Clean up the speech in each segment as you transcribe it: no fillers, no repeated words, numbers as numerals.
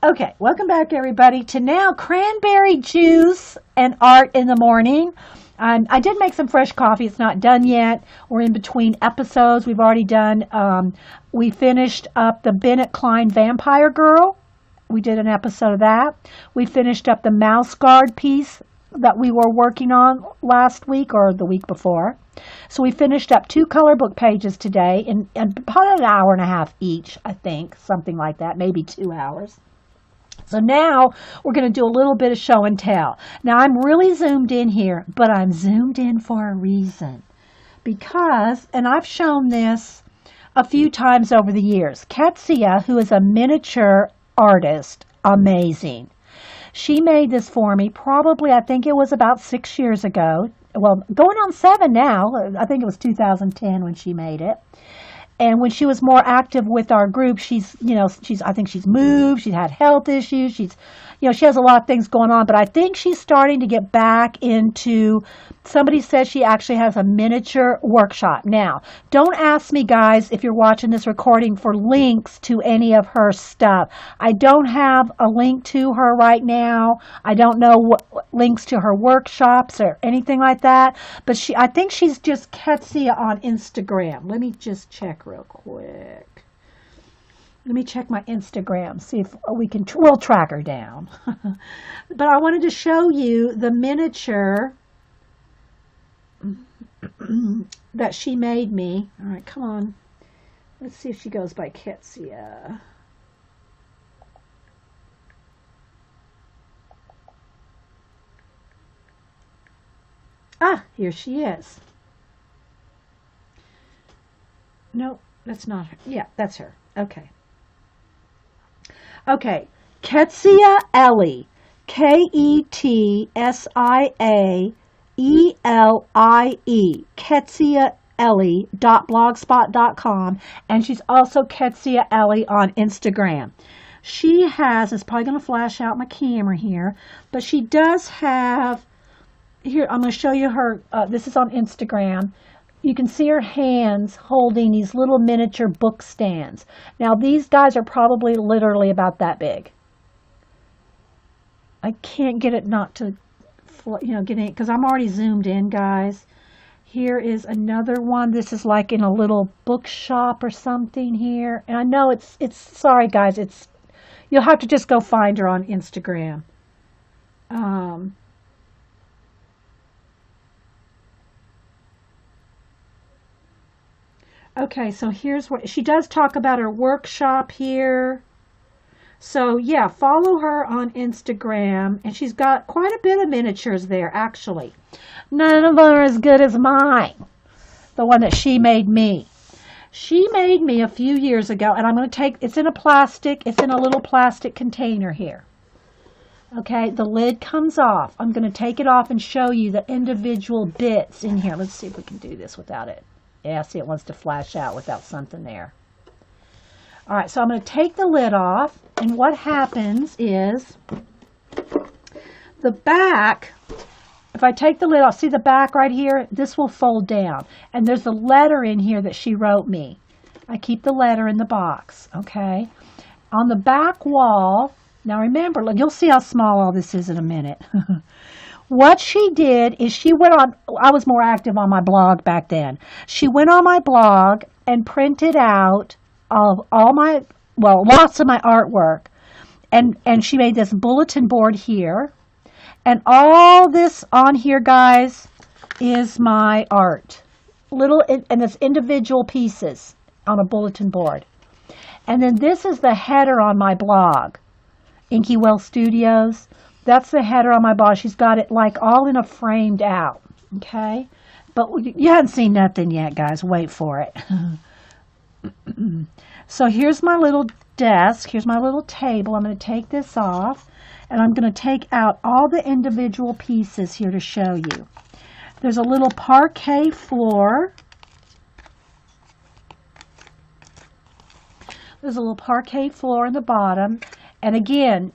Okay, welcome back everybody to now cranberry juice and art in the morning. I did make some fresh coffee. It's not done yet. We're in between episodes. We've already done, we finished up the Bennett Klein Vampire Girl. We did an episode of that. We finished up the Mouse Guard piece that we were working on last week or the week before. So we finished up 2 color book pages today in about an hour and a half each, I think, something like that, maybe 2 hours. So now we're going to do a little bit of show and tell. Now I'm really zoomed in here, but I'm zoomed in for a reason. Because, and I've shown this a few times over the years, Ketsia, who is a miniature artist, amazing. She made this for me probably, I think it was about 6 years ago. Well, going on 7 now. I think it was 2010 when she made it. And when she was more active with our group, I think she's moved, she's had health issues, she has a lot of things going on, but I think she's starting to get back into, somebody says she actually has a miniature workshop. Now, don't ask me, guys, if you're watching this recording for links to any of her stuff. I don't have a link to her right now. I don't know what links to her workshops or anything like that, but I think she's just Ketsia on Instagram. Let me just check real quick. Let me check my Instagram, see if we'll track her down. But I wanted to show you the miniature that she made me. All right, come on. Let's see if she goes by Ketsia. Ah, here she is. No, that's not her. Yeah, that's her. Okay. Okay, Ketsia Ellie, Ketsia Elie, KetsiaElie.blogspot.com, and she's also Ketsia Ellie on Instagram. She has, it's probably going to flash out my camera here, but she does have, here, I'm going to show you her, this is on Instagram. You can see her hands holding these little miniature book stands. Now, these guys are probably literally about that big. I can't get it not to, get in, because I'm already zoomed in, guys. Here is another one. This is like in a little bookshop or something here. And I know it's sorry, guys, you'll have to just go find her on Instagram. Okay, so here's what she does talk about her workshop here. So yeah, follow her on Instagram, and she's got quite a bit of miniatures there, actually. None of them are as good as mine, the one that she made me. She made me a few years ago, and I'm going to take, it's in a little plastic container here. Okay, the lid comes off. I'm going to take it off and show you the individual bits in here. Let's see if we can do this without it. Yeah, see, it wants to flash out without something there. All right, so I'm going to take the lid off, and what happens is the back, if I take the lid off, see the back right here? This will fold down, and there's a letter in here that she wrote me. I keep the letter in the box, okay? On the back wall, now remember, look, you'll see how small all this is in a minute. What she did is she went on, I was more active on my blog back then. She went on my blog and printed out lots of my artwork. And she made this bulletin board here. And all this on here, guys, is my art. And it's individual pieces on a bulletin board. And then this is the header on my blog, Inky Well Studios. That's the header on my blog. She's got it like all in a framed out, okay? But you haven't seen nothing yet, guys. Wait for it. So here's my little desk. Here's my little table. I'm going to take this off, and I'm going to take out all the individual pieces here to show you. There's a little parquet floor. There's a little parquet floor in the bottom. And again,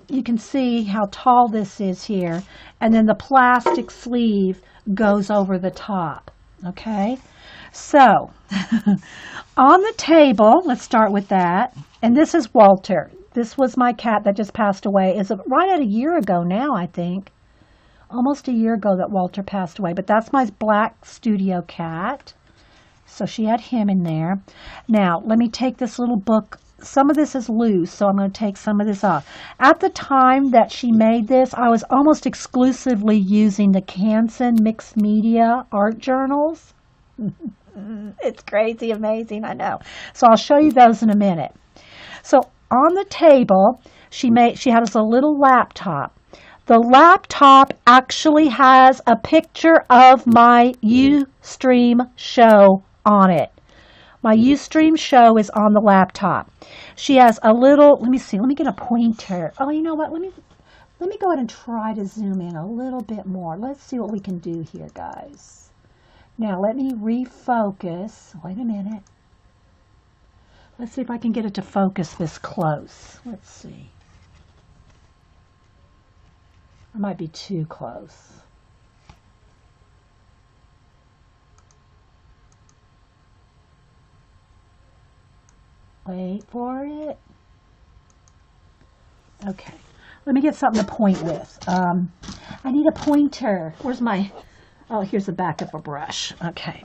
you can see how tall this is here. And then the plastic sleeve goes over the top. Okay? So, on the table, let's start with that. And this is Walter. This was my cat that just passed away. It's right at a year ago now, I think. Almost a year ago that Walter passed away. But that's my black studio cat. So she had him in there. Now, let me take this little book. Some of this is loose, so I'm going to take some of this off. At the time that she made this, I was almost exclusively using the Canson Mixed Media art journals. It's crazy, amazing, I know. So I'll show you those in a minute. So on the table, she had us a little laptop. The laptop actually has a picture of my Ustream show on it. My Ustream show is on the laptop. She has a little, let me see, let me get a pointer. Oh, you know what? Let me go ahead and try to zoom in a little bit more. Let's see what we can do here, guys. Now, let me refocus. Wait a minute. Let's see if I can get it to focus this close. Let's see. I might be too close. Wait for it. Okay. Let me get something to point with. I need a pointer. Where's my... Oh, here's the back of a brush. Okay.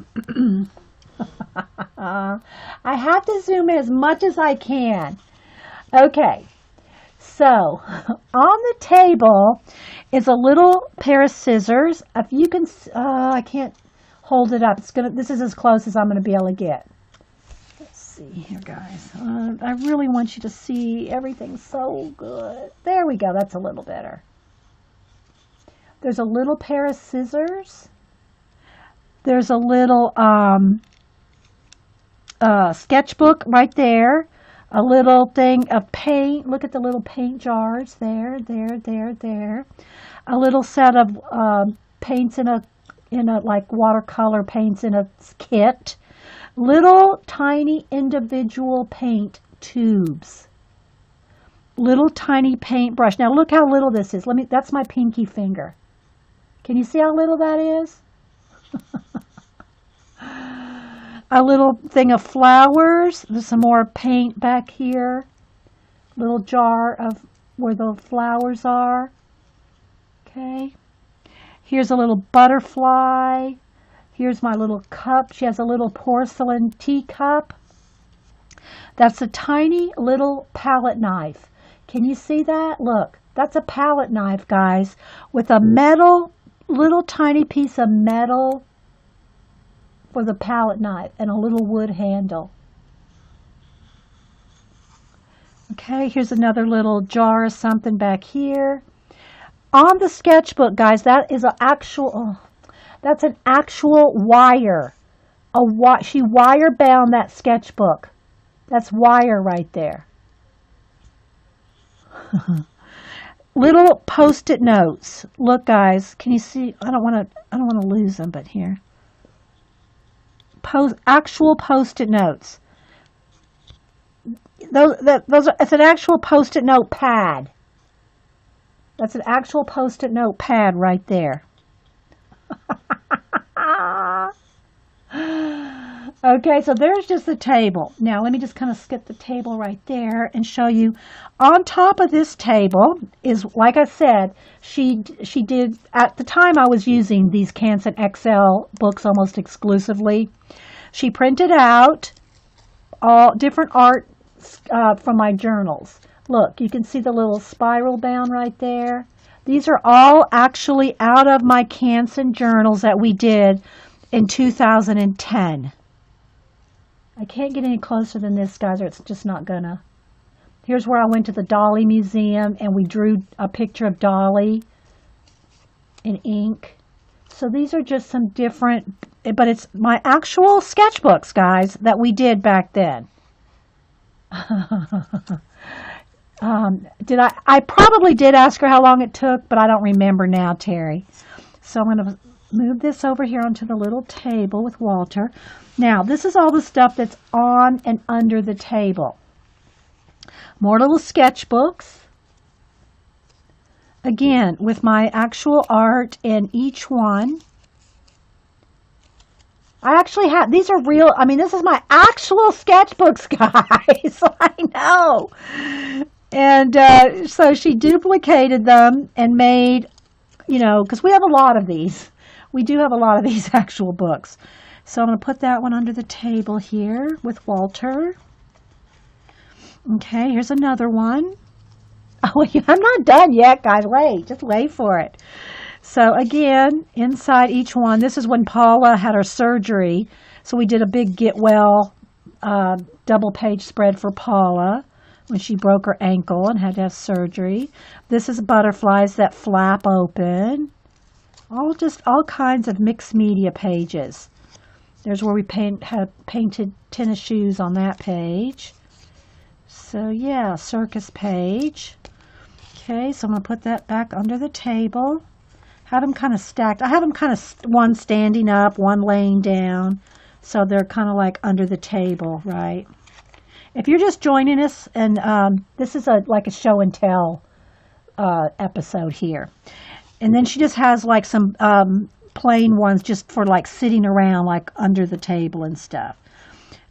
I have to zoom in as much as I can. Okay. So, on the table is a little pair of scissors. If you can... I can't hold it up. This is as close as I'm going to be able to get. See here, guys. I really want you to see everything so good. There we go. That's a little better. There's a little pair of scissors. There's a little sketchbook right there. A little thing of paint. Look at the little paint jars there, there. A little set of paints in a like watercolor paints in a kit. Little tiny individual paint tubes. Little tiny paintbrush. Now look how little this is. That's my pinky finger. Can you see how little that is? A little thing of flowers. There's some more paint back here. Little jar of where the flowers are. Okay. Here's a little butterfly. Here's my little cup. She has a little porcelain teacup. That's a tiny little palette knife. Can you see that? Look, that's a palette knife, guys, with a little tiny piece of metal for the palette knife and a little wood handle. Okay, here's another little jar of something back here. On the sketchbook, guys, that is that's an actual wire. She wire bound that sketchbook. That's wire right there. Little post-it notes. Look, guys, can you see? I don't want to lose them, but here. Actual post-it notes. It's an actual post-it note pad. That's an actual post-it note pad right there. Okay, so there's just the table. Now, let me just kind of skip the table right there and show you. On top of this table is, like I said, she did, at the time I was using these Canson XL books almost exclusively. She printed out all different art from my journals. Look, you can see the little spiral bound right there. These are all actually out of my Canson journals that we did in 2010. I can't get any closer than this, guys, or it's just not gonna. Here's where I went to the Dolly Museum and we drew a picture of Dolly in ink. So these are just some different, but it's my actual sketchbooks, guys, that we did back then. I probably did ask her how long it took, but I don't remember now, Terry. So I'm going to move this over here onto the little table with Walter. Now, this is all the stuff that's on and under the table. More little sketchbooks. Again, with my actual art in each one. I actually have, these are real, I mean, this is my actual sketchbooks, guys. I know. And so she duplicated them and made, because we have a lot of these. We do have a lot of these actual books. So I'm going to put that one under the table here with Walter. Okay, here's another one. Oh, I'm not done yet, guys. Wait, just wait for it. So again, inside each one, this is when Paula had her surgery. So we did a big get well double page spread for Paula when she broke her ankle and had to have surgery. This is butterflies that flap open. All kinds of mixed media pages. There's where we had painted tennis shoes on that page. So yeah, circus page. Okay, so I'm going to put that back under the table. Have them kind of stacked. I have them kind of one standing up, one laying down. So they're kind of like under the table, right? If you're just joining us, and this is like a show and tell episode here. And then she just has like some plain ones just for like sitting around like under the table and stuff.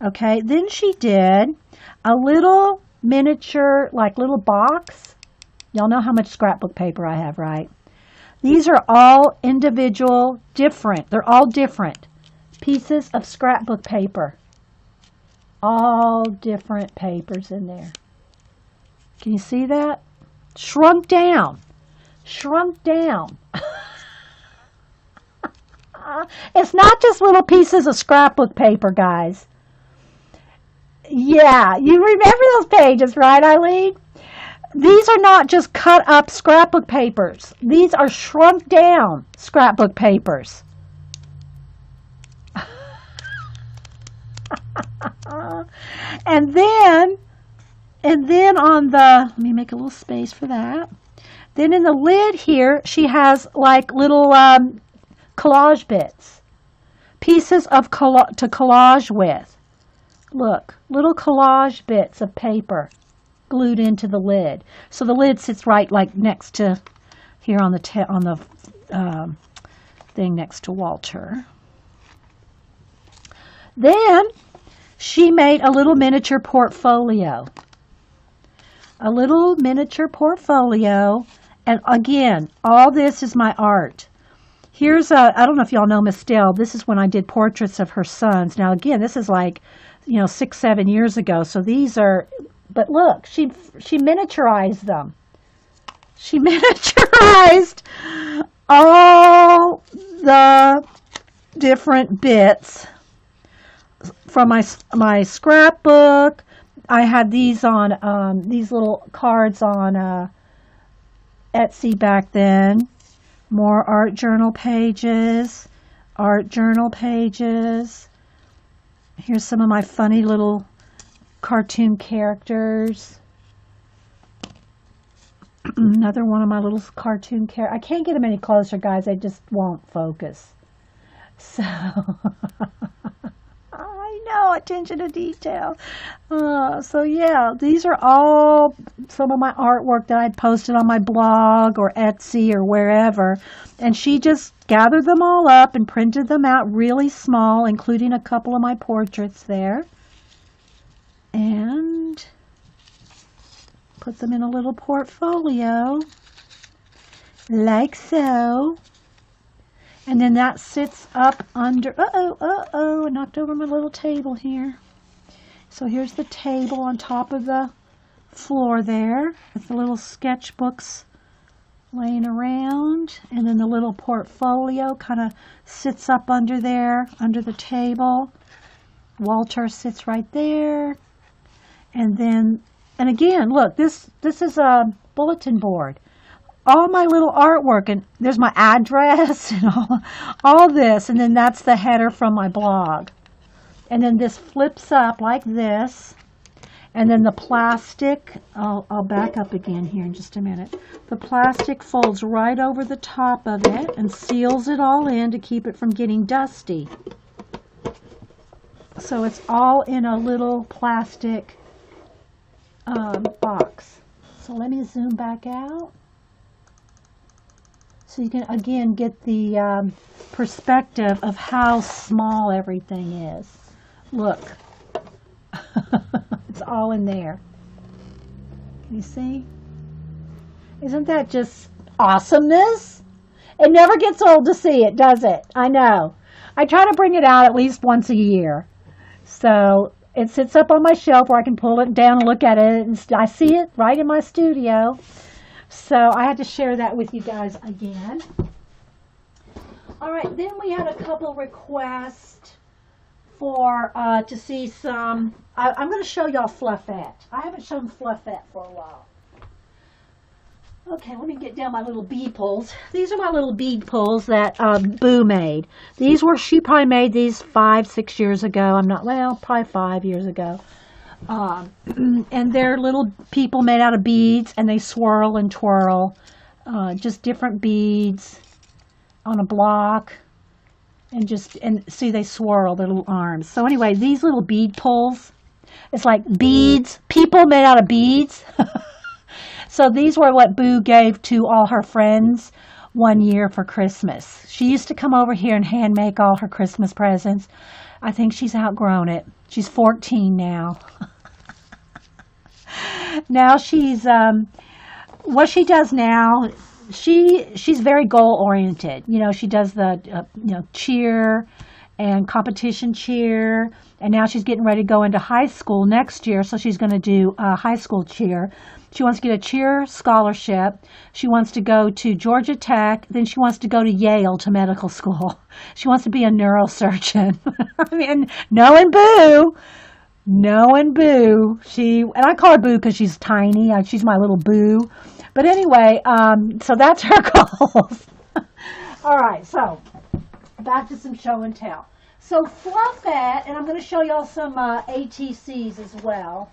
Okay, then she did a little miniature, like little box. Y'all know how much scrapbook paper I have, right? These are all individual, different. They're all different pieces of scrapbook paper. All different papers in there. Can you see that? Shrunk down. Shrunk down. It's not just little pieces of scrapbook paper, guys. Yeah, you remember those pages, right, Eileen? These are not just cut up scrapbook papers. These are shrunk down scrapbook papers. And then on the, let me make a little space for that. Then in the lid here, she has like little collage bits. Pieces of to collage with. Look, little collage bits of paper glued into the lid. So the lid sits right like next to here on the thing next to Walter. Then she made a little miniature portfolio. A little miniature portfolio. And again, all this is my art. Here's I don't know if y'all know Miss Dell. This is when I did portraits of her sons. Now again, this is like, 6-7 years ago. So these are, but look, she miniaturized them. She miniaturized all the different bits from my scrapbook. I had these on these little cards on Etsy back then. More art journal pages. Here's some of my funny little cartoon characters. Another one of my little cartoon characters. I can't get them any closer, guys. I just won't focus. So, I know, attention to detail. So yeah, these are all some of my artwork that I'd posted on my blog or Etsy or wherever. And she just gathered them all up and printed them out really small, including a couple of my portraits there. And put them in a little portfolio, like so. And then that sits up under, I knocked over my little table here. So here's the table on top of the floor there, with the little sketchbooks laying around. And then the little portfolio kind of sits up under there, under the table. Walter sits right there. And then, and again, look, this is a bulletin board. All my little artwork, and there's my address and all this, and then that's the header from my blog. And then this flips up like this, and then the plastic, I'll back up again here in just a minute. The plastic folds right over the top of it and seals it all in to keep it from getting dusty. So it's all in a little plastic box. So let me zoom back out. So you can, again, get the perspective of how small everything is. Look. It's all in there. You see? Isn't that just awesomeness? It never gets old to see it, does it? I know. I try to bring it out at least once a year. So it sits up on my shelf where I can pull it down and look at it. And I see it right in my studio. So I had to share that with you guys again. All right, then we had a couple requests for to see some. I'm going to show y'all Fluffette. I haven't shown Fluffette for a while. Okay, let me get down my little bead pulls. These are my little bead pulls that Boo made. She probably made these 5-6 years ago. Probably 5 years ago. And they're little people made out of beads, and they swirl and twirl. Just different beads on a block. And see, they swirl their little arms. So anyway, these little bead pulls, it's like beads, people made out of beads. So these were what Boo gave to all her friends one year for Christmas. She used to come over here and hand make all her Christmas presents. I think she's outgrown it. She's 14 now. Now she's, what she does now, she's very goal oriented. You know, she does the, cheer and competition cheer. And now she's getting ready to go into high school next year. So she's going to do high school cheer. She wants to get a cheer scholarship. She wants to go to Georgia Tech. Then she wants to go to Yale to medical school. She wants to be a neurosurgeon. I mean, knowing Boo. And I call her Boo because she's tiny. She's my little Boo. But anyway, so that's her goals. All right, so back to some show and tell. So Fluffette, and I'm going to show y'all some ATCs as well.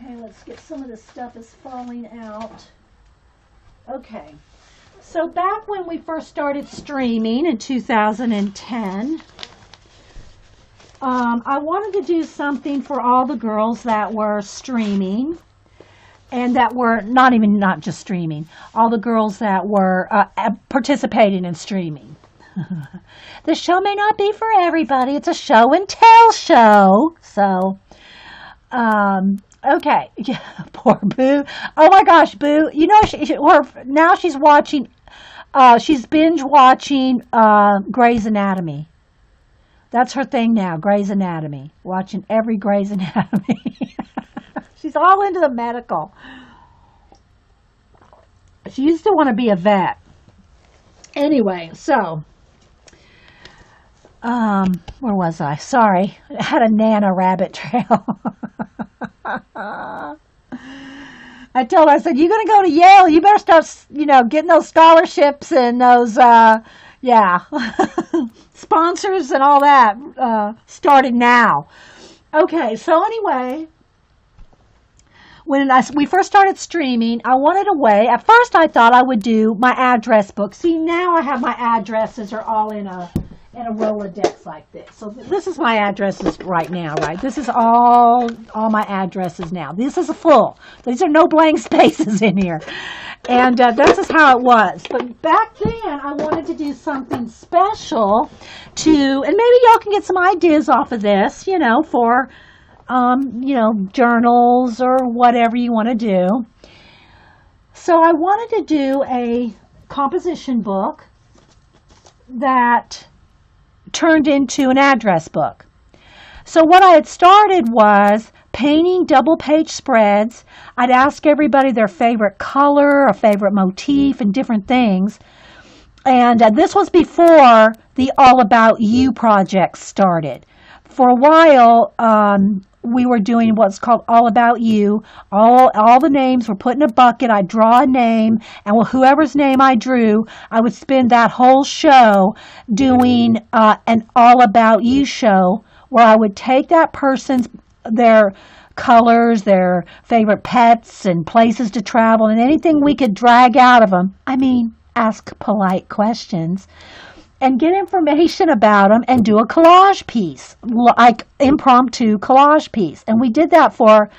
Okay, let's get some of this stuff is falling out. Okay, so back when we first started streaming in 2010, I wanted to do something for all the girls that were streaming and that were not just streaming, all the girls that were participating in streaming. The show may not be for everybody. It's a show and tell show. So, okay. Yeah, poor Boo. Oh my gosh, Boo. You know, now she's watching, she's binge watching Grey's Anatomy. That's her thing now, Grey's Anatomy. Watching every Grey's Anatomy. She's all into the medical. She used to want to be a vet. Anyway, so, where was I? Sorry. I had a Nana rabbit trail. I told her, I said, you're going to go to Yale. You better start, getting those scholarships and those, sponsors and all that started now. Okay, so anyway, when we first started streaming, I wanted a way. At first, I thought I would do my address book. See, now I have my addresses are all in a Rolodex like this. So this is my addresses right now, right? This is all my addresses now. This is a full. These are no blank spaces in here. And this is how it was. But back then, I wanted to do something special and maybe y'all can get some ideas off of this, for, journals or whatever you want to do. So I wanted to do a composition book that turned into an address book. So what I had started was painting double-page spreads. I'd ask everybody their favorite color, a favorite motif, and different things. And this was before the All About You project started. For a while, we were doing what's called All About You. All the names were put in a bucket. I'd draw a name, and whoever's name I drew, I would spend that whole show doing an All About You show where I would take that person's their colors, their favorite pets, and places to travel, and anything we could drag out of them. I mean, ask polite questions and get information about them and do a collage piece, like impromptu collage piece. And we did that for,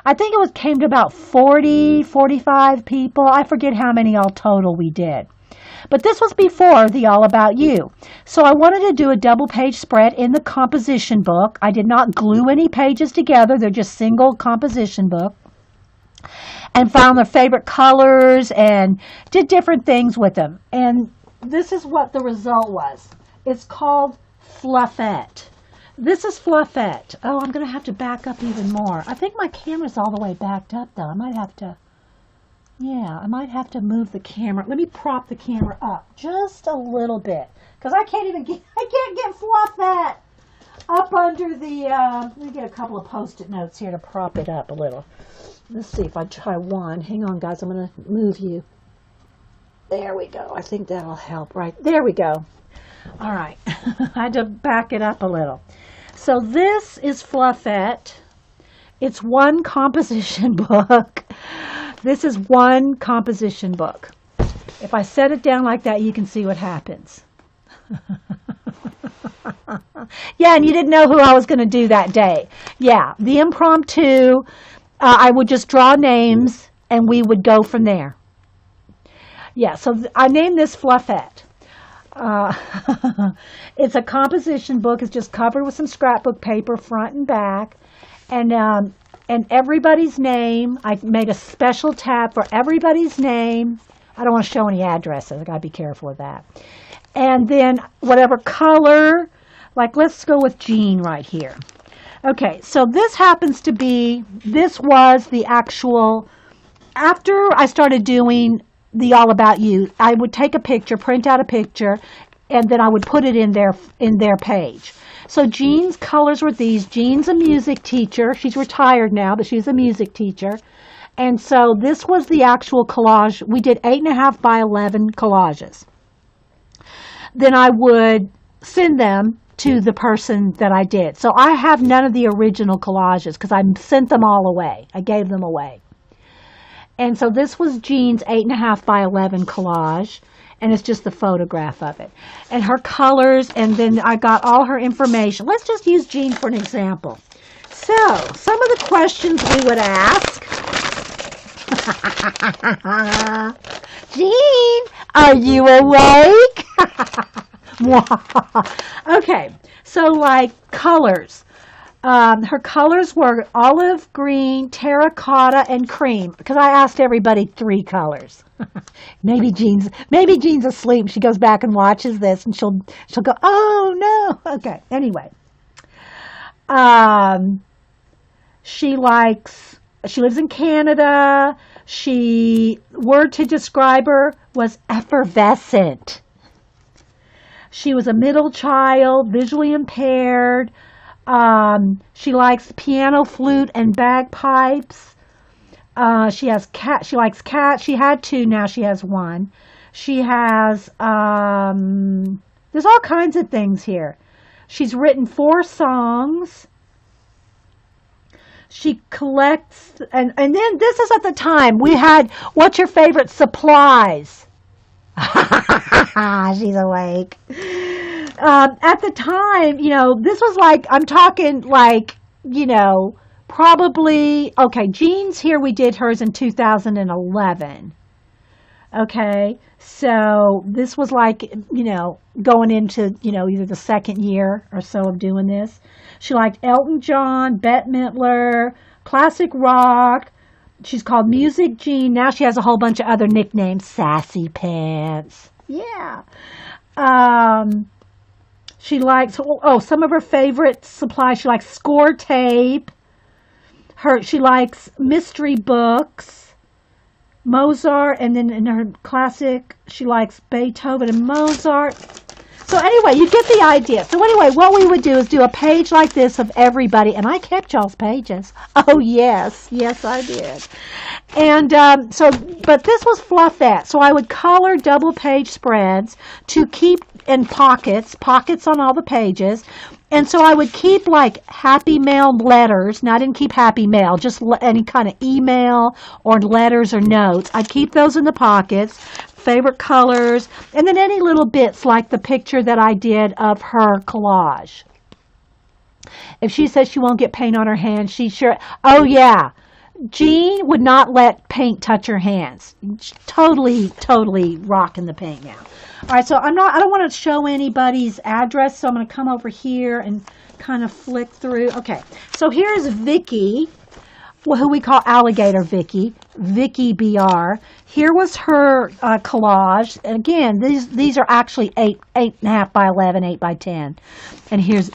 I think came to about 40, 45 people. I forget how many all total we did. But this was before the All About You. So I wanted to do a double-page spread in the composition book. I did not glue any pages together. They're just single composition book. and found their favorite colors and did different things with them. And this is what the result was. It's called Fluffette. This is Fluffette. Oh, I'm going to have to back up even more. I think my camera's all the way backed up, though. I might have to move the camera. Let me prop the camera up just a little bit, because I can't get Fluffette up under the, let me get a couple of Post-it notes here to prop it up a little. Let's see if I try one. Hang on, guys. I'm going to move you. There we go. I think that'll help. Right. There we go. All right. I had to back it up a little. So this is Fluffette. It's one composition book. This is one composition book. If I set it down like that, you can see what happens. Yeah, and you didn't know who I was going to do that day. Yeah, the impromptu, I would just draw names and we would go from there. Yeah, so I named this Fluffette. It's a composition book. It's just covered with some scrapbook paper, front and back. And everybody's name. I made a special tab for everybody's name. I don't want to show any addresses. I got to be careful with that. And then whatever color, like let's go with Jean right here. Okay, so this was the actual, after I started doing the All About You, I would take a picture, print out a picture, and then I would put it in their page. So Jean's colors were these. Jean's a music teacher. She's retired now, but she's a music teacher. And so this was the actual collage. We did 8.5 by 11 collages. Then I would send them to the person that I did. So I have none of the original collages because I sent them all away. I gave them away. And so this was Jean's 8.5 by 11 collage. And it's just the photograph of it. And her colors, and then I got all her information. Let's just use Jean for an example. So, some of the questions we would ask. Jean, are you awake? Okay, so like colors. Her colors were olive green, terracotta, and cream. Because I asked everybody 3 colors. Maybe Jean's asleep. She goes back and watches this, and she'll go, oh no. Okay. Anyway, she lives in Canada. Word to describe her was effervescent. She was a middle child, visually impaired. She likes piano, flute, and bagpipes. She likes cats. She had 2, now she has 1. She has, there's all kinds of things here. She's written 4 songs. She collects, and then this is at the time we had, what's your favorite supplies? She's awake. At the time, this was like, I'm talking like, probably, okay, Jean's here, we did hers in 2011. Okay, so this was like, going into, either the second year or so of doing this. She liked Elton John, Bette Midler, classic rock. She's called Music Jean. Now she has a whole bunch of other nicknames. Sassy Pants. Yeah. She likes, some of her favorite supplies. She likes score tape. She likes mystery books, Mozart, and then in her classic, she likes Beethoven and Mozart. So anyway, you get the idea. So anyway, what we would do is do a page like this of everybody, and I kept y'all's pages. Oh yes, yes I did. And but this was Fluffette. So I would color double page spreads to keep in pockets on all the pages. And so I would keep like happy mail letters. Now I didn't keep happy mail, just any kind of email or letters or notes. I'd keep those in the pockets, favorite colors, and then any little bits like the picture that I did of her collage. If she says she won't get paint on her hands, she sure, oh yeah. Jean would not let paint touch her hands. Totally rocking the paint now. All right, so I don't want to show anybody's address, so I'm going to come over here and kind of flick through. Okay, so here's Vicky. who we call Alligator Vicky, Vicky BR. Here was her collage. And again, these are actually 8.5 by 11, 8 by 10. And here's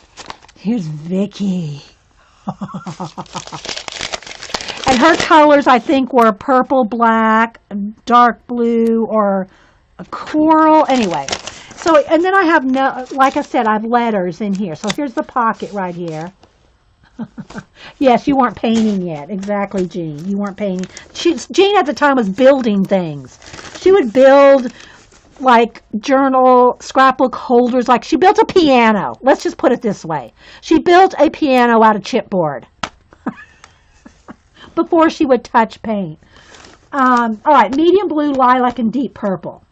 Vicky. And her colors, I think, were purple, black, dark blue, or a coral. Anyway, so, and then I have, like I said, I have letters in here. So here's the pocket right here. Yes, you weren't painting yet. Exactly, Jean. You weren't painting. Jean at the time was building things. She would build, like, journal, scrapbook holders. Like, she built a piano. Let's just put it this way. She built a piano out of chipboard before she would touch paint. All right, medium blue, lilac, and deep purple.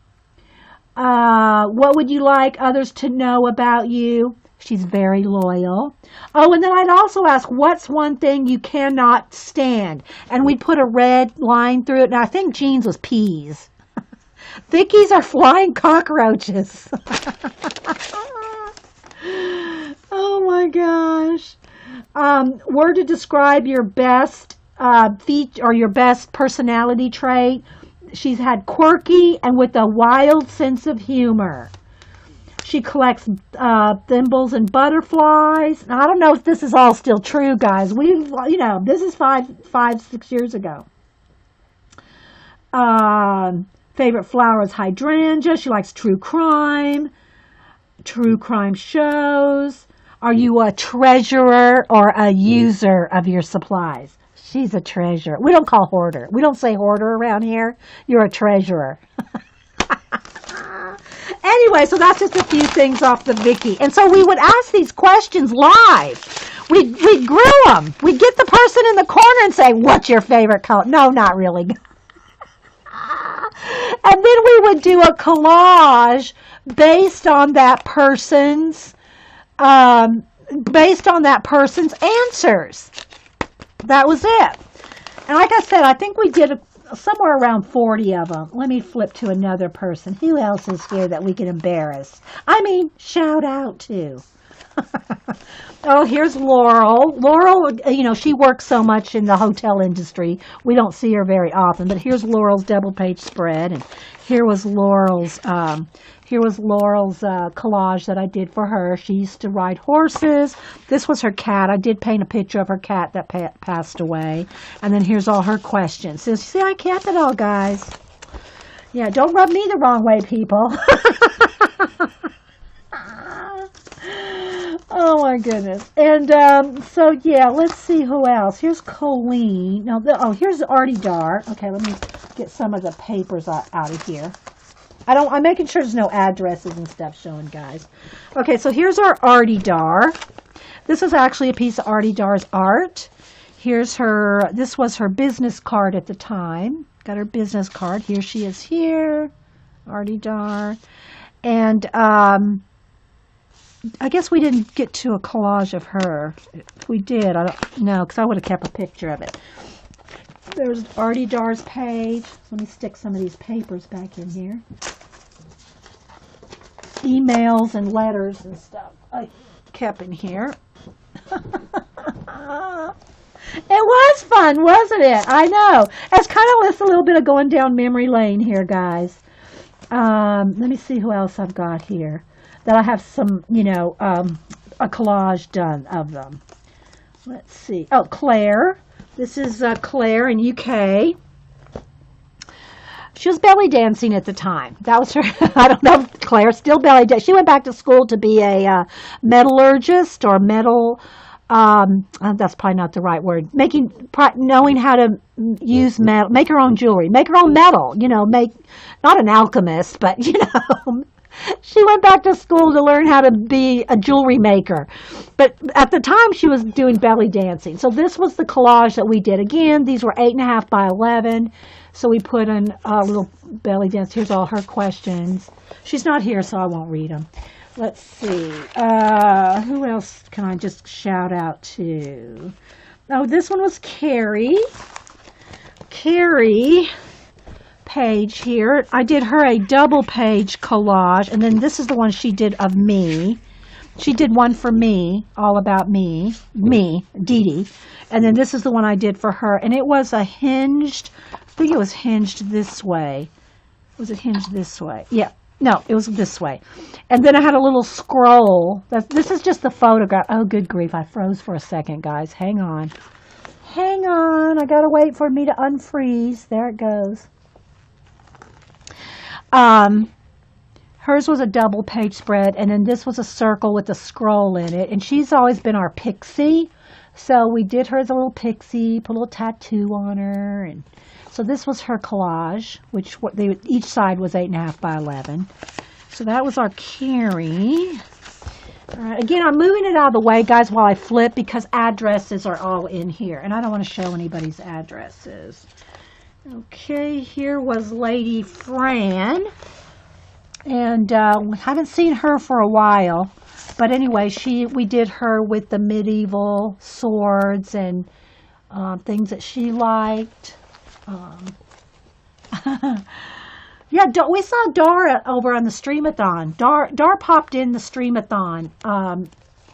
What would you like others to know about you? She's very loyal. Oh, and then I'd also ask, what's one thing you cannot stand? And we'd put a red line through it. And I think Jean's was peas. Vicky's are flying cockroaches. Oh my gosh. Word to describe your best feature or your best personality trait. She's had quirky and with a wild sense of humor. She collects thimbles and butterflies. Now, I don't know if this is all still true, guys. This is 6 years ago. Favorite flower is hydrangea. She likes true crime shows. Are you a treasurer or a user of your supplies? She's a treasurer. We don't call hoarder. We don't say hoarder around here. You're a treasurer. Anyway, so that's just a few things off the Vicky. And so we would ask these questions live. We'd grill them. We'd get the person in the corner and say, what's your favorite color? No, not really. And then we would do a collage based on that person's answers. That was it. And like I said, I think we did somewhere around 40 of them. Let me flip to another person. Who else is here that we can embarrass? I mean, shout out to. Oh, here's Laurel. Laurel, she works so much in the hotel industry. We don't see her very often. But here's Laurel's double-page spread, and here was Laurel's collage that I did for her. She used to ride horses. This was her cat. I did paint a picture of her cat that passed away. And then here's all her questions. So, see, I kept it all, guys. Yeah, don't rub me the wrong way, people. Oh, my goodness. And so, yeah, let's see who else. Here's Colleen. Now, here's Artie Dar. Okay, let me get some of the papers out of here. I'm making sure there's no addresses and stuff showing, guys. Okay, so here's our Artie Dar. This is actually a piece of Artie Dar's art. This was her business card at the time. Got her business card. Here she is here. Artie Dar. And I guess we didn't get to a collage of her. If we did, I don't know, because I would have kept a picture of it. There's Artie Dar's page. Let me stick some of these papers back in here. Emails and letters and stuff I kept in here. It was fun, wasn't it? I know. It's kind of a little bit of going down memory lane here, guys. Let me see who else I've got here. That I have some, a collage done of them. Let's see. Oh, Claire. This is Claire in UK. She was belly dancing at the time. That was her. I don't know if Claire's still belly dancing. She went back to school to be a metallurgist or metal. That's probably not the right word. Knowing how to use metal, make her own jewelry, make her own metal. Not an alchemist, but she went back to school to learn how to be a jewelry maker. But at the time, she was doing belly dancing. So this was the collage that we did. Again, these were 8.5 by 11. So we put in a little belly dance. Here's all her questions. She's not here, so I won't read them. Let's see. Who else can I just shout out to? Oh, this one was Carrie. Carrie page here. I did her a double page collage, and then this is the one she did of me. She did one for me, all about me, Dee Dee. And then this is the one I did for her. And it was a hinged, I think it was hinged this way. Was it hinged this way? Yeah. No, it was this way. And then I had a little scroll. This is just the photograph. Oh, good grief. I froze for a second, guys. Hang on. Hang on. I got to wait for me to unfreeze. There it goes. Hers was a double page spread, and then this was a circle with a scroll in it. And she's always been our pixie. So we did her as a little pixie, put a little tattoo on her. And so this was her collage, which each side was 8.5 by 11. So that was our Carrie. All right, again, I'm moving it out of the way, guys, while I flip because addresses are all in here. And I don't want to show anybody's addresses. Okay, here was Lady Fran. And haven't seen her for a while. But anyway, we did her with the medieval swords and things that she liked. Yeah, we saw Dara over on the Streamathon. Dar popped in the Streamathon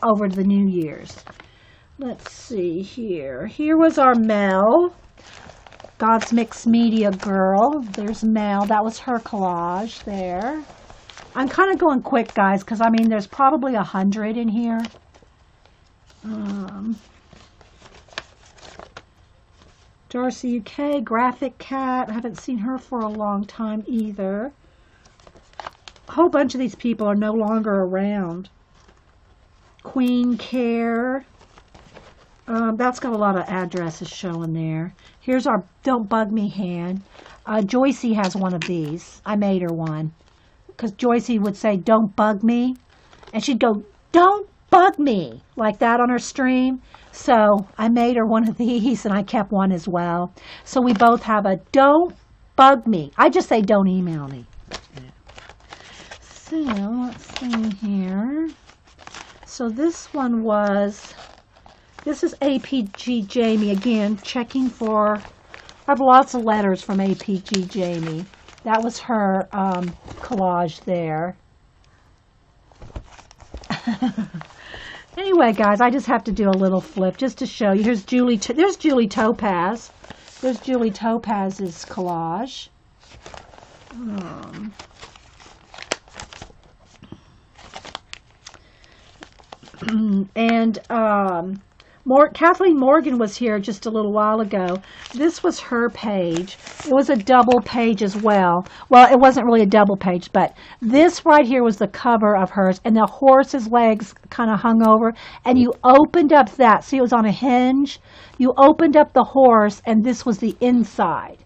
over the New Year's. Let's see here. Here was our Mel, God's Mixed Media girl. There's Mel. That was her collage there. I'm kind of going quick, guys, because, I mean, there's probably 100 in here. Darcy UK, Graphic Cat. I haven't seen her for a long time either. A whole bunch of these people are no longer around. Queen Care. That's got a lot of addresses showing there. Here's our Don't Bug Me hand. Joycey has one of these. I made her one. Because Joycey would say, don't bug me. And she'd go, don't bug me. Like that on her stream. So I made her one of these and I kept one as well. So we both have a don't bug me. I just say don't email me. So let's see here. So this one was, this is APG Jamie again, checking for, I have lots of letters from APG Jamie. That was her collage there. Anyway, guys, I just have to do a little flip just to show you. Here's Julie. There's Julie Topaz. There's Julie Topaz's collage. And Kathleen Morgan was here just a little while ago. This was her page. It was a double page as well. Well, it wasn't really a double page, but this right here was the cover of hers, and the horse's legs kind of hung over, and you opened up that. See, it was on a hinge. You opened up the horse, and this was the inside.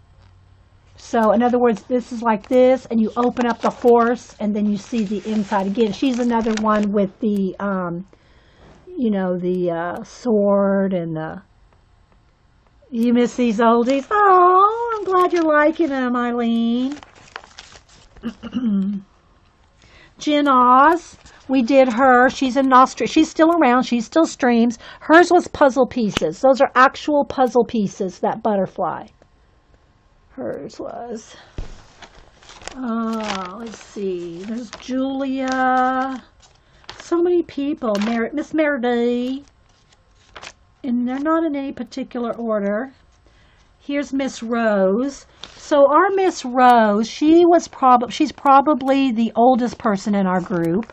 So, in other words, this is like this, and you open up the horse, and then you see the inside. Again, she's another one with the you know, the sword and the... You miss these oldies? Oh, I'm glad you're liking them, Eileen. Jen Oz, we did her. She's in Australia. She's still around. She still streams. Hers was puzzle pieces. Those are actual puzzle pieces, that butterfly. Hers was. Let's see. There's Julia... So many people. Miss Meredith. And they're not in any particular order. Here's Miss Rose. So our Miss Rose, she's probably the oldest person in our group.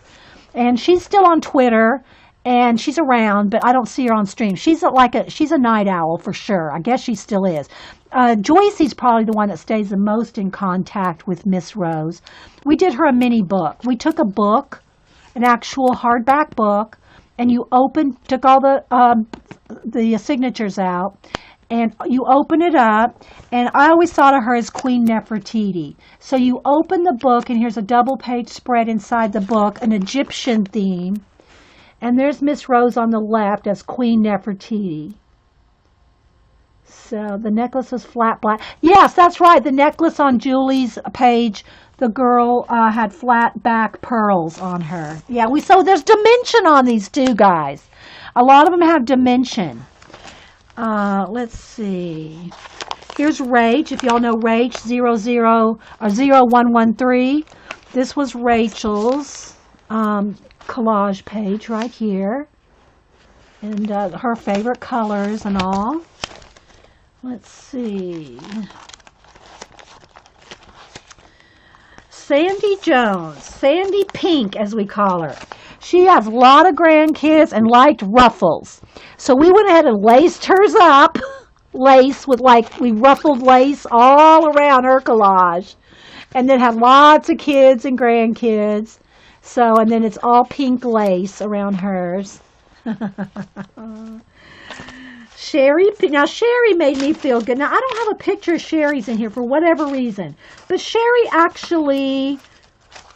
And she's still on Twitter. And she's around, but I don't see her on stream. She's a night owl for sure. I guess she still is. Joycey's probably the one that stays the most in contact with Miss Rose. We did her a mini book. We took a book, an actual hardback book, and you took all the signatures out, and you open it up, and I always thought of her as Queen Nefertiti. So you open the book, and here's a double page spread inside the book, an Egyptian theme, and there's Miss Rose on the left as Queen Nefertiti. So the necklace was flat black. Yes, that's right. The necklace on Julie's page, the girl had flat back pearls on her. Yeah, so there's dimension on these too, guys. A lot of them have dimension. Let's see. Here's Rach. If y'all know Rach, 0113. This was Rachel's. collage page right here. And her favorite colors and all. Let's see. Sandy Jones, Sandy Pink as we call her. She has a lot of grandkids and liked ruffles. So we went ahead and laced hers up. Lace with we ruffled lace all around her collage. And then had lots of kids and grandkids. So, and then it's all pink lace around hers. Sherry, now Sherry made me feel good. Now I don't have a picture of Sherry's in here for whatever reason, but Sherry actually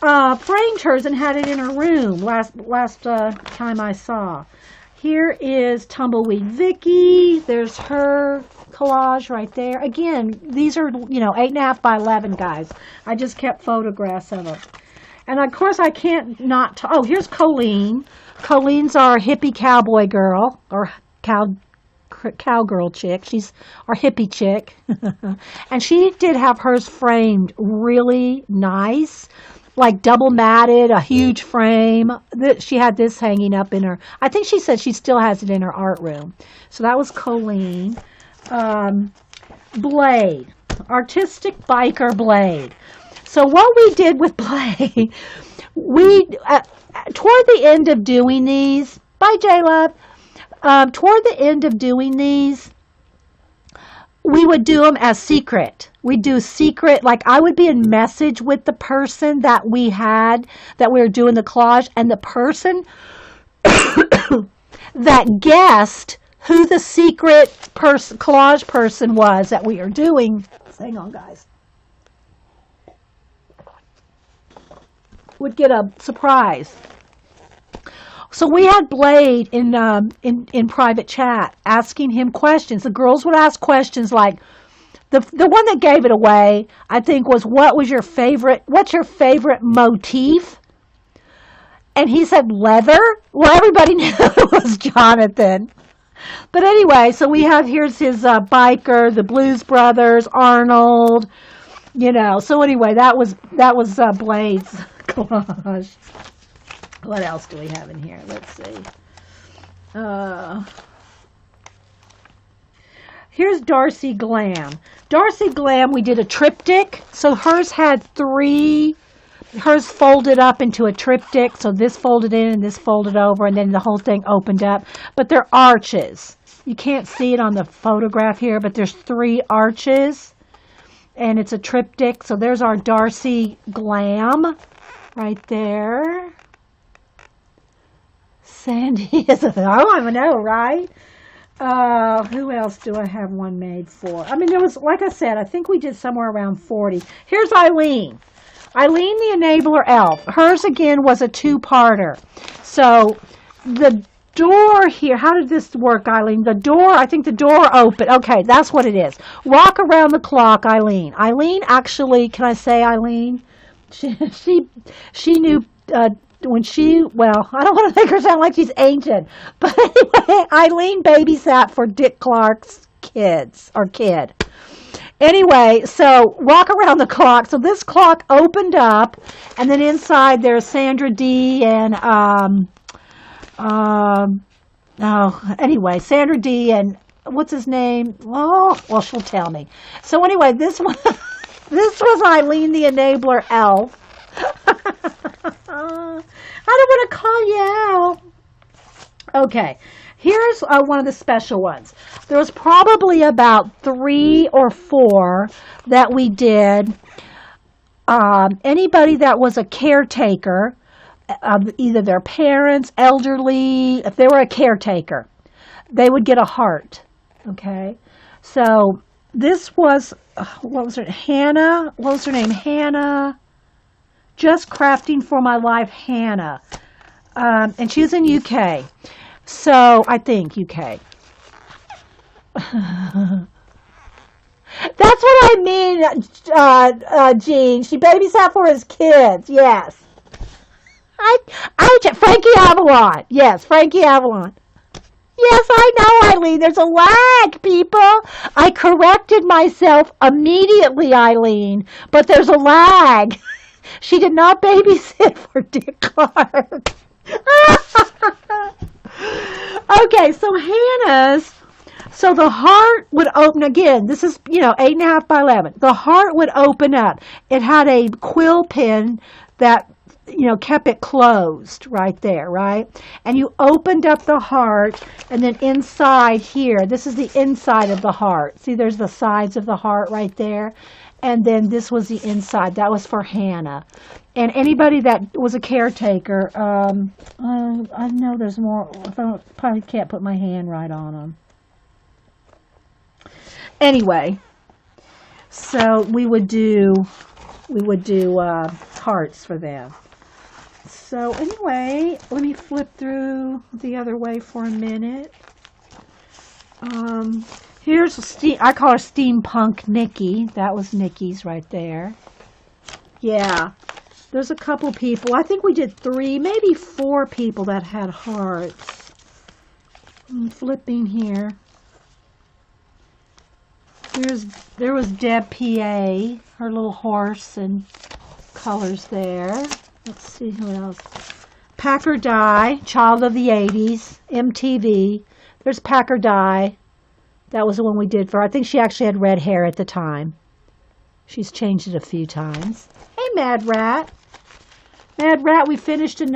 framed hers and had it in her room last time I saw. Here is Tumbleweed Vicky. There's her collage right there. Again, these are 8.5 by 11, guys. I just kept photographs of them. And of course I can't not. Oh, here's Colleen. Colleen's our hippie cowboy girl or cowgirl chick. She's our hippie chick. And she did have hers framed really nice, like double matted, a huge frame. She had this hanging up in her, I think she said she still has it in her art room. So that was Colleen. Blade, artistic biker Blade. So what we did with Blade, we, toward the end of doing these, bye J-Love, toward the end of doing these, we would do them as secret. We'd do secret, like I would be in message with the person that we were doing the collage, and the person that guessed who the secret collage person was that we are doing. Hang on, guys. Would get a surprise. So we had Blade in private chat asking him questions. The girls would ask questions like, the one that gave it away, I think, was what's your favorite motif? And he said leather. Well, everybody knew it was Jonathan. But anyway, so here's his biker, the Blues Brothers, Arnold, So anyway, that was Blade's collage. What else do we have in here? Let's see. Here's Darcy Glam. Darcy Glam, we did a triptych. So hers had hers folded up into a triptych. So this folded in and this folded over, and then the whole thing opened up. But they're arches. You can't see it on the photograph here, but there's 3 arches. And it's a triptych. So there's our Darcy Glam right there. Sandy is I know, right? Who else do I have one made for? I mean, there was, like I said, I think we did somewhere around 40. Here's Eileen. Eileen the Enabler Elf. Hers, again, was a 2-parter. So the door here, how did this work, Eileen? The door, I think the door opened. Okay, that's what it is. Walk around the clock, Eileen. Eileen actually, can I say Eileen? She knew when well, I don't want to make her sound like she's ancient, but anyway, Eileen babysat for Dick Clark's kid. Anyway, so walk around the clock. So this clock opened up, and then inside there's Sandra D and anyway, Sandra D and what's his name? Oh, well, she'll tell me. So anyway, this was Eileen the Enabler Elf. I don't want to call you out. Okay, here's one of the special ones. There was probably about 3 or 4 that we did. Anybody that was a caretaker, either their parents, elderly, if they were a caretaker, they would get a heart. Okay, so this was, what was her name? Hannah. Just Crafting for My Life, Hannah. And she's in UK. So, I think UK. That's what I mean, Jean. She babysat for his kids. Yes. Frankie Avalon. Yes, Frankie Avalon. Yes, I know, Eileen. There's a lag, people. I corrected myself immediately, Eileen. But there's a lag. She did not babysit for Dick Clark. Okay, so Hannah's, so the heart would open again. This is, 8.5 by 11. The heart would open up. It had a quill pen that, kept it closed right there, right? And you opened up the heart, and then inside here, this is the inside of the heart. See, there's the sides of the heart right there. And then this was the inside. That was for Hannah. And anybody that was a caretaker, I know there's more. I probably can't put my hand right on them. Anyway, so we would do hearts for them. So anyway, let me flip through the other way for a minute. Here's I call her Steampunk Nikki. That was Nikki's right there. Yeah, there's a couple people. I think we did 3, maybe 4 people that had hearts. I'm flipping here. There was Deb PA, her little horse and colors there. Let's see who else. Packer Dye, child of the 80s, MTV. There's Packer Dye. That was the one we did for her. I think she actually had red hair at the time. She's changed it a few times. Hey, Mad Rat. Mad Rat, we finished a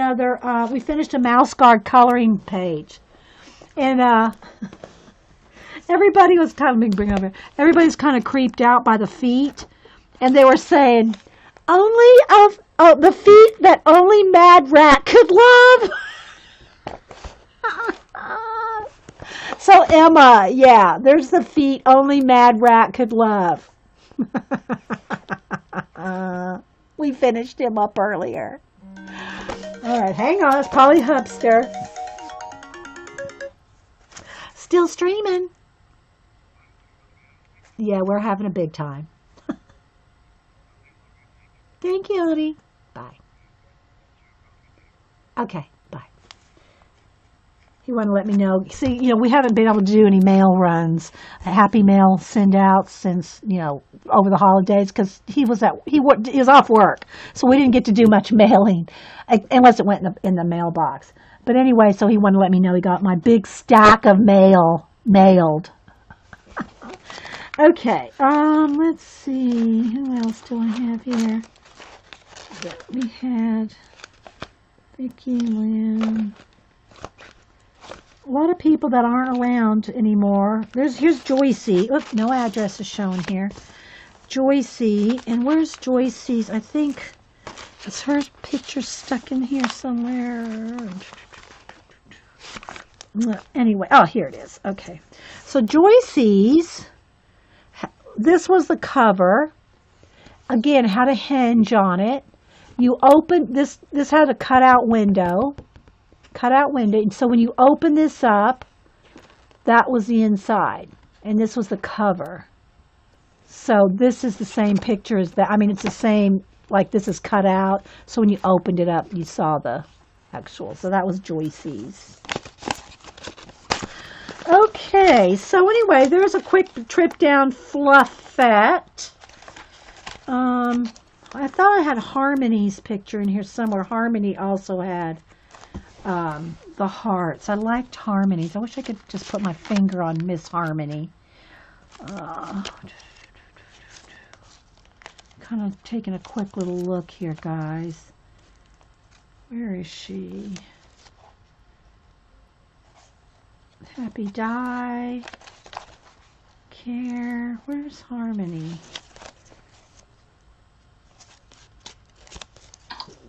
Mouse Guard coloring page. And everybody was everybody's kind of creeped out by the feet. And they were saying, the feet that only Mad Rat could love. So Emma, yeah, there's the feet only Mad Rat could love. We finished him up earlier. All right, hang on. It's probably Hubster. Still streaming. Yeah, we're having a big time. Thank you, honey. Bye. Okay, bye. He wanted to let me know. See, we haven't been able to do any mail runs, happy mail send outs since, over the holidays because he was off work. So we didn't get to do much mailing unless it went in the mailbox. But anyway, so he wanted to let me know he got my big stack of mail mailed. Okay, let's see. Who else do I have here? We had Vicki, Lynn. A lot of people that aren't around anymore. Here's Joycey. Look, no address is shown here. Joycey, and where's Joycey's? I think is her picture stuck in here somewhere. Anyway, oh, here it is. Okay, so Joycey's. This was the cover. Again, had a hinge on it. You open this. This had a cutout window. So when you open this up, that was the inside, and this was the cover. So this is the same picture as that. I mean, it's the same, like this is cut out. So when you opened it up, you saw the actual. So that was Joycey's. Okay, so anyway, there's a quick trip down Fluffette. I thought I had Harmony's picture in here somewhere. Harmony also had the hearts. I liked Harmony's. I wish I could just put my finger on Miss Harmony. Kind of taking a quick little look here, guys. Where is she? Happy Die. Care. Where's Harmony?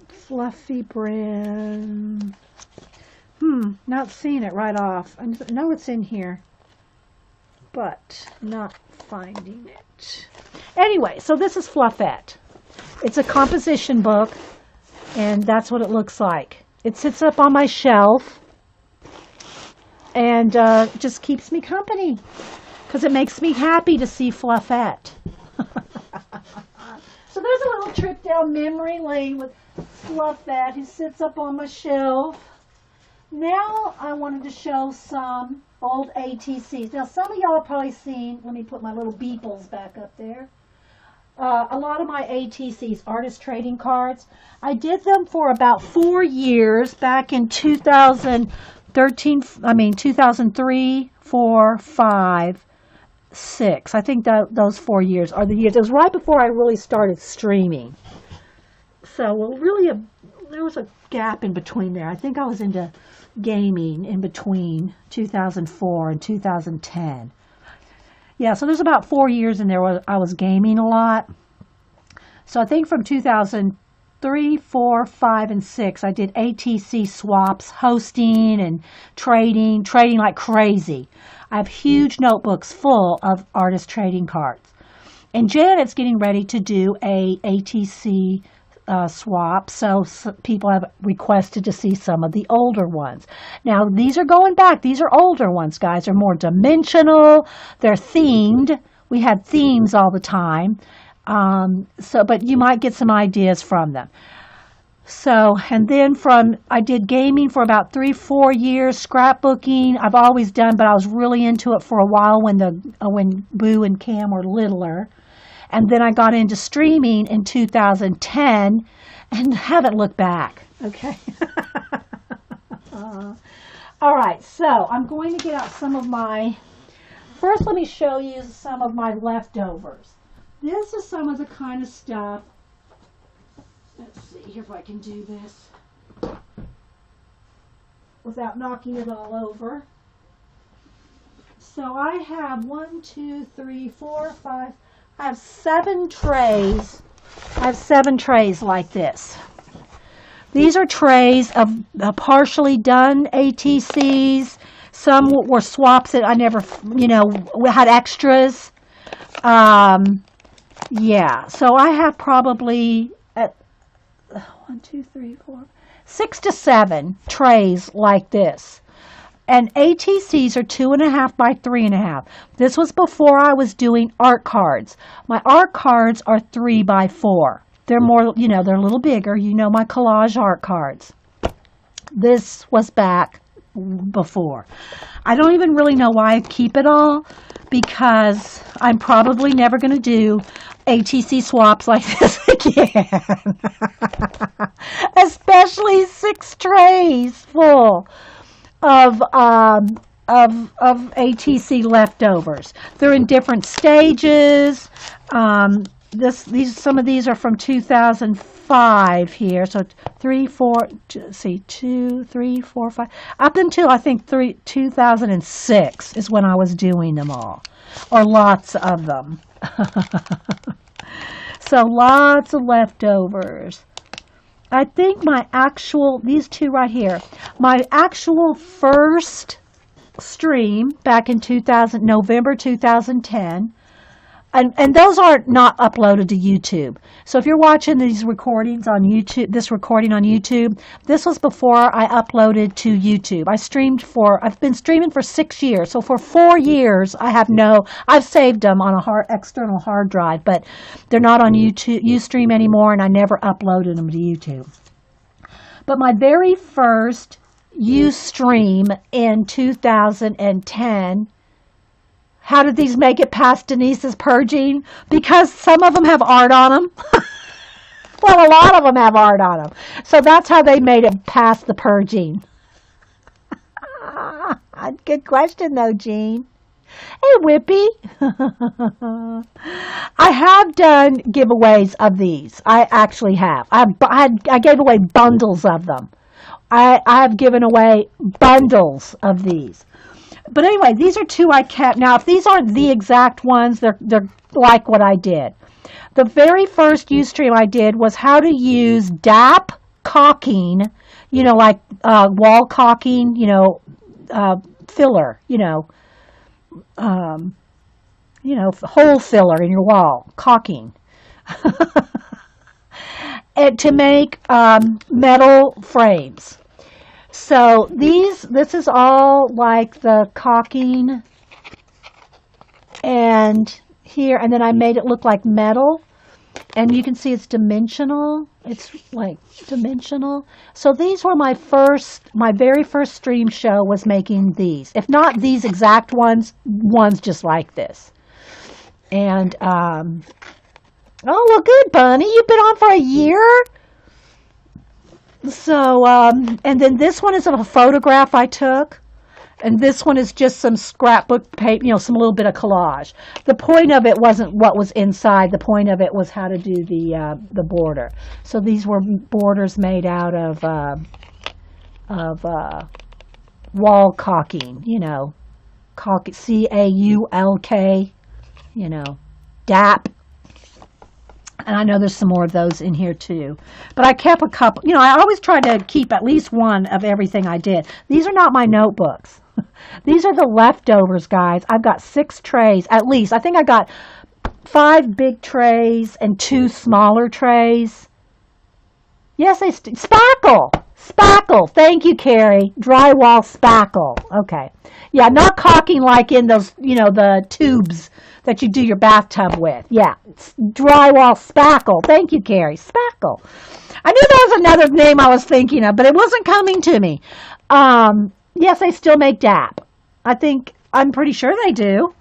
Fluffy Brim. Not seeing it right off. I know it's in here, but not finding it. Anyway, so this is Fluffette. It's a composition book, and that's what it looks like. It sits up on my shelf, and just keeps me company, because it makes me happy to see Fluffette. So there's a little trip down memory lane with Fluffette, who sits up on my shelf. Now I wanted to show some old ATCs. Now some of y'all have probably seen, let me put my little Beeples back up there. a lot of my ATCs, artist trading cards. I did them for about 4 years back in 2013, 2003, 4, 5, 6. I think that those 4 years are the years. It was right before I really started streaming. So, well, really, there was a gap in between there. I think I was into gaming in between 2004 and 2010. Yeah, so there's about 4 years in there where I was gaming a lot. So I think from 2003, 4, 5, and 6, I did ATC swaps, hosting and trading like crazy. I have huge notebooks full of artist trading cards. And Janet's getting ready to do a ATC swap, so people have requested to see some of the older ones. Now, these are going back. These are older ones, guys. They're more dimensional. They're themed. We had themes all the time. But you might get some ideas from them. So, and then I did gaming for about 3, 4 years, scrapbooking. I've always done, but I was really into it for a while when Boo and Cam were littler. And then I got into streaming in 2010 and haven't looked back. Okay. All right. So I'm going to get out some of first let me show you some of my leftovers. This is some of the kind of stuff. Let's see here if I can do this without knocking it all over. So I have 1, 2, 3, 4, 5. I have 7 trays. I have 7 trays like this. These are trays of partially done ATCs. Some were swaps that I never, had extras. Yeah, so I have probably 1, 2, 3, 4, 6 to 7 trays like this. And ATCs are 2.5 by 3.5. This was before I was doing art cards. My art cards are 3 by 4. They're more, they're a little bigger. My collage art cards. This was back before. I don't even really know why I keep it all, because I'm probably never going to do ATC swaps like this again. Especially 6 trays full of ATC leftovers. They're in different stages. Some of these are from 2005 here. So 3, 4, 2, 3, 4, 5. Up until I think 2006 is when I was doing them all, or lots of them. So lots of leftovers. I think these 2 right here, my actual first stream back in November 2010, and those are not uploaded to YouTube. So if you're watching these recordings on YouTube, this recording on YouTube, this was before I uploaded to YouTube. I've been streaming for 6 years. So for 4 years, I've saved them on a external hard drive, but they're not on YouTube, Ustream anymore, and I never uploaded them to YouTube. But my very first Ustream in 2010, how did these make it past Denise's purging? Because some of them have art on them. Well, a lot of them have art on them. So that's how they made it past the purging. Good question, though, Jean. Hey, Whippy. I have done giveaways of these. I actually have. I gave away bundles of them. I have given away bundles of these. But anyway, these are 2 I kept. Now, if these aren't the exact ones, they're like what I did. The very first Ustream I did was how to use DAP caulking, like wall caulking, filler, hole filler in your wall, caulking. And to make metal frames. So this is all like the caulking and here, and then I made it look like metal, and you can see it's dimensional. It's like dimensional. So these were my very first stream show was making these. If not these exact ones just like this. And Oh, well, good, Bunny. You've been on for a year? So, and then this one is of a photograph I took. And this one is just some scrapbook paper, some little bit of collage. The point of it wasn't what was inside. The point of it was how to do the border. So these were borders made out of wall caulking, CAULK, DAP. And I know there's some more of those in here too. But I kept a couple. I always try to keep at least one of everything I did. These are not my notebooks. These are the leftovers, guys. I've got 6 trays at least. I think I got 5 big trays and 2 smaller trays. Yes, spackle. Spackle. Thank you, Carrie. Drywall spackle. Okay. Yeah, not caulking like in those, the tubes that you do your bathtub with. Yeah, it's drywall spackle. Thank you, Carrie. Spackle. I knew there was another name I was thinking of, but it wasn't coming to me. Yes, they still make DAP. I'm pretty sure they do.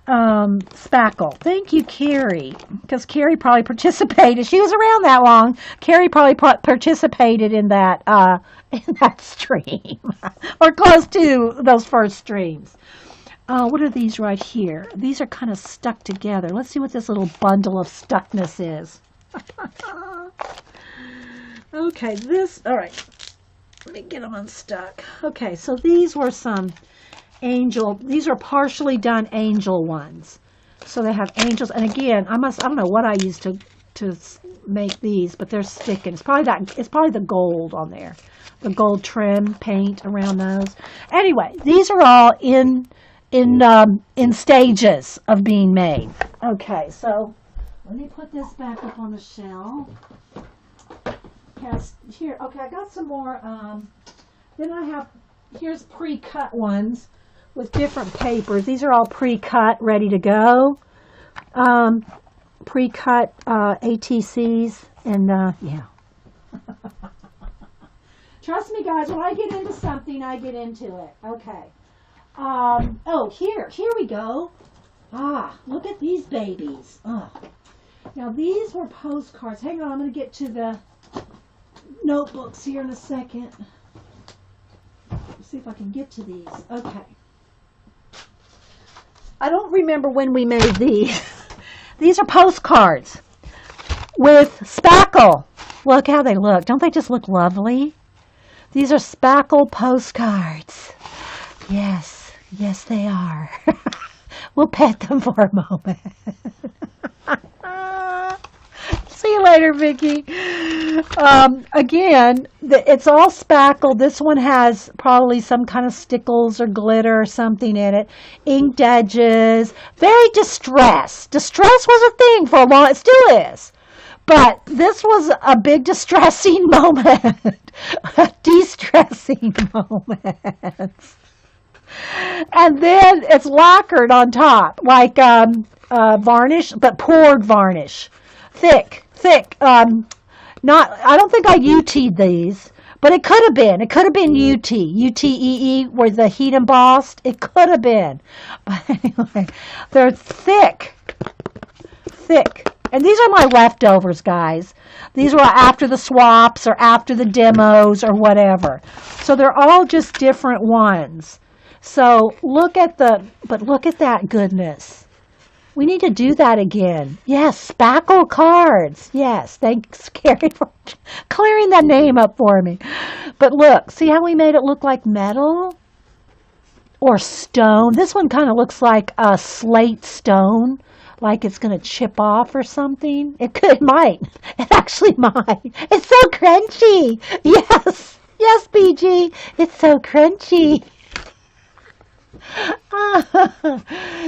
Spackle. Thank you, Carrie. Because Carrie probably participated. She was around that long. Carrie probably participated in that stream. Or close to those first streams. What are these right here? These are kind of stuck together. Let's see what this little bundle of stuckness is. Okay, all right. Let me get them unstuck. Okay, so these were some these are partially done angel ones. So they have angels, and again, I don't know what I used to make these, but they're sticking. It's probably the gold on there. The gold trim paint around those. Anyway, these are all in stages of being made. Okay, so let me put this back up on the shelf. Here, okay, I got some more. Then here's pre-cut ones with different papers. These are all pre-cut, ready to go. Pre-cut ATCs, and yeah. Trust me, guys, when I get into something, I get into it. Okay. Here we go. Look at these babies. Now, these were postcards. Hang on, I'm going to get to the notebooks here in a second. Let's see if I can get to these. Okay. I don't remember when we made these. These are postcards with spackle. Look how they look. Don't they just look lovely? These are spackle postcards. Yes, they are. We'll pet them for a moment. See you later, Vicki. Again, it's all spackle. This one has probably some kind of stickles or glitter or something in it. Inked edges. Very distressed. Distress was a thing for a while. It still is. But this was a big distressing moment. A de-stressing moment. And then it's lacquered on top, like varnish, but poured varnish. Thick. I don't think I UT'd these, but it could have been. It could have been UTEE, where the heat embossed. It could have been. But anyway, they're thick. And these are my leftovers, guys. These were after the swaps or after the demos or whatever. So they're all just different ones. So look at that goodness. We need to do that again. Yes, spackle cards. Yes, thanks, Carrie, for clearing that name up for me. But look, see how we made it look like metal? Or stone. This one kind of looks like a slate stone, like it's going to chip off or something. It might. It actually might. It's so crunchy. Yes, BG. It's so crunchy.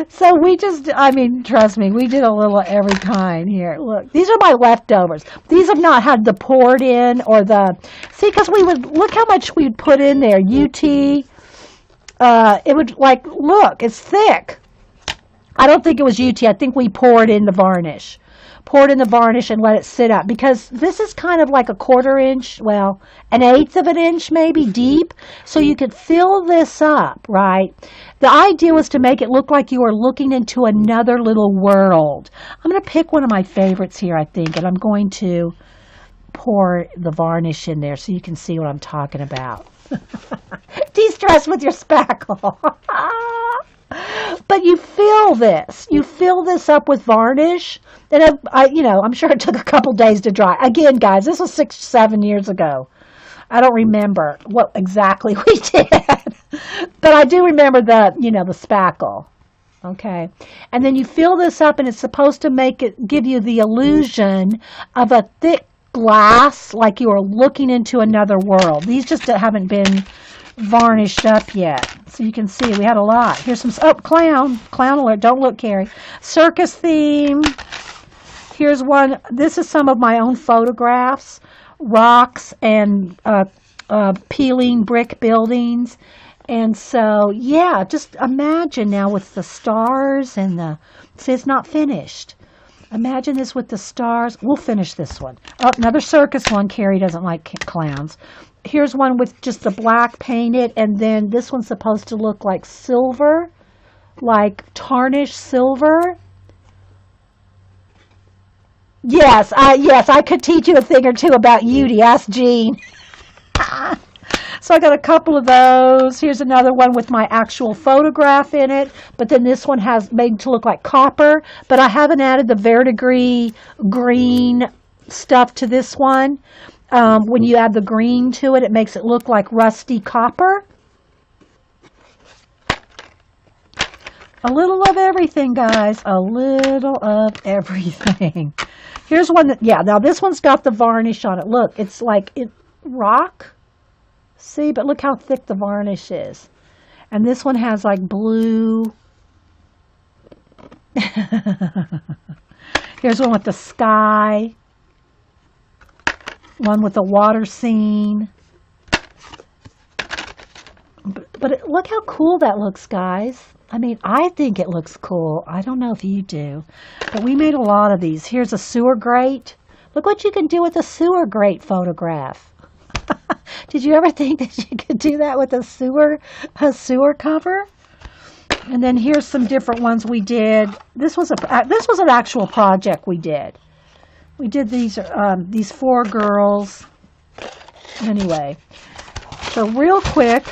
So trust me, we did a little of every kind here. Look, these are my leftovers. These have not had the poured in or because look how much we'd put in there. It would look, it's thick. I don't think it was UT. I think we poured in the varnish. pour it in the varnish and let it sit up, because this is kind of like a 1/4 inch, well, an 1/8 of an inch maybe deep, so you could fill this up, right? The idea was to make it look like you were looking into another little world. I'm going to pick one of my favorites here, I think, and I'm going to pour the varnish in there so you can see what I'm talking about. De-stress with your spackle. But you fill this. You fill this up with varnish. And I'm sure it took a couple days to dry. Again, guys, this was 6, 7 years ago. I don't remember what exactly we did. But I do remember the spackle. Okay. And then you fill this up, and it's supposed to give you the illusion of a thick glass, like you are looking into another world. These just haven't been varnished up yet, so you can see we had a lot. Here's some clown alert, don't look, Carrie. Circus theme. Here's one. This is some of my own photographs, rocks and peeling brick buildings. And so yeah, just imagine now with the stars and see, it's not finished. Imagine this with the stars. We'll finish this one. Oh, another circus one. Carrie doesn't like clowns. Here's one with just the black painted, and then this one's supposed to look like silver, like tarnished silver. Yes, I could teach you a thing or two about Yudi. Ask Jean. So I got a couple of those. Here's another one with my actual photograph in it, but then this one has made to look like copper, but I haven't added the verdigris green stuff to this one. When you add the green to it, it makes it look like rusty copper. A little of everything, guys. A little of everything. Here's one that, now this one's got the varnish on it. Look, it's like rock. See, but look how thick the varnish is. And this one has like blue. Here's one with the sky. One with the water scene. But look how cool that looks, guys. I mean, I think it looks cool. I don't know if you do. But we made a lot of these. Here's a sewer grate. Look what you can do with a sewer grate photograph. Did you ever think that you could do that with a sewer cover? And then here's some different ones we did. This was an actual project we did. We did these 4 girls. Anyway, so real quick,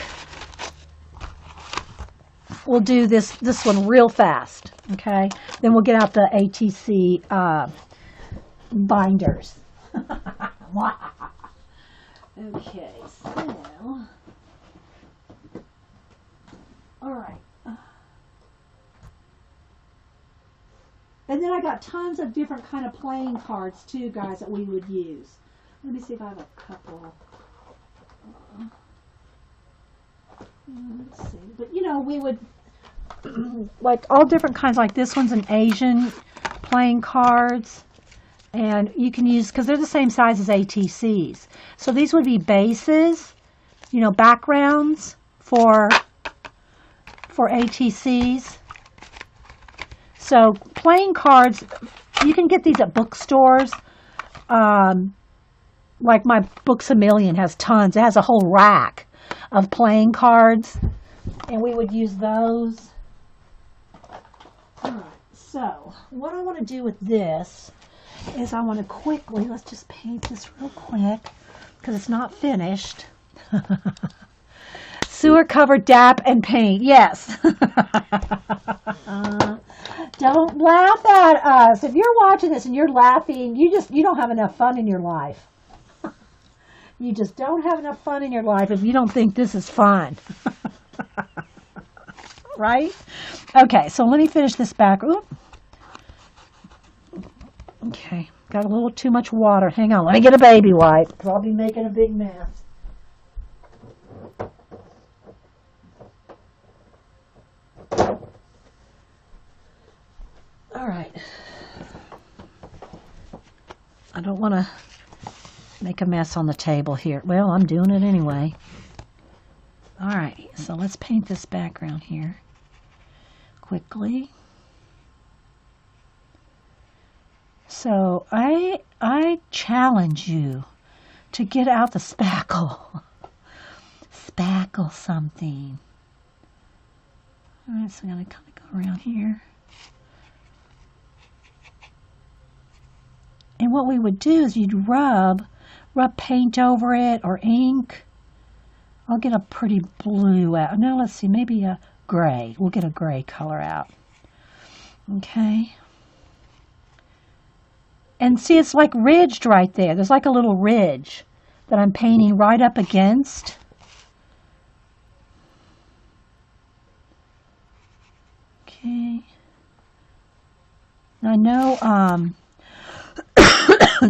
we'll do this one real fast. Okay, then we'll get out the ATC binders. Okay, so, all right. And then I got tons of different kind of playing cards too, guys, that we would use. Let me see if I have a couple. Let's see. But, we would, like all different kinds, like this one's an Asian playing cards. And you can use, because they're the same size as ATCs. So these would be bases, backgrounds for ATCs. So playing cards, you can get these at bookstores. Like my Books A Million has tons. It has a whole rack of playing cards. And we would use those. All right, so what I want to do with this is I want to quickly, let's just paint this real quick because it's not finished. Sewer cover, DAP, and paint. Yes. Don't laugh at us. If you're watching this and you're laughing, you don't have enough fun in your life. You just don't have enough fun in your life if you don't think this is fun. Right? Okay, so let me finish this back. Oop. Okay, got a little too much water. Hang on, let me get a baby wipe because I'll be making a big mess. All right. I don't want to make a mess on the table here. Well, I'm doing it anyway. All right, so let's paint this background here quickly. So I challenge you to get out the spackle. Spackle something. All right, so I'm going to kind of go around here. And what we would do is you'd rub paint over it or ink. I'll get a pretty blue out. Now let's see, maybe a gray. We'll get a gray color out. Okay. And see, it's like ridged right there. There's like a little ridge that I'm painting right up against. Okay. I know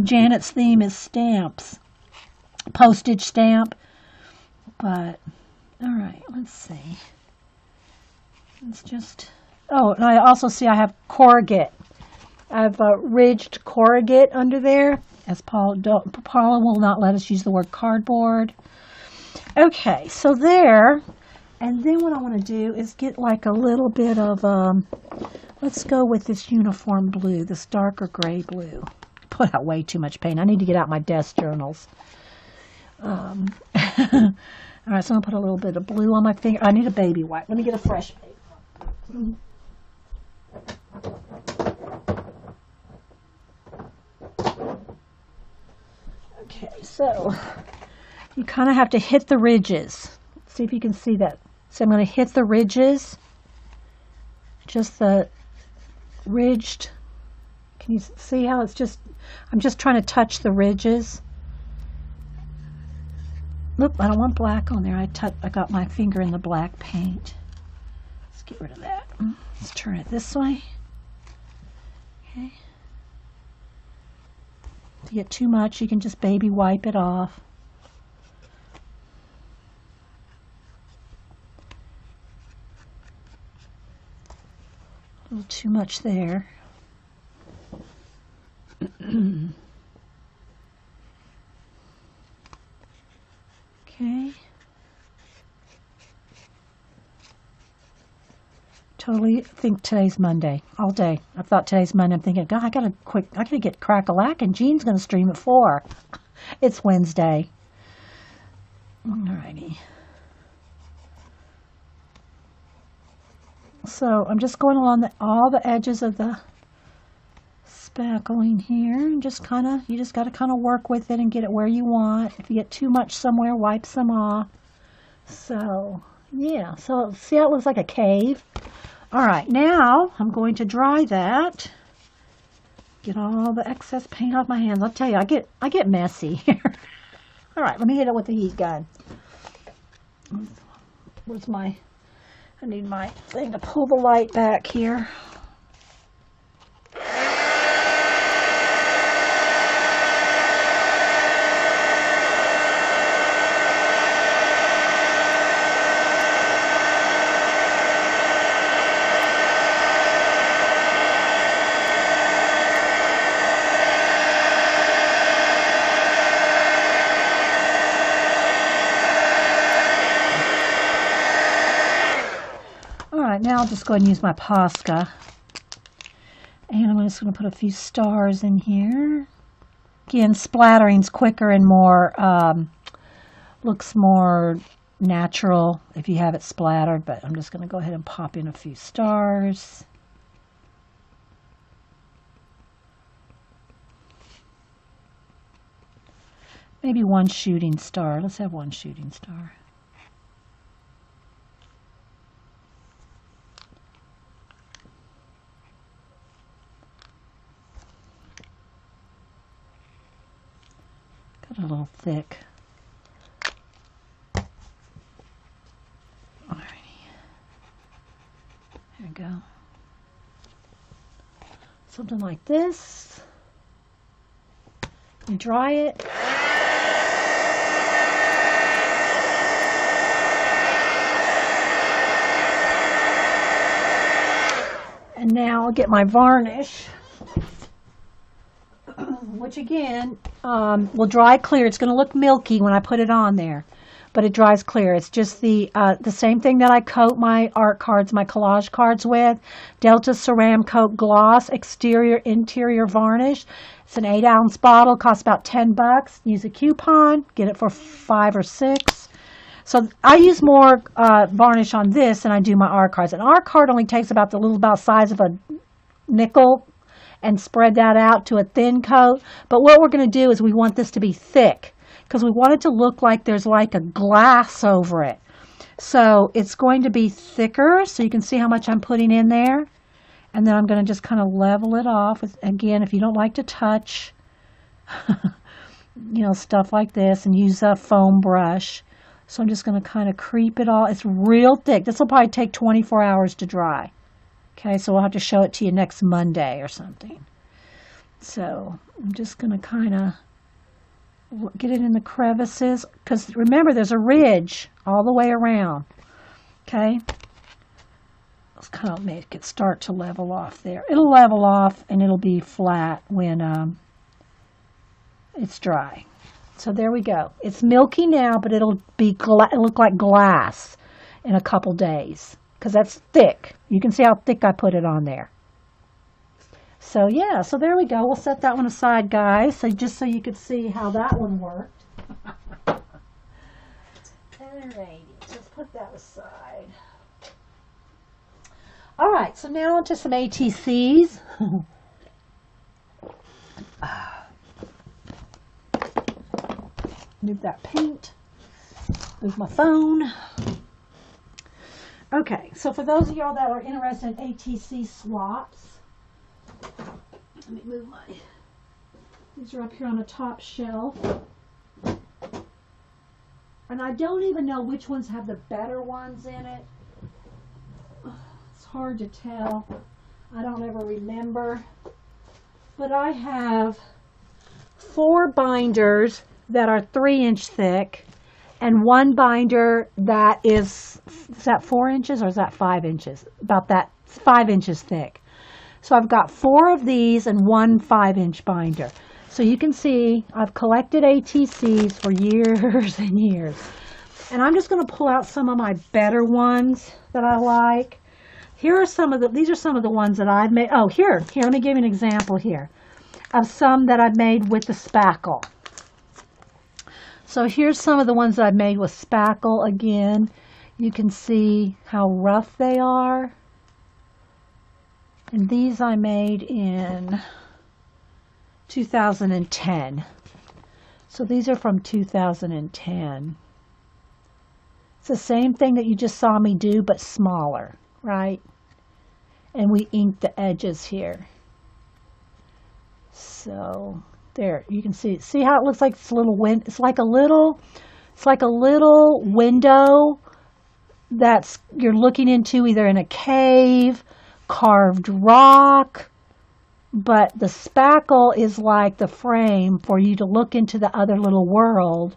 Janet's theme is stamps, postage stamp, but all right, let's see. It's just, oh, and I also see I have corrugate. I have ridged corrugate under there, as Paula will not let us use the word cardboard. Okay, so there, and then what I want to do is get like a little bit of, let's go with this uniform blue, this darker gray blue. Put out way too much paint. I need to get out my desk journals. All right, so I'm going to put a little bit of blue on my finger. I need a baby wipe. Let me get a fresh paper. Okay, so you kind of have to hit the ridges. See if you can see that. So I'm going to hit the ridges, just the ridged. Can you see how it's just, I'm just trying to touch the ridges. Look, I don't want black on there. I got my finger in the black paint. Let's get rid of that. Let's turn it this way. Okay. If you get too much, you can just baby wipe it off. A little too much there. Okay. Totally think today's Monday all day. I thought today's Monday. I'm thinking, God, I gotta get crack-a-lack, and Jean's gonna stream at 4. It's Wednesday. Alrighty. So I'm just going along all the edges of the spackling here, and just you just got to kind of work with it and get it where you want. If you get too much somewhere, wipe some off. So yeah, so see how it looks like a cave. All right, now I'm going to dry that. Get all the excess paint off my hands. I'll tell you, I get messy here. All right, let me hit it with the heat gun. Where's my? I need my thing to pull the light back here. Now I'll just go ahead and use my Posca, and I'm just going to put a few stars in here. Again, splattering's quicker and more, looks more natural if you have it splattered, but I'm just going to go ahead and pop in a few stars. Maybe one shooting star. Let's have one shooting star. A little thick. Alrighty. There we go. Something like this. You dry it. And now I'll get my varnish, which again will dry clear. It's going to look milky when I put it on there, but it dries clear. It's just the same thing that I coat my art cards, my collage cards with. Delta Ceram Coat Gloss Exterior Interior Varnish. It's an 8-ounce bottle, costs about $10. Use a coupon, get it for 5 or 6. So I use more varnish on this than I do my art cards. An art card only takes about the little size of a nickel and spread that out to a thin coat. But what we're going to do is we want this to be thick because we want it to look like there's like a glass over it. So it's going to be thicker, so you can see how much I'm putting in there. And then I'm going to just kind of level it off. Again, if you don't like to touch, stuff like this, and use a foam brush. So I'm just going to kind of creep it all. It's real thick. This will probably take 24 hours to dry. Okay, so we'll have to show it to you next Monday or something. So I'm just going to kind of get it in the crevices. Because remember, there's a ridge all the way around. Okay. Let's kind of make it start to level off there. It'll level off and it'll be flat when it's dry. So there we go. It's milky now, but it'll look like glass in a couple days because that's thick. You can see how thick I put it on there. So yeah, so there we go. We'll set that one aside, guys. So just so you could see how that one worked. Alrighty, let's put that aside. All right, so now onto some ATCs. Move that paint. Move my phone. Okay, so for those of y'all that are interested in ATC swaps, let me move these are up here on the top shelf. And I don't even know which ones have the better ones in it. It's hard to tell. I don't ever remember. But I have 4 binders that are 3-inch thick and 1 binder that is that 4 inches or is that 5 inches? About that, 5 inches thick. So I've got 4 of these and 1 5-inch binder. So you can see I've collected ATCs for years and years. And I'm just going to pull out some of my better ones that I like. These are some of the ones that I've made. Oh, here, let me give you an example here of some that I've made with the spackle. So here's some of the ones that I've made with spackle. Again, you can see how rough they are. And these I made in 2010. So these are from 2010. It's the same thing that you just saw me do, but smaller, right? And we inked the edges here. So there, you can see how it looks like it's a little it's like a little window that's you're looking into either in a cave, carved rock, but the spackle is like the frame for you to look into the other little world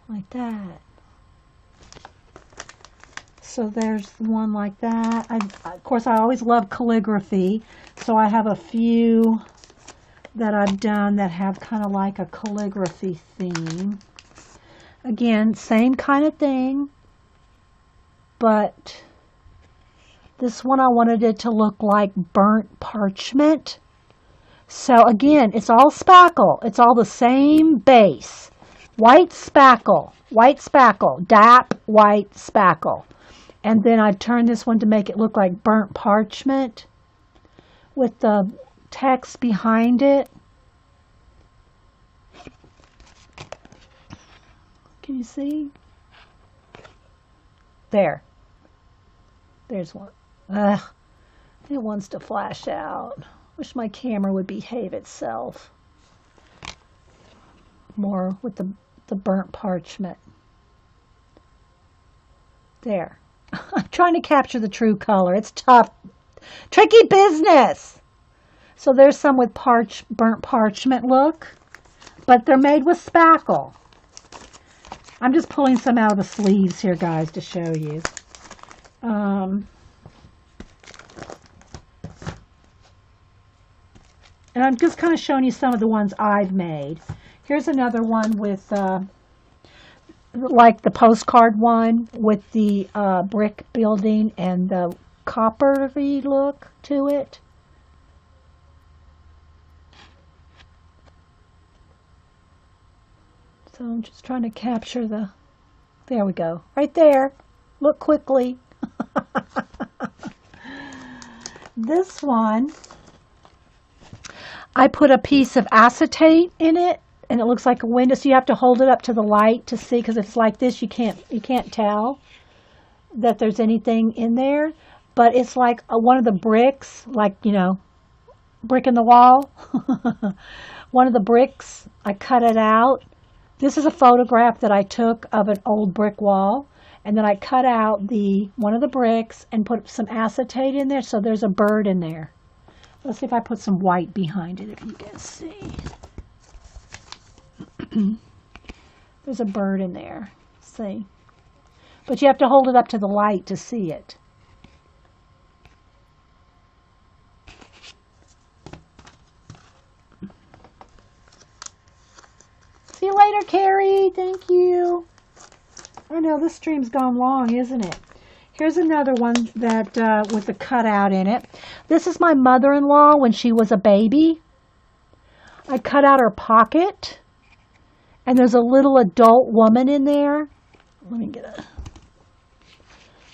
like that. So there's one like that. Of course, I always love calligraphy, so I have a few that I've done that have kind of like a calligraphy theme. Again, same kind of thing, but this one I wanted it to look like burnt parchment. So again, it's all spackle. It's all the same base. White spackle, DAP white spackle. And then I turned this one to make it look like burnt parchment with the text behind it. Can you see? There's one. Ugh, it wants to flash out. Wish my camera would behave itself more with the burnt parchment. There. I'm trying to capture the true color. It's tough. Tricky business. So there's some with burnt parchment look, but they're made with spackle. I'm just pulling some out of the sleeves here, guys, to show you. And I'm just kind of showing you some of the ones I've made. Here's another one with, like the postcard one with the brick building and the coppery look to it. So I'm just trying to capture there we go, right there. Look quickly. This one, I put a piece of acetate in it, and it looks like a window, so you have to hold it up to the light to see, because if it's like this, you can't tell that there's anything in there. But it's like one of the bricks, like, brick in the wall. One of the bricks, I cut it out. This is a photograph that I took of an old brick wall, and then I cut out one of the bricks and put some acetate in there, so there's a bird in there. Let's see if I put some white behind it, if you can see. There's a bird in there, see? But you have to hold it up to the light to see it. See you later, Carrie. Thank you. I know this stream's gone long, isn't it? Here's another one that with a cutout in it. This is my mother-in-law when she was a baby. I cut out her pocket, and there's a little adult woman in there. Let me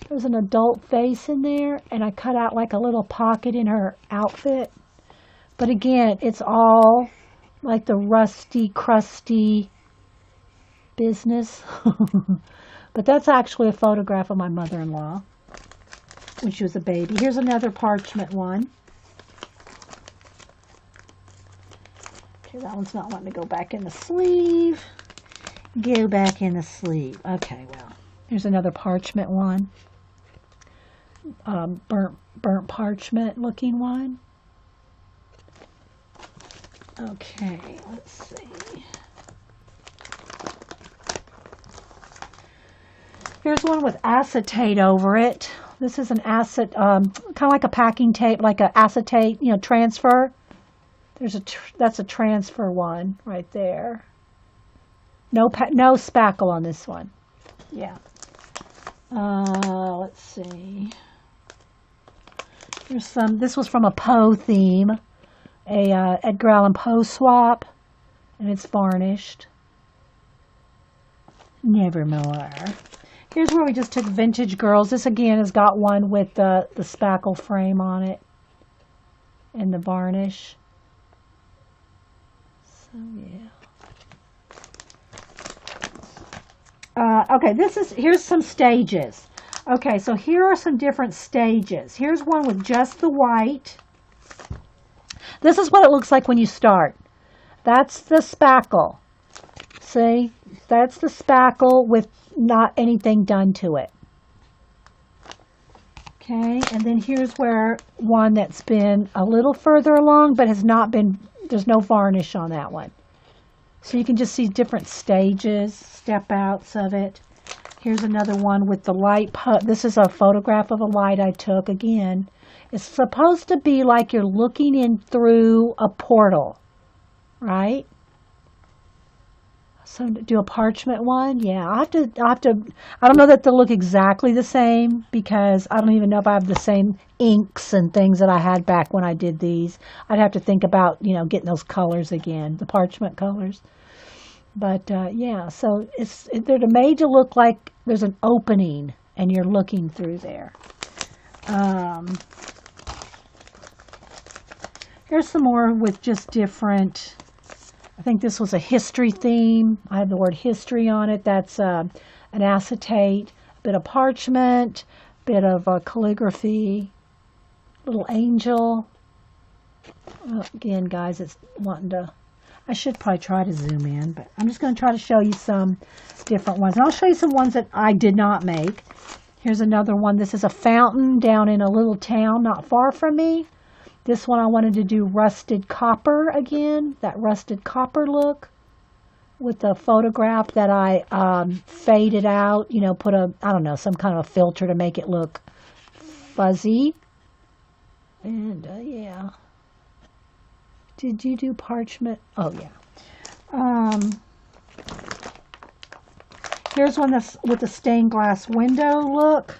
there's an adult face in there, and I cut out like a little pocket in her outfit. But again, it's all like the rusty, crusty business. But that's actually a photograph of my mother-in-law when she was a baby. Here's another parchment one. Okay, that one's not letting me go back in the sleeve. Go back in the sleeve. Okay, well, here's another parchment one. Burnt parchment looking one. Okay, let's see. Here's one with acetate over it. This is an kind of like a packing tape, like an acetate, transfer. That's a transfer one right there. No spackle on this one. Yeah. Let's see. Here's this was from a Poe theme, a Edgar Allan Poe swap, and it's varnished. Nevermore. Here's where we just took Vintage Girls. This again has got one with the spackle frame on it and the varnish. So yeah. Okay, here's some stages. Okay, so here are some different stages. Here's one with just the white. This is what it looks like when you start. That's the spackle. See? That's the spackle with not anything done to it. Okay, and then here's one that's been a little further along, but has not been, there's no varnish on that one. So you can just see different stages, step outs of it. Here's another one with the light. This is a photograph of a light I took again. It's supposed to be like you're looking in through a portal, right? So do a parchment one? Yeah, I don't know that they'll look exactly the same, because I don't even know if I have the same inks and things that I had back when I did these. I'd have to think about, getting those colors again, the parchment colors. But yeah, so they're made to look like there's an opening and you're looking through there. Here's some more with just different. I think this was a history theme. I have the word history on it. That's an acetate, a bit of parchment, bit of calligraphy, little angel. Again, guys, it's wanting to. I should probably try to zoom in, but I'm just going to try to show you some different ones. And I'll show you some ones that I did not make. Here's another one. This is a fountain down in a little town not far from me. This one I wanted to do rusted copper again, that rusted copper look with the photograph that I faded out, put some kind of a filter to make it look fuzzy. And yeah. Did you do parchment? Oh, yeah. Here's one that's with a stained glass window look.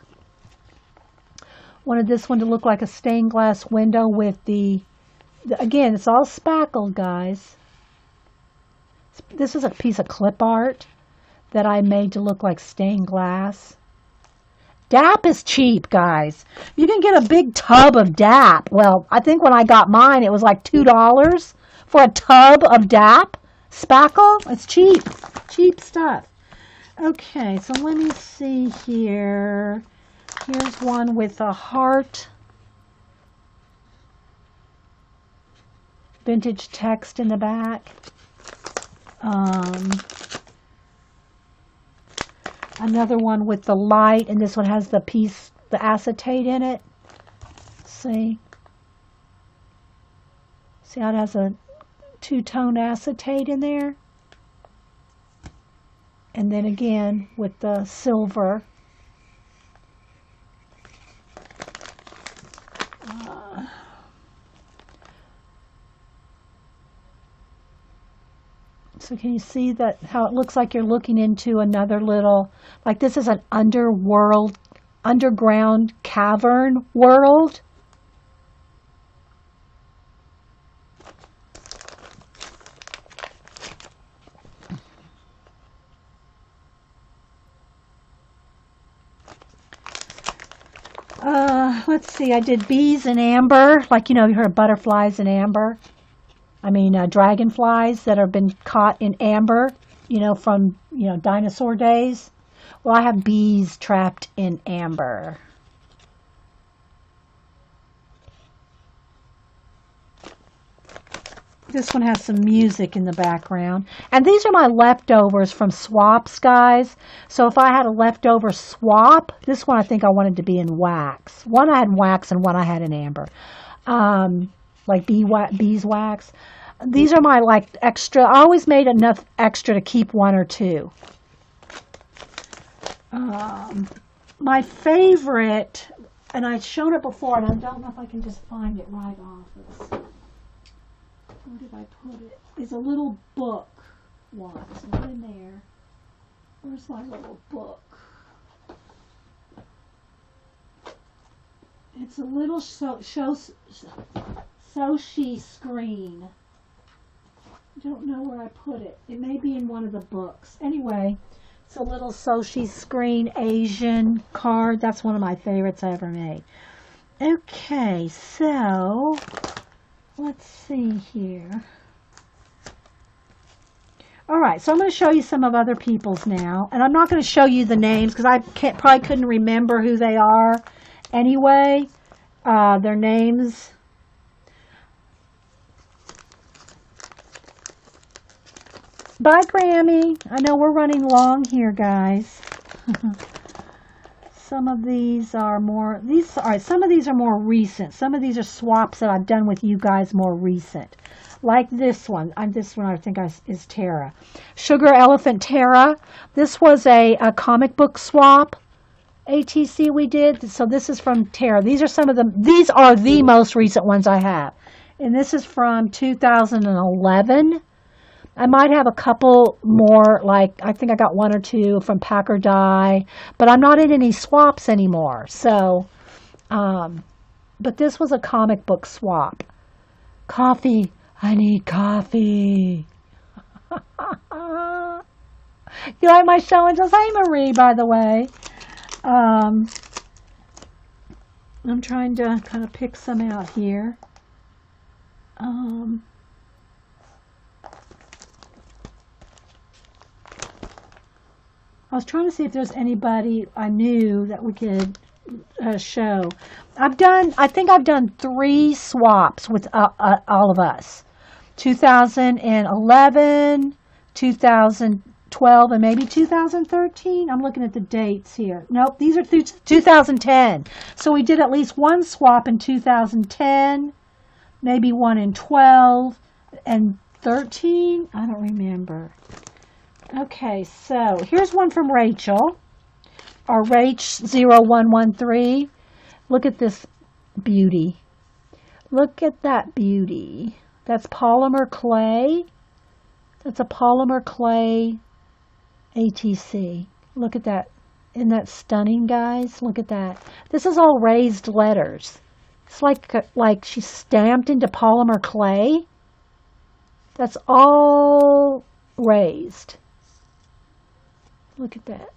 Wanted this one to look like a stained glass window with again, it's all spackled, guys. This is a piece of clip art that I made to look like stained glass. DAP is cheap, guys. You can get a big tub of DAP. Well, I think when I got mine, it was like $2 for a tub of DAP. Spackle, it's cheap. Cheap stuff. Okay, so let me see here. Here's one with a heart. Vintage text in the back. Another one with the light, and this one has the acetate in it. See how it has a two-tone acetate in there? And then again with the silver. So can you see that how it looks like you're looking into another little, like this is an underground cavern world? Let's see, I did bees in amber, like, you know, you heard of butterflies in amber. I mean, dragonflies that have been caught in amber, you know, from, you know, dinosaur days. Well, I have bees trapped in amber. This one has some music in the background. And these are my leftovers from swaps, guys. So if I had a leftover swap, this one I think I wanted to be in wax. One I had in wax and one I had in amber. Like beeswax. These are my like extra. I always made enough extra to keep one or two. My favorite, and I've shown it before, and I don't know if I can just find it right off this. Where did I put it? Is a little book one. It's not in there. Where's my little book? It's a little Soshi screen. I don't know where I put it. It may be in one of the books. Anyway, it's a little Soshi screen Asian card. That's one of my favorites I ever made. Okay, so let's see here. All right, so I'm going to show you some of other people's now. And I'm not going to show you the names because I probably couldn't remember who they are anyway. Their names. Bye, Grammy. I know we're running long here, guys. Some of these are more, some of these are more recent. Some of these are swaps that I've done with you guys more recent. Like this one. This one I think is Tara. Sugar Elephant Tara. This was a comic book swap. ATC we did. So this is from Tara. These are the most recent ones I have. And this is from 2011. I might have a couple more, like I think I got one or two from Pack or Die, but I'm not in any swaps anymore. So, but this was a comic book swap. Coffee. I need coffee. You like my show and just, hey Marie, by the way. I'm trying to kind of pick some out here. I was trying to see if there's anybody I knew that we could show. I think I've done 3 swaps with all of us. 2011, 2012, and maybe 2013. I'm looking at the dates here. Nope, these are through 2010. So we did at least one swap in 2010, maybe one in 12, and 13. I don't remember. Okay, so here's one from Rachel, or Rach0113. Look at this beauty. Look at that beauty. That's polymer clay. That's a polymer clay ATC. Look at that. Isn't that stunning, guys? Look at that. This is all raised letters. It's like she's stamped into polymer clay. That's all raised. Look at that.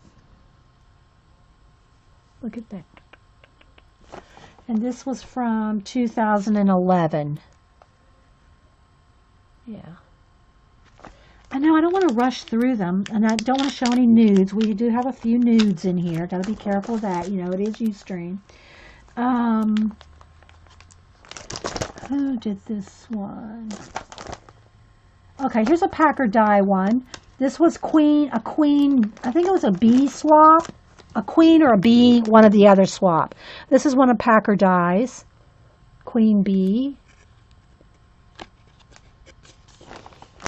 Look at that. And this was from 2011. Yeah. I know I don't want to rush through them, and I don't want to show any nudes. We do have a few nudes in here. Got to be careful of that. You know, it is Ustream. Who did this one? Okay, here's a Packer dye one. This was a queen, I think it was a bee swap. A queen or a bee, one of the other swap. This is one of Packer dyes. Queen bee.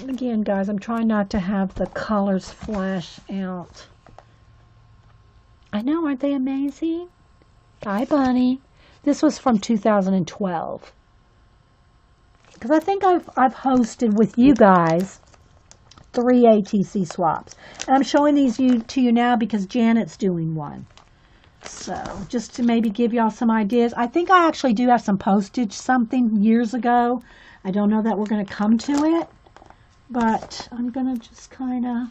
Again, guys, I'm trying not to have the colors flash out. I know, aren't they amazing? Hi, Bunny. This was from 2012. Because I think I've hosted with you guys 3 ATC swaps. And I'm showing these to you now because Janet's doing one. So, just to maybe give y'all some ideas. I think I actually do have some postage something years ago. I don't know that we're going to come to it. But I'm going to just kind of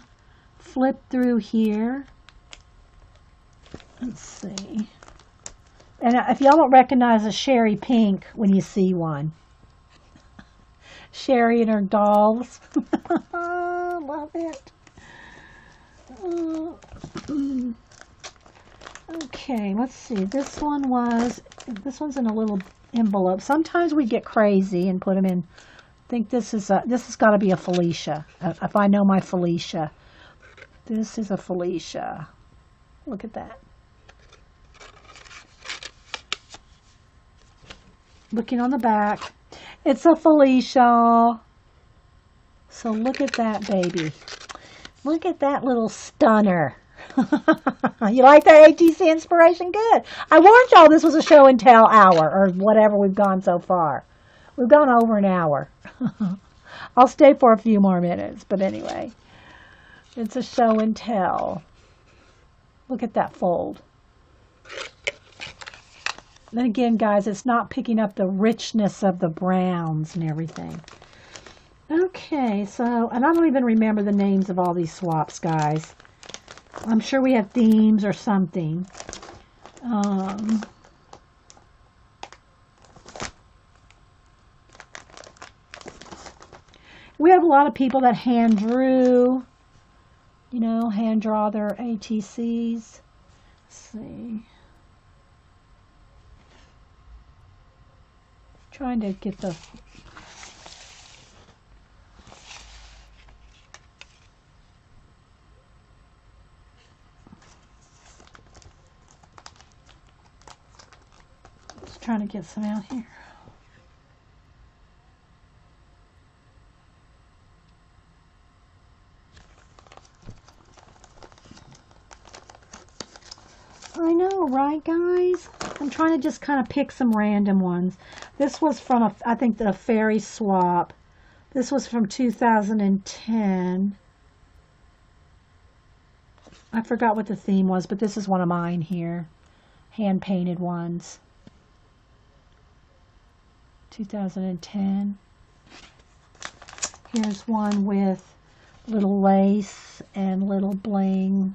flip through here. Let's see. And if y'all don't recognize a Sherry Pink when you see one. Sherry and her dolls. Love it. Okay, let's see. This one's in a little envelope. Sometimes we get crazy and put them in. I think this has got to be a Felicia. If I know my Felicia. This is a Felicia. Look at that. Looking on the back. It's a Felicia. So look at that baby. Look at that little stunner. You like that ATC inspiration? Good. I warned y'all this was a show and tell hour or whatever we've gone so far. We've gone over an hour. I'll stay for a few more minutes, but anyway. It's a show and tell. Look at that fold. Then again, guys, it's not picking up the richness of the browns and everything. Okay, so, and I don't even remember the names of all these swaps, guys. I'm sure we have themes or something. We have a lot of people that hand drew, hand draw their ATCs. Let's see. Trying to get the trying to get some out here. I know, right, guys? I'm trying to just kind of pick some random ones. This was from, I think, the Fairy Swap. This was from 2010. I forgot what the theme was, but this is one of mine here. Hand-painted ones. 2010. Here's one with little lace and little bling.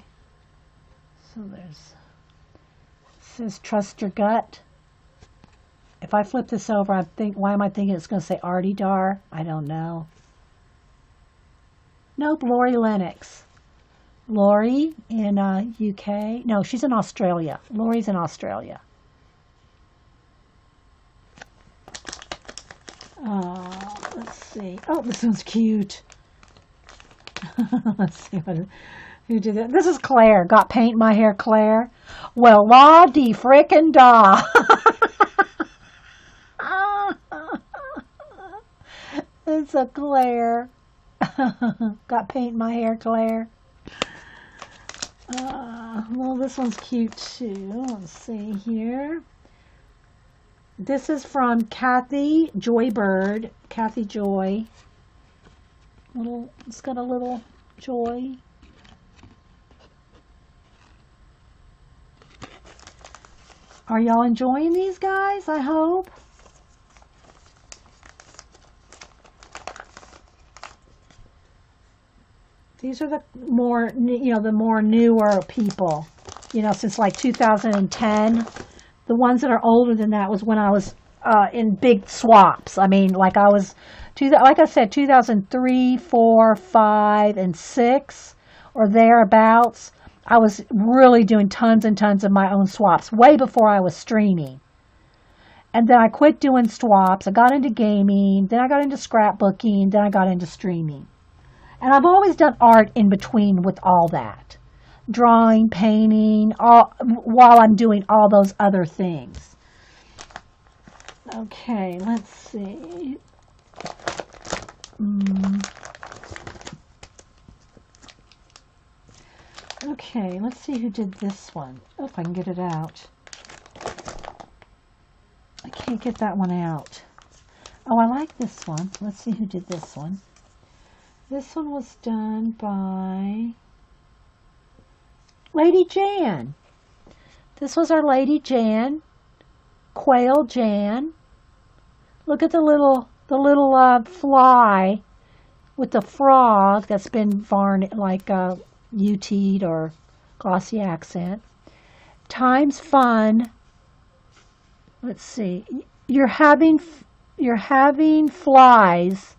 So there's... says trust your gut. If I flip this over, I think, why am I thinking it's going to say Artie Dar? I don't know. Nope, Lori Lennox. Lori in UK. No, she's in Australia. Lori's in Australia. Let's see. Oh, this one's cute. Let's see who did it. This is Claire. Got paint in my hair, Claire. Well, la de frickin' da. It's a Claire. Got paint in my hair, Claire. Well, this one's cute too. Let's see here. This is from Kathy Joybird. Kathy Joy. It's got a little joy. Are y'all enjoying these, guys? I hope. These are the more, the more newer people, since like 2010. The ones that are older than that was when I was in big swaps. I mean, like I said, 2003, 4, 5, and 6, or thereabouts. I was really doing tons and tons of my own swaps way before I was streaming. And then I quit doing swaps. I got into gaming. Then I got into scrapbooking. Then I got into streaming. And I've always done art in between with all that. Drawing, painting, while I'm doing all those other things. Okay, let's see. Okay, let's see who did this one. Oh, if I can get it out. I can't get that one out. Oh, I like this one. Let's see who did this one. This one was done by Lady Jan. This was our Lady Jan, Quail Jan. Look at the little fly with the frog that's been varnished, like UT'd or glossy accent. Times fun. Let's see. You're having flies.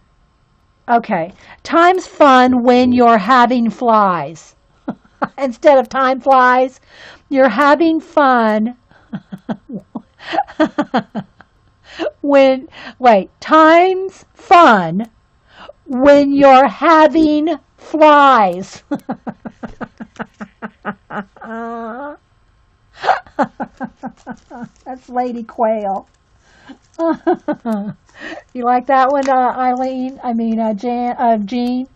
Okay. Time's fun when you're having flies. Instead of time flies, you're having fun. Time's fun when you're having flies. That's Lady Quail. You like that one, Eileen? I mean, Jean?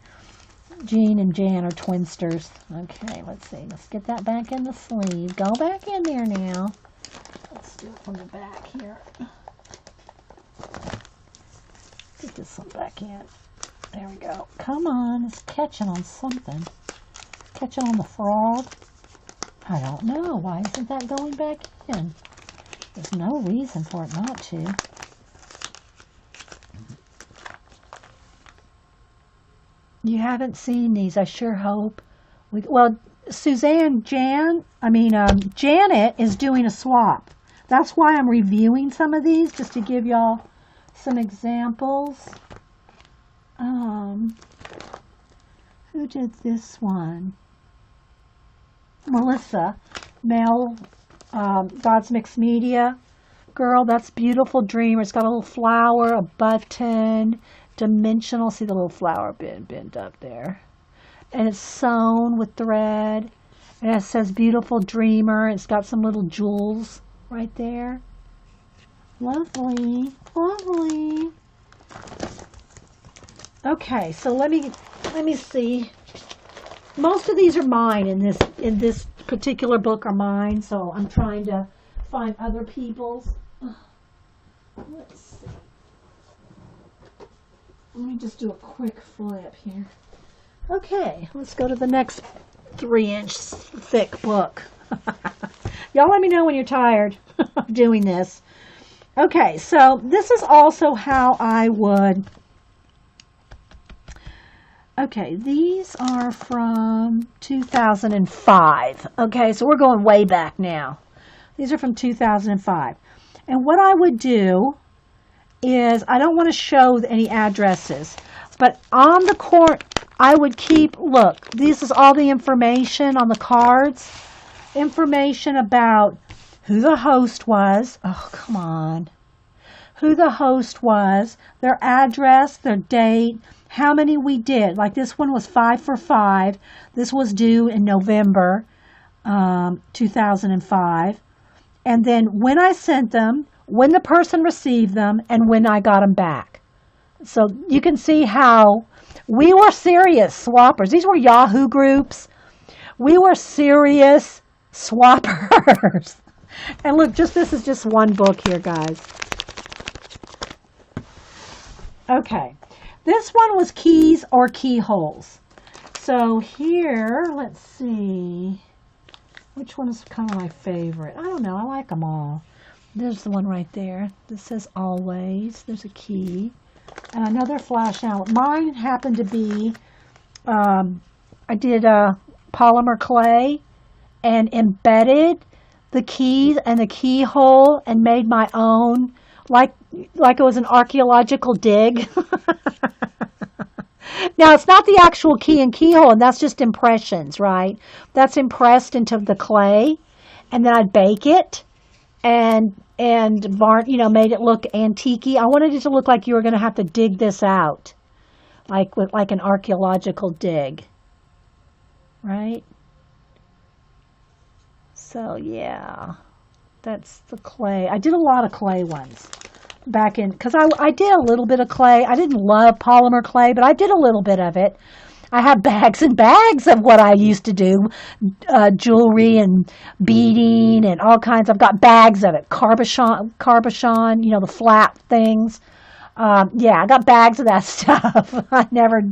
Jean and Jan are twinsters. Okay, let's see. Let's get that back in the sleeve. Go back in there now. Let's do it from the back here. Get this one back in. There we go. Come on. It's catching on something. Catching on the frog. I don't know. Why isn't that going back in? There's no reason for it not to. You haven't seen these, I sure hope. Janet is doing a swap. That's why I'm reviewing some of these, just to give y'all some examples. Who did this one? Melissa, God's Mixed Media. Girl, that's beautiful dreamer. It's got a little flower, a button, dimensional. See the little flower bent up there. And it's sewn with thread. And it says beautiful dreamer. It's got some little jewels right there. Lovely. Lovely. Okay, so let me see. Most of these are mine in this particular book are mine, so I'm trying to find other people's. Let's see. Let me just do a quick flip here. Okay, let's go to the next 3-inch thick book. Y'all let me know when you're tired of doing this. Okay, so this is also how I would... Okay, these are from 2005. Okay, so we're going way back now. These are from 2005. And what I would do is, I don't want to show any addresses, but on the I would keep, look, this is all the information on the cards. Information about who the host was. Oh, come on. Who the host was, their address, their date, how many we did. Like this one was 5 for 5. This was due in November 2005. And then when I sent them, when the person received them, and when I got them back. So you can see how we were serious swappers. These were Yahoo groups. We were serious swappers. And look, this is just one book here, guys. Okay. This one was keys or keyholes. So here, let's see. Which one is kind of my favorite? I don't know. I like them all. There's the one right there. This says always. There's a key. And another flash out. Mine happened to be, I did a polymer clay and embedded the keys and the keyhole and made my own, like it was an archaeological dig. Now, it's not the actual key and keyhole, and that's just impressions, right? That's impressed into the clay, and then I'd bake it and made it look antique-y. I wanted it to look like you were going to have to dig this out, like an archaeological dig, right? So, yeah, that's the clay. I did a lot of clay ones back in, because I did a little bit of clay. I didn't love polymer clay, but I did a little bit of it. I have bags and bags of what I used to do, jewelry and beading and all kinds. I've got bags of it. Cabochon, the flat things. Yeah, I got bags of that stuff. I never,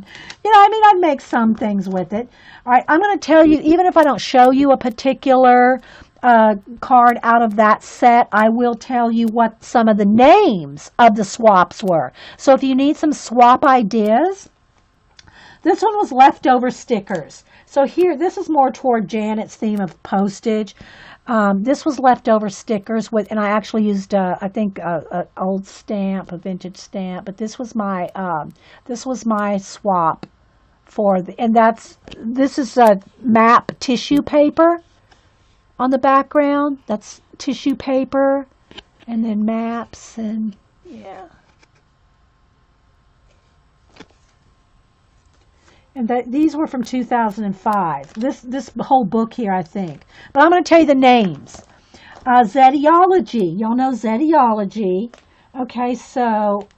I'd make some things with it. All right, I'm going to tell you, even if I don't show you a particular card out of that set, I will tell you what some of the names of the swaps were. So if you need some swap ideas, this one was leftover stickers. So here, this is more toward Janet's theme of postage. This was leftover stickers and I actually used, I think, a old stamp, a vintage stamp. But this was my swap this is a map tissue paper on the background. That's tissue paper, and then maps, and yeah. And these were from 2005. This whole book here, I think. But I'm going to tell you the names. Zetiology. Y'all know Zetiology. Okay, so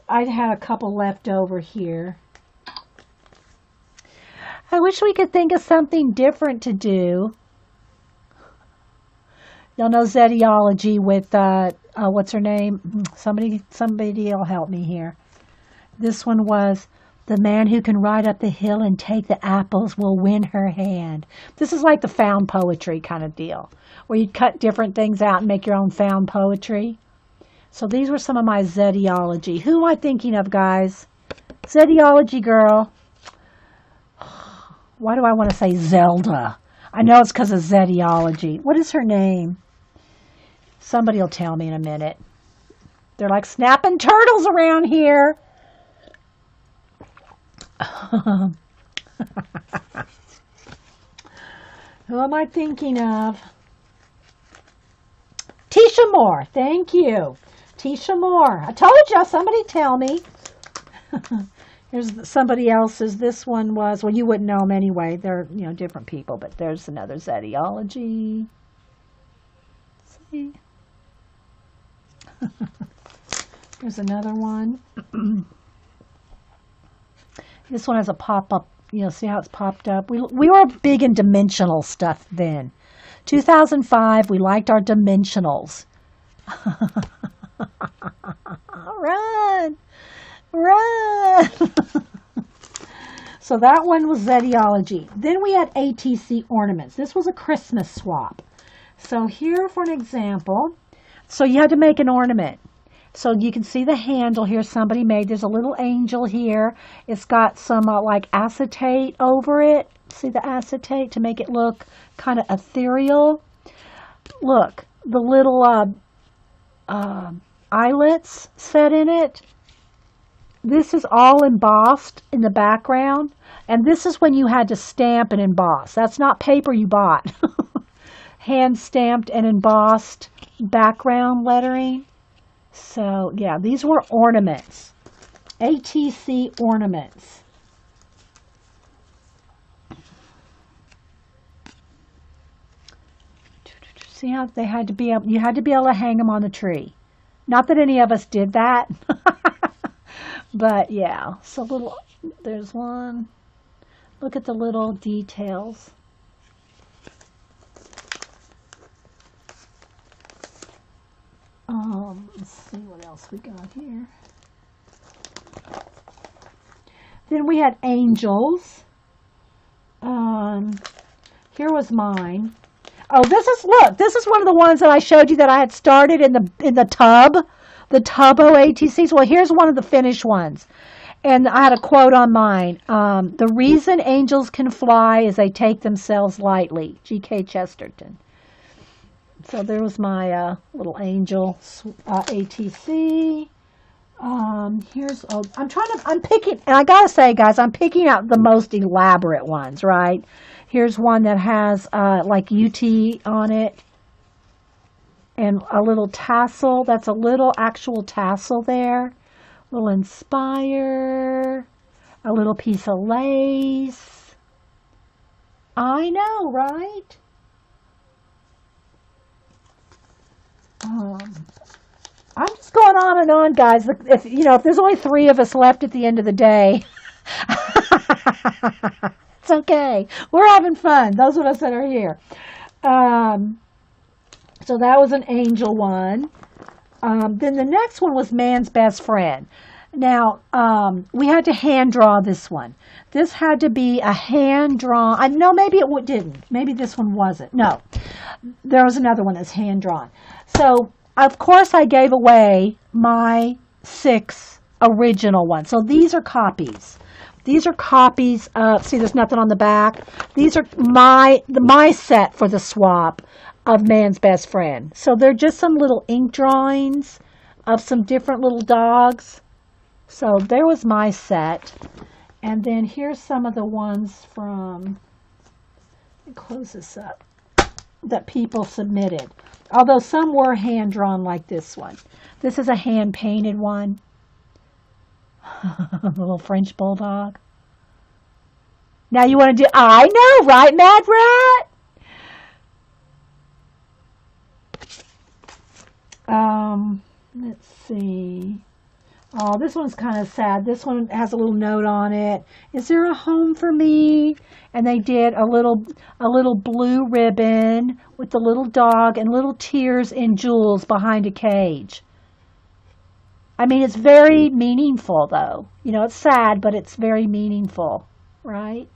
I had a couple left over here. I wish we could think of something different to do. Y'all know Zetiology with, what's her name? Somebody will help me here. This one was, the man who can ride up the hill and take the apples will win her hand. This is like the found poetry kind of deal, where you cut different things out and make your own found poetry. So these were some of my Zetiology. Who am I thinking of, guys? Zetiology girl. Why do I want to say Zelda? I know it's because of Zetiology. What is her name? Somebody will tell me in a minute. They're like snapping turtles around here. Who am I thinking of? Tisha Moore. Thank you. Tisha Moore. I told you. Somebody tell me. Here's somebody else's. This one was, well, you wouldn't know them anyway. They're, different people, but there's another Zetiology. Let's see. There's another one. This one has a pop-up. See how it's popped up? We were big in dimensional stuff then. 2005, we liked our dimensionals. Run! Run! So that one was Zetiology. Then we had ATC ornaments. This was a Christmas swap. So here for an example. So you had to make an ornament. So you can see the handle here somebody made. There's a little angel here. It's got some like acetate over it. See the acetate to make it look kind of ethereal. Look, the little eyelets set in it. This is all embossed in the background. And this is when you had to stamp and emboss. That's not paper you bought. Hand stamped and embossed background lettering. So, yeah, these were ornaments. ATC ornaments. See how they had to be able, you had to be able to hang them on the tree. Not that any of us did that. But, yeah. So, there's one. Look at the little details. Let's see what else we got here. Then we had angels. Here was mine. Oh, this is one of the ones that I showed you that I had started in the tub, the Tubbo ATCs. Well, here's one of the finished ones. And I had a quote on mine. The reason angels can fly is they take themselves lightly. G.K. Chesterton. So there was my little angel ATC. I'm picking, and I gotta say, guys, I'm picking out the most elaborate ones, right? Here's one that has like UT on it and a little tassel. That's a little actual tassel there. A little Inspire, a little piece of lace. I know, right? I'm just going on and on, guys. If there's only 3 of us left at the end of the day, it's okay. We're having fun. Those of us that are here. So that was an angel one. Then the next one was man's best friend. Now, we had to hand draw this one. This had to be a hand drawn. No, maybe it didn't. Maybe this one wasn't. No, there was another one that's hand drawn. So, of course, I gave away my 6 original ones. So these are copies. These are copies of, see, there's nothing on the back. These are my set for the swap of man's best friend. So they're just some little ink drawings of some different little dogs. So there was my set. And then here's some of the ones from, let me close this up, that people submitted. Although some were hand-drawn like this one. This is a hand-painted one. A little French bulldog. Now you want to do, I know, right, Mad Rat? Let's see. Oh, this one's kind of sad. This one has a little note on it. Is there a home for me? And they did a little blue ribbon with the little dog and little tears and jewels behind a cage. I mean, it's very meaningful, though. It's sad, but it's very meaningful, right?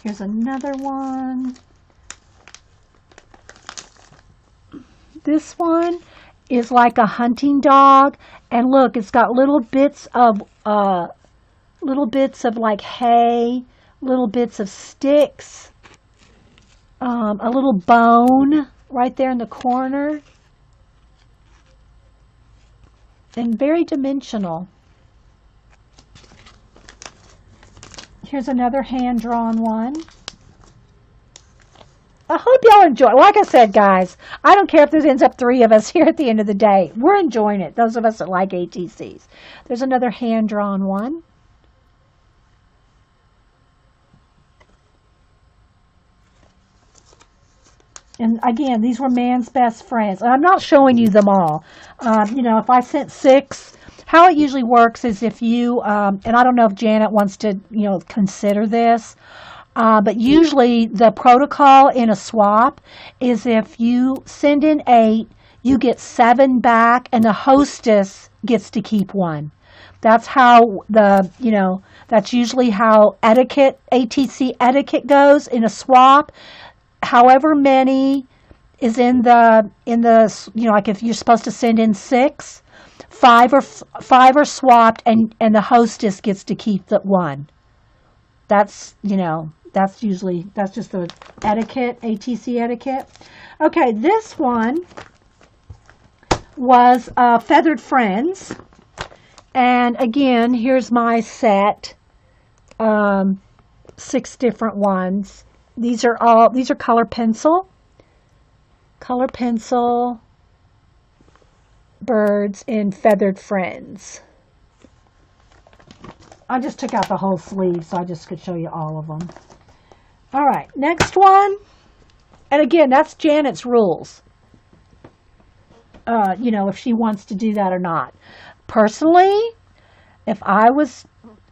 Here's another one. This one is like a hunting dog, and look, it's got little bits of like hay, little bits of sticks, a little bone right there in the corner, and very dimensional. Here's another hand-drawn one. I hope y'all enjoy. Like I said, guys, I don't care if there ends up 3 of us here at the end of the day. We're enjoying it, those of us that like ATCs. There's another hand-drawn one. And again, these were man's best friends. And I'm not showing you them all. If I sent 6, how it usually works is if you, and I don't know if Janet wants to, consider this, but usually the protocol in a swap is if you send in 8, you get 7 back, and the hostess gets to keep 1. That's how that's usually how ATC etiquette goes in a swap. However many is in the like if you're supposed to send in 6, 5 are swapped, and the hostess gets to keep the 1. That's that's just the etiquette, ATC etiquette. Okay, this one was Feathered Friends. And again, here's my set, 6 different ones. These are color pencil birds in Feathered Friends. I just took out the whole sleeve, so I just could show you all of them. All right, next one. And again, that's Janet's rules. If she wants to do that or not. Personally, if I was,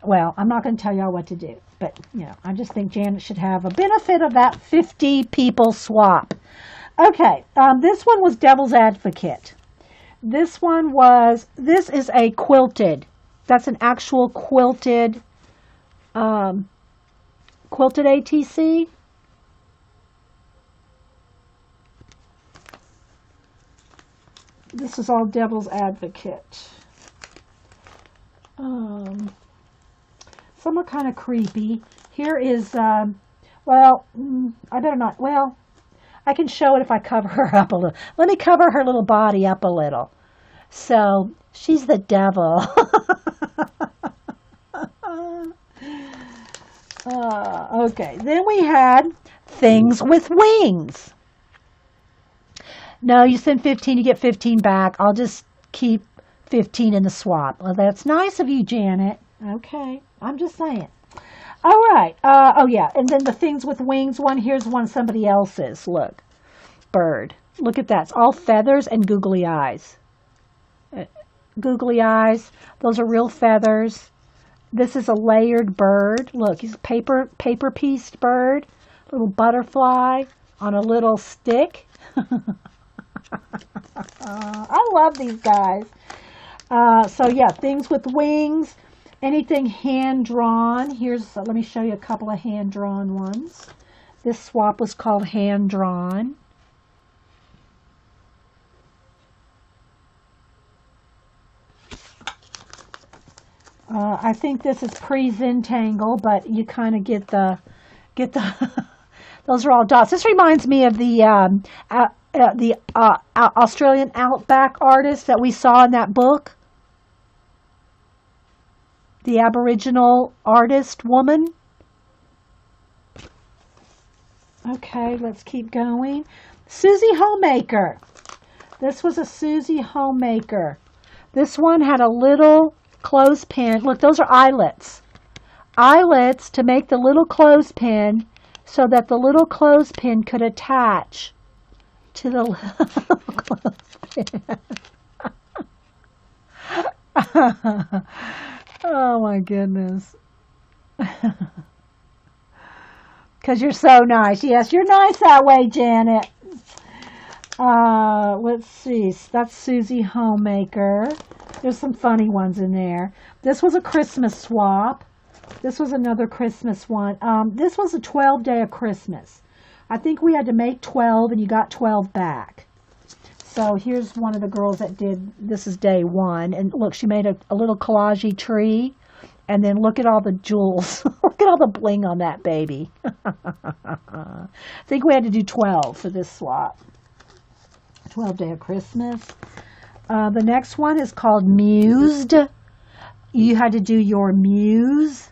well, I'm not going to tell y'all what to do. But, I just think Janet should have a benefit of that 50 people swap. Okay, this one was Devil's Advocate. This is a quilted. That's an actual quilted ATC. This is all Devil's Advocate. Some are kind of creepy. Here is, well, I better not, well, I can show it if I cover her up a little. Let me cover her little body up a little. So, she's the devil. Okay, then we had Things with Wings. No, you send 15, you get 15 back. I'll just keep 15 in the swap. Well, that's nice of you, Janet. Okay, I'm just saying. All right. Oh, yeah. And then the Things with Wings one, here's one somebody else's. Look. Bird. Look at that. It's all feathers and googly eyes. Googly eyes. Those are real feathers. This is a layered bird. Look, he's a paper pieced bird. Little butterfly on a little stick. I love these guys. So yeah, Things with Wings. Anything hand-drawn. Let me show you a couple of hand-drawn ones. This swap was called hand-drawn. I think this is pre-Zentangle, but you kind of get the those are all dots. This reminds me of the Australian Outback artist that we saw in that book. The Aboriginal artist woman. Okay, let's keep going. Susie Homemaker. This was a Susie Homemaker. This one had a little clothespin. Look, those are eyelets. Eyelets to make the little clothespin so that the little clothespin could attach to the little clothespin. Oh my goodness. Because you're so nice. Yes, you're nice that way, Janet. Let's see. That's Susie Homemaker. There's some funny ones in there. This was a Christmas swap. This was another Christmas one. This was a 12-day of Christmas. I think we had to make 12 and you got 12 back. So here's one of the girls that did, this is day one. And look, she made a little collage tree. And then look at all the jewels. Look at all the bling on that baby. I think we had to do 12 for this swap. 12-day of Christmas. The next one is called Mused. You had to do your muse.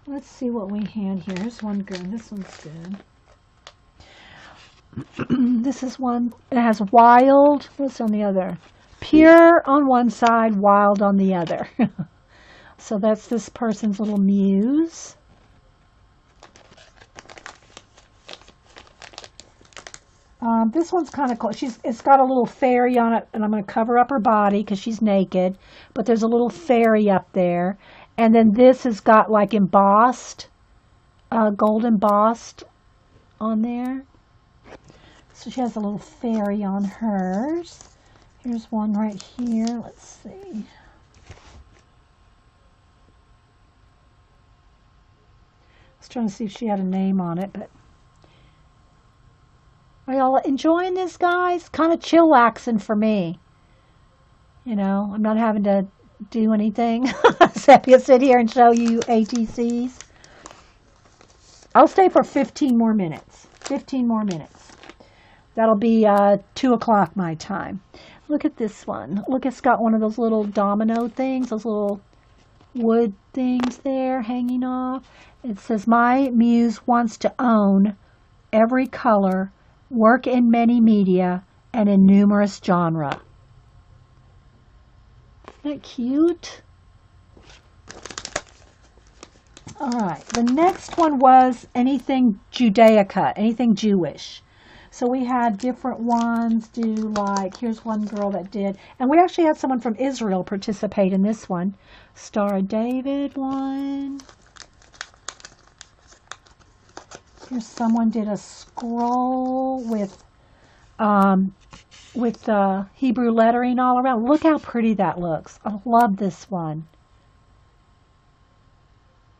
Let's see what we had here. Here's one good. This one's good. This is one. It has wild. What's on the other? Pure on one side, wild on the other. So that's this person's little muse. This one's kind of cool. It's got a little fairy on it, and I'm going to cover up her body because she's naked. But there's a little fairy up there. And then this has got like embossed, gold embossed on there. So she has a little fairy on hers. Here's one right here. Let's see. I was trying to see if she had a name on it, but are y'all enjoying this, guys? Kind of chillaxing for me. You know, I'm not having to do anything except to sit here and show you ATCs. I'll stay for 15 more minutes. 15 more minutes. That'll be 2 o'clock my time. Look at this one. Look, it's got one of those little domino things, those little wood things there hanging off. It says, my muse wants to own every color, work in many media, and in numerous genre. Isn't that cute? All right. The next one was anything Judaica, anything Jewish. So we had different ones do like, here's one girl that did, and we actually had someone from Israel participate in this one. Star of David one. Here's someone did a scroll with Hebrew lettering all around. Look how pretty that looks. I love this one.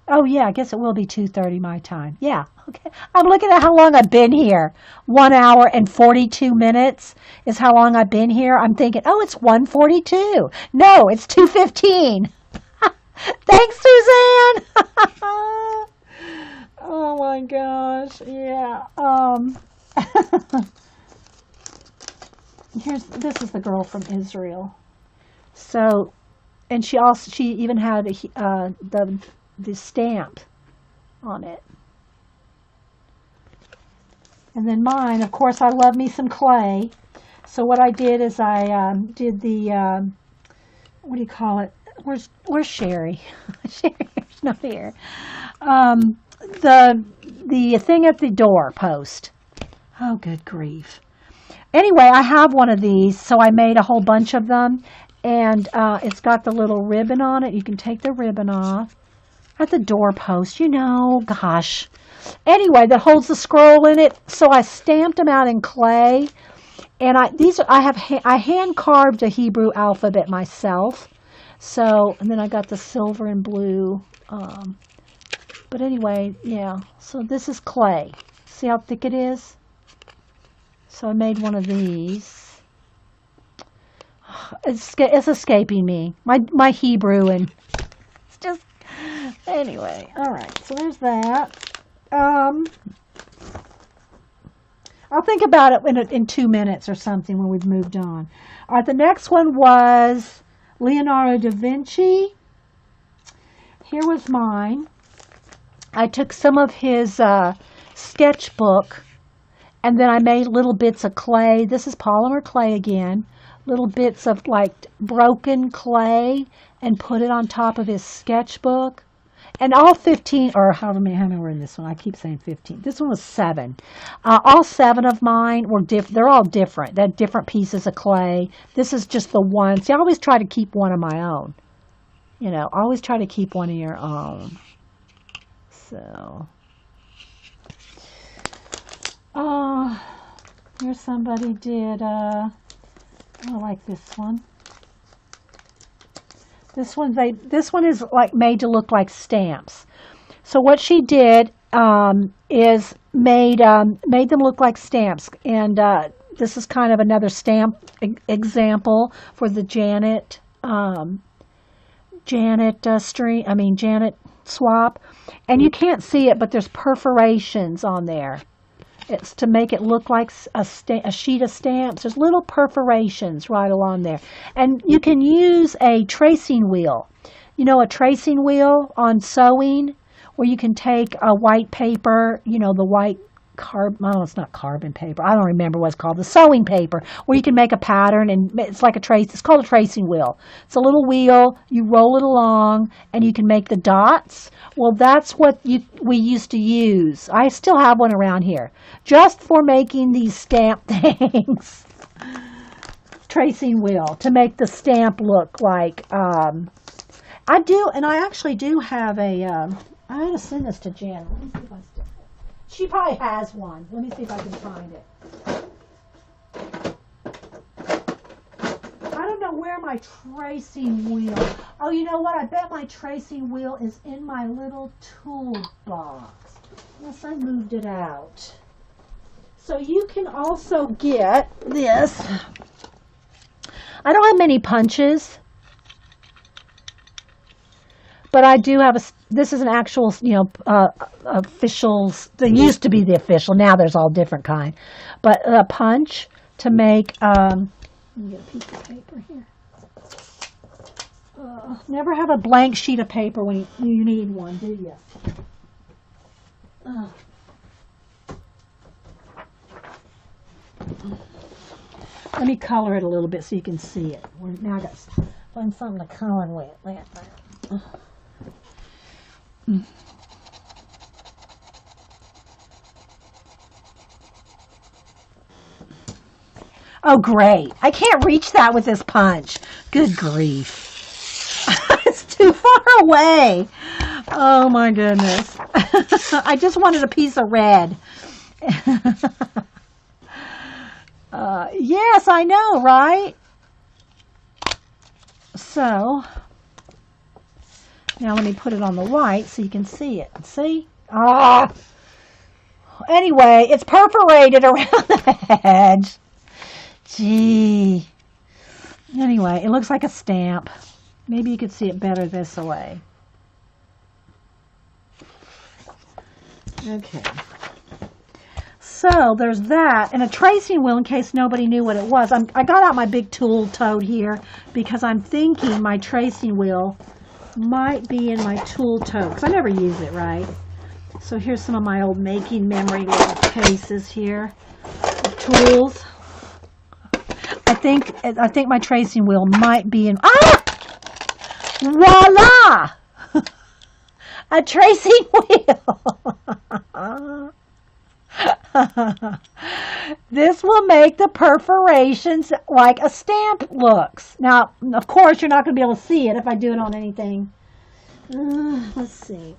Oh yeah, I guess it will be 2:30 my time. Yeah, okay. I'm looking at how long I've been here. 1 hour and 42 minutes is how long I've been here. I'm thinking, oh, it's 1:42. No, it's 2:15. Thanks, Suzanne. Oh my gosh, yeah. This is the girl from Israel. So, and she even had the stamp on it. And then mine, of course, I love me some clay. So what I did is I did the what do you call it? Where's Sherry? Sherry's not here. The thing at the door post. Oh, good grief. Anyway, I have one of these, so I made a whole bunch of them, and it's got the little ribbon on it. You can take the ribbon off at the doorpost, gosh. Anyway, that holds the scroll in it. So I stamped them out in clay, and I hand carved a Hebrew alphabet myself. So, and then I got the silver and blue. But anyway, yeah. So this is clay. See how thick it is? So I made one of these. It's escaping me. My Hebrew, and it's just, anyway. All right, so there's that. I'll think about it in 2 minutes or something when we've moved on. All right, the next one was Leonardo da Vinci. Here was mine. I took some of his sketchbook, and then I made little bits of clay. This is polymer clay again. Little bits of like broken clay, and put it on top of his sketchbook. And all 15, or however many were in this one. I keep saying 15. This one was 7. All 7 of mine were different. They're all different. They're different pieces of clay. This is just the one. See, I always try to keep one of my own. Always try to keep one of your own. So, here somebody did, I like this one. This one is like made to look like stamps. So what she did is made them look like stamps, and this is kind of another stamp example for the Janet swap. And you can't see it, but there's perforations on there. It's to make it look like a sheet of stamps. There's little perforations right along there. And you can use a tracing wheel. A tracing wheel on sewing, where you can take a white paper, the white it's not carbon paper. I don't remember what it's called. The sewing paper, where you can make a pattern, and it's like it's called a tracing wheel. It's a little wheel. You roll it along, and you can make the dots. Well, that's what we used to use. I still have one around here, just for making these stamp things. Tracing wheel to make the stamp look like. I do, and I actually do have a. I had to send this to Jen. Let me see if I still. She probably has one. Let me see if I can find it. I don't know where my tracing wheel. Oh, you know what? I bet my tracing wheel is in my little toolbox. Unless I moved it out. So you can also get this. I don't have many punches, but I do have this is an actual, official. They used to be the official. Now there's all different kind. But a punch to make. Let me get a piece of paper here. Never have a blank sheet of paper when you need one, do you? Let me color it a little bit so you can see it. Now I got to find something to color with. Oh, great. I can't reach that with this punch. Good grief. It's too far away. Oh, my goodness. I just wanted a piece of red. Yes, I know, right? So, now let me put it on the white so you can see it. See? Ah! Anyway, it's perforated around the edge. Gee. Anyway, it looks like a stamp. Maybe you could see it better this way. Okay. So there's that, and a tracing wheel in case nobody knew what it was. I got out my big tool tote here because I'm thinking my tracing wheel might be in my tool tote because I never use it, right? So here's some of my old making memory little cases here of tools. I think my tracing wheel might be in. Ah! Voila! A tracing wheel. This will make the perforations like a stamp looks. Now, of course, you're not going to be able to see it if I do it on anything. Let's see.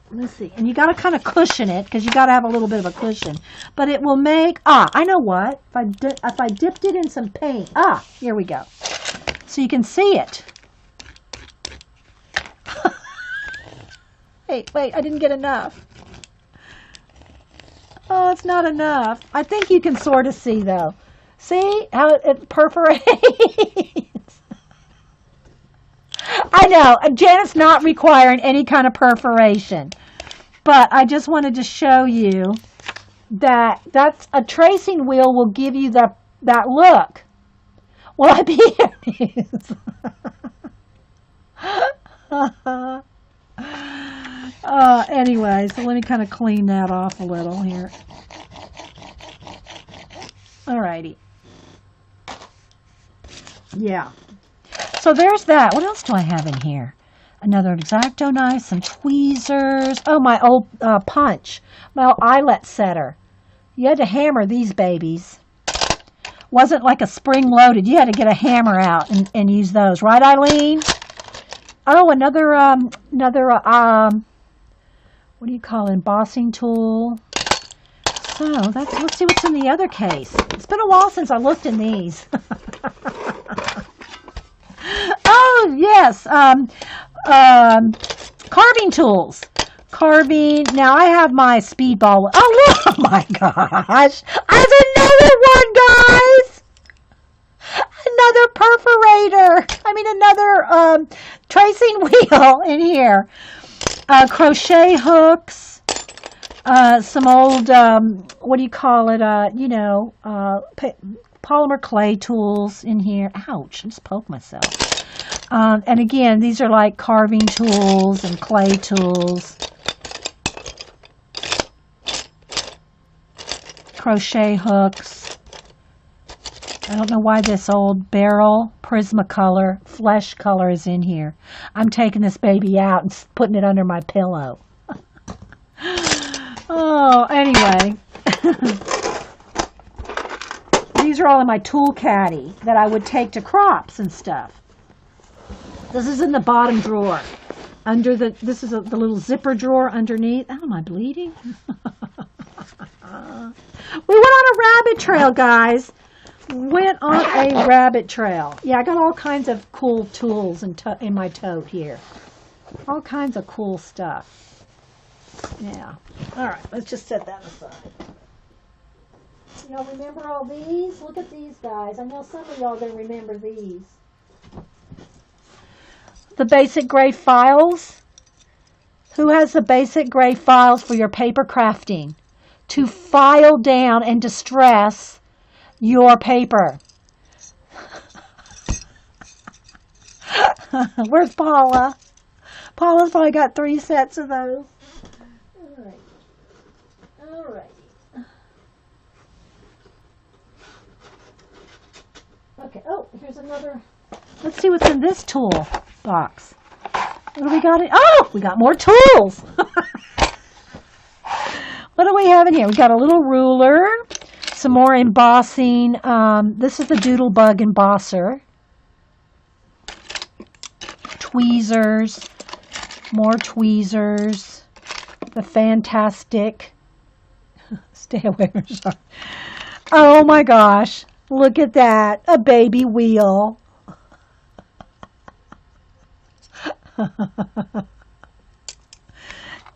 And you got to kind of cushion it because you got to have a little bit of a cushion. But it will make, I know what. If I dipped it in some paint. Here we go. So you can see it. Wait, I didn't get enough. Oh, it's not enough. I think you can sort of see, though. See how it perforates? I know. Janet's not requiring any kind of perforation. But I just wanted to show you that that's a tracing wheel will give you that look. Will I be here? Anyway, so let me kind of clean that off a little here. Alrighty. Yeah. So there's that. What else do I have in here? Another X-Acto knife, some tweezers. Oh, my old punch. My old eyelet setter. You had to hammer these babies. Wasn't like a spring-loaded. You had to get a hammer out and use those. Right, Eileen? Oh, another what do you call it? Embossing tool. So let's see what's in the other case. It's been a while since I looked in these. Oh yes, carving tools. Carving. Now I have my speedball. Oh my gosh! I have another one, guys. Another perforator. I mean another tracing wheel in here. Crochet hooks, some old, what do you call it, polymer clay tools in here. Ouch, I just poked myself. And again, these are like carving tools and clay tools. Crochet hooks. I don't know why this old barrel Prismacolor flesh color is in here. I'm taking this baby out and putting it under my pillow. Oh, anyway. These are all in my tool caddy that I would take to crops and stuff. This is in the bottom drawer. This is the little zipper drawer underneath. Oh, am I bleeding? We went on a rabbit trail, guys. Went on a rabbit trail. Yeah, I got all kinds of cool tools in my tote here. All kinds of cool stuff. Yeah. All right, let's just set that aside. Y'all remember all these? Look at these guys. I know some of y'all are going to remember these. The basic gray files. Who has the basic gray files for your paper crafting? To file down and distress your paper. Where's Paula? Paula's probably got 3 sets of those. All right. Okay. Oh, here's another. Let's see what's in this tool box. What do we got in? Oh, we got more tools. What do we have in here? We got a little ruler. Some more embossing. This is the Doodlebug embosser. Tweezers. More tweezers. The fantastic. Stay away from sharks. Oh my gosh. Look at that. A baby wheel.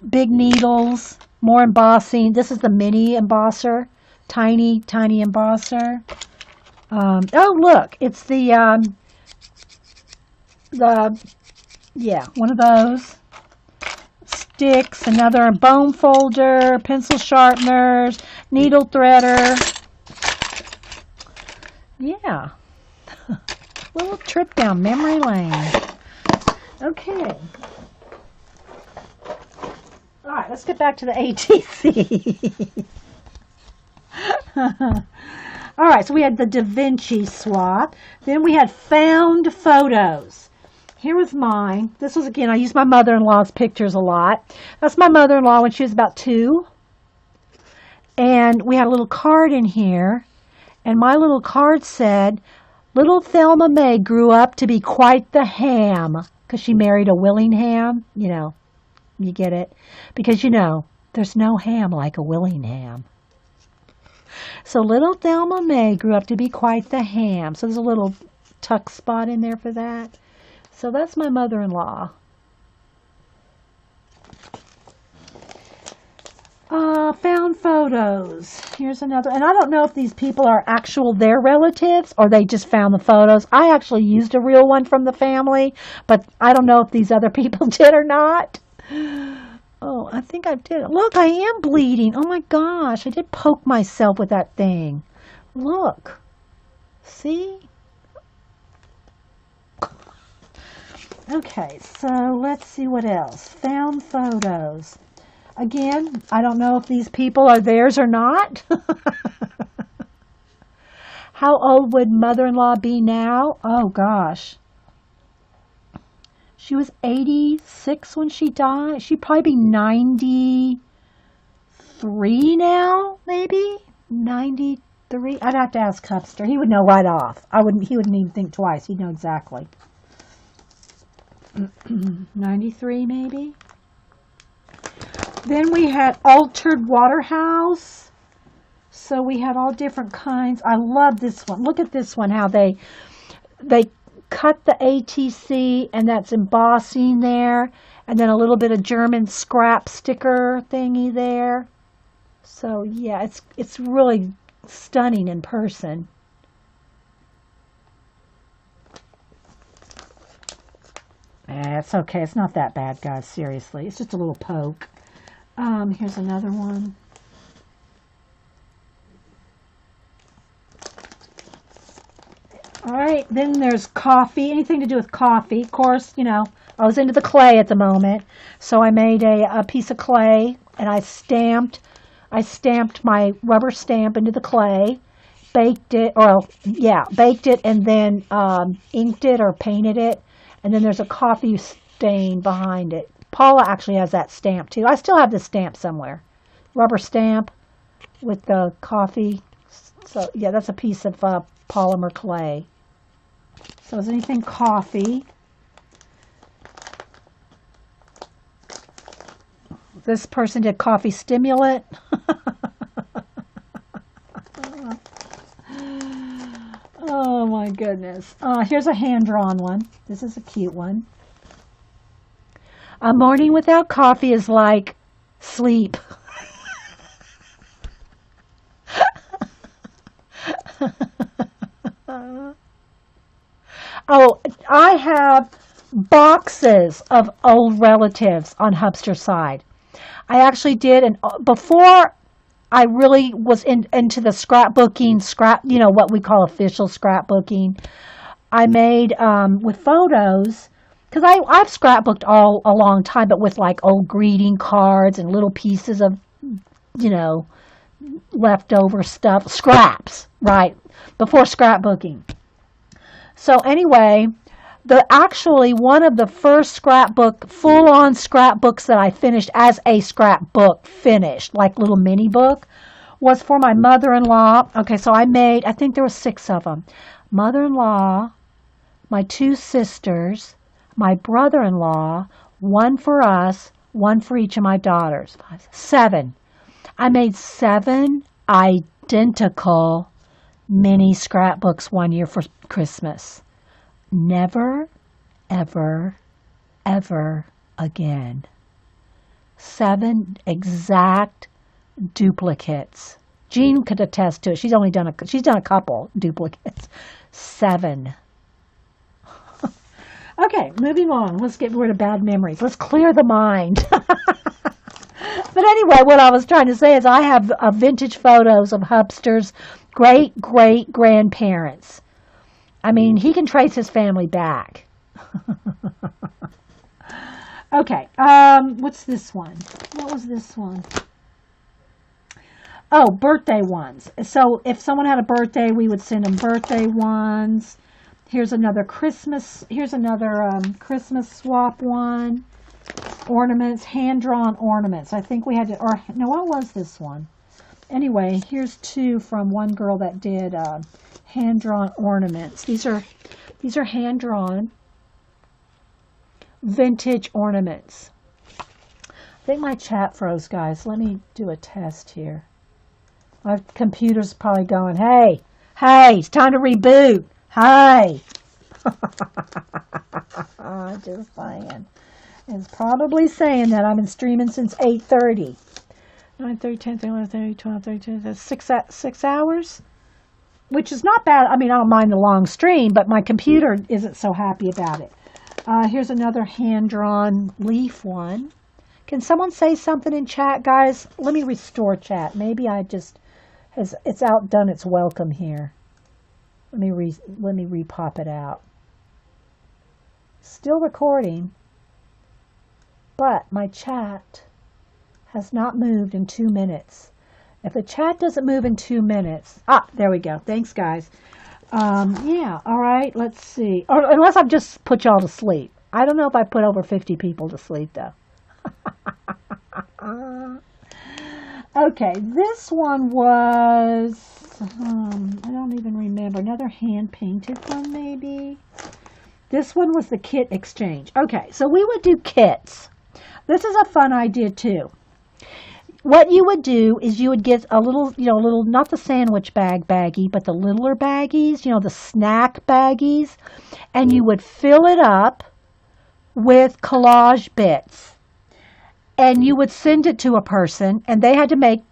Big needles. More embossing. This is the mini embosser. Tiny, tiny embosser. Oh, look. It's yeah, one of those. Sticks, another bone folder, pencil sharpeners, needle threader. Yeah. Little trip down memory lane. Okay. All right, let's get back to the ATC. All right, so we had the Da Vinci swap. Then we had found photos. Here was mine. This was, again, I used my mother-in-law's pictures a lot. That's my mother-in-law when she was about 2. And we had a little card in here. And my little card said, little Thelma May grew up to be quite the ham. Because she married a Willingham. You know, you get it. Because, you know, there's no ham like a Willingham. So little Thelma May grew up to be quite the ham. So there's a little tuck spot in there for that. So that's my mother-in-law. Found photos. Here's another. And I don't know if these people are their relatives or they just found the photos. I actually used a real one from the family, but I don't know if these other people did or not. Oh, I think I did. Look, I am bleeding. Oh my gosh, I did poke myself with that thing. Look. See? Okay, so let's see what else. Found photos. Again, I don't know if these people are theirs or not. How old would mother-in-law be now? Oh gosh. She was 86 when she died. She'd probably be 93 now, maybe? 93? I'd have to ask Cupster. He would know right off. He wouldn't even think twice. He'd know exactly. 93 maybe. Then we had Altered Waterhouse. So we had all different kinds. I love this one. Look at this one, how they cut the ATC and that's embossing there, and then a little bit of German scrap sticker thingy there. So yeah, it's really stunning in person. It's okay. It's not that bad, guys. Seriously. It's just a little poke. Here's another one. All right. Then there's coffee. Anything to do with coffee. Of course, you know, I was into the clay at the moment. So I made a piece of clay and I stamped my rubber stamp into the clay. Baked it, and then inked it or painted it. And then there's a coffee stain behind it. Paula actually has that stamp too. I still have this stamp somewhere. Rubber stamp with the coffee. So yeah, that's a piece of polymer clay. So is anything coffee? This person did coffee stimulant. Oh my goodness. Here's a hand-drawn one. This is a cute one. A morning without coffee is like sleep. Oh, I have boxes of old relatives on Hubster's side. I actually did, and before I really was into the scrapbooking, you know, what we call official scrapbooking. I made with photos, because I've scrapbooked all a long time, but with like old greeting cards and little pieces of, you know, leftover stuff, scraps, right, before scrapbooking. So anyway, actually one of the first full-on scrapbooks that I finished as a scrapbook finished, like little mini book, was for my mother-in-law. Okay, so I think there were 6 of them. Mother-in-law, my 2 sisters, my brother-in-law, one for us, one for each of my daughters. 5, 7. I made 7 identical mini scrapbooks one year for Christmas. Never, ever, ever again. 7 exact duplicates. Jean could attest to it. She's done a couple duplicates. 7. Okay, moving on. Let's get rid of bad memories. Let's clear the mind. But anyway, what I was trying to say is I have vintage photos of Hubster's great-great-grandparents. I mean, he can trace his family back. Okay, what's this one? What was this one? Oh, birthday ones. So if someone had a birthday, we would send them birthday ones. Here's another Christmas swap one. Ornaments, hand-drawn ornaments. I think we had to, or no, what was this one? Anyway, here's 2 from one girl that did hand-drawn ornaments. These are hand-drawn vintage ornaments. I think my chat froze, guys. Let me do a test here. My computer's probably going, hey, it's time to reboot. Hey. Just saying. It's probably saying that I've been streaming since 8:30. 9:30, 10:30, 11:30, 12:30, that's 6 hours, which is not bad. I mean, I don't mind the long stream, but my computer isn't so happy about it. Here's another hand-drawn leaf one. Can someone say something in chat, guys? Let me restore chat. Maybe it's outdone its welcome here. Let me repop it out. Still recording. But my chat has not moved in 2 minutes. If the chat doesn't move in 2 minutes... there we go. Thanks, guys. Yeah, all right, let's see. Or unless I've just put y'all to sleep. I don't know if I put over 50 people to sleep, though. Okay, this one was... I don't even remember. Another hand-painted one, maybe? This one was the kit exchange. Okay, so we would do kits. This is a fun idea, too. What you would do is you would get a little, not the sandwich baggie, but the littler baggies, the snack baggies, and you would fill it up with collage bits. And you would send it to a person, and they had to make,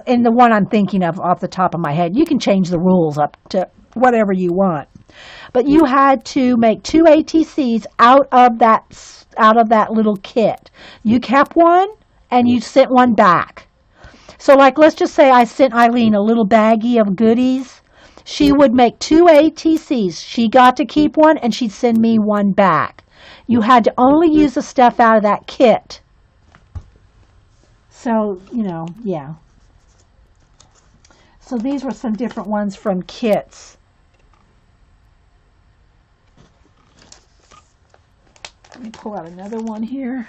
in the one I'm thinking of off the top of my head, you can change the rules up to whatever you want. But you had to make 2 ATCs out of that little kit. You kept one and you sent one back. So let's just say I sent Eileen a little baggie of goodies. She would make 2 ATCs. She got to keep one and she'd send me one back. You had to only use the stuff out of that kit. So, yeah. So these were some different ones from kits. Let me pull out another one here.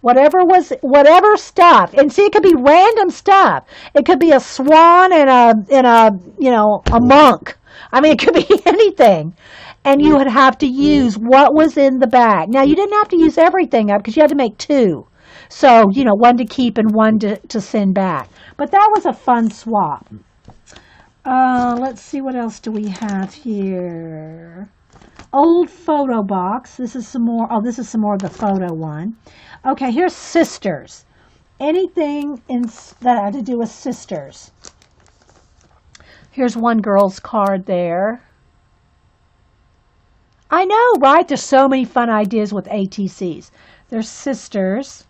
Whatever stuff, and see, it could be random stuff. It could be a swan and a monk. I mean, it could be anything, and you would have to use what was in the bag. Now, you didn't have to use everything up because you had to make 2, so one to keep and one to send back. But that was a fun swap. Let's see, what else do we have here? Old photo box. This is some more. Oh, this is some more of the photo one. Okay, here's sisters. Anything that had to do with sisters. Here's one girl's card there. I know, right? There's so many fun ideas with ATCs. There's sisters.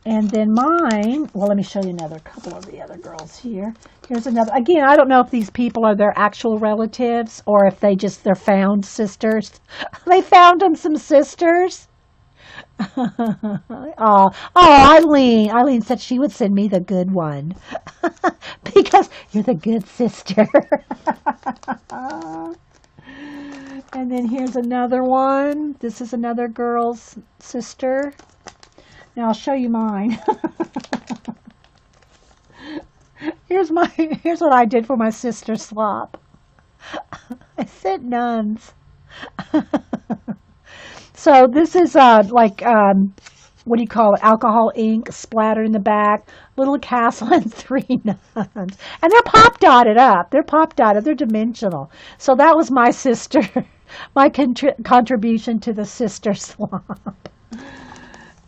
And then mine, well, let me show you another couple of the other girls here. Here's another. Again, I don't know if these people are their actual relatives or if they're found sisters. They found them some sisters. Oh, Eileen. Eileen said she would send me the good one. Because you're the good sister. And then here's another one. This is another girl's sister. Now I'll show you mine. Here's what I did for my sister swap. I sent nuns. So this is what do you call it, alcohol ink splattered in the back, little castle and three nuns. And they're pop dotted up. They're pop dotted. They're dimensional. So that was my sister, my contribution to the sister swap.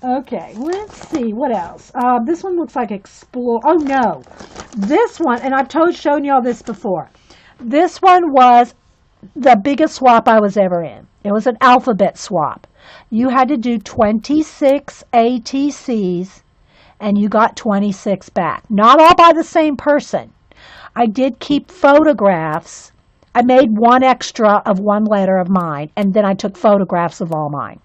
Okay, let's see. What else? This one looks like explore. Oh, no. This one, and I've shown you all this before. This one was the biggest swap I was ever in. It was an alphabet swap. You had to do 26 ATCs, and you got 26 back. Not all by the same person. I did keep photographs. I made one extra of one letter of mine, and then I took photographs of all mine.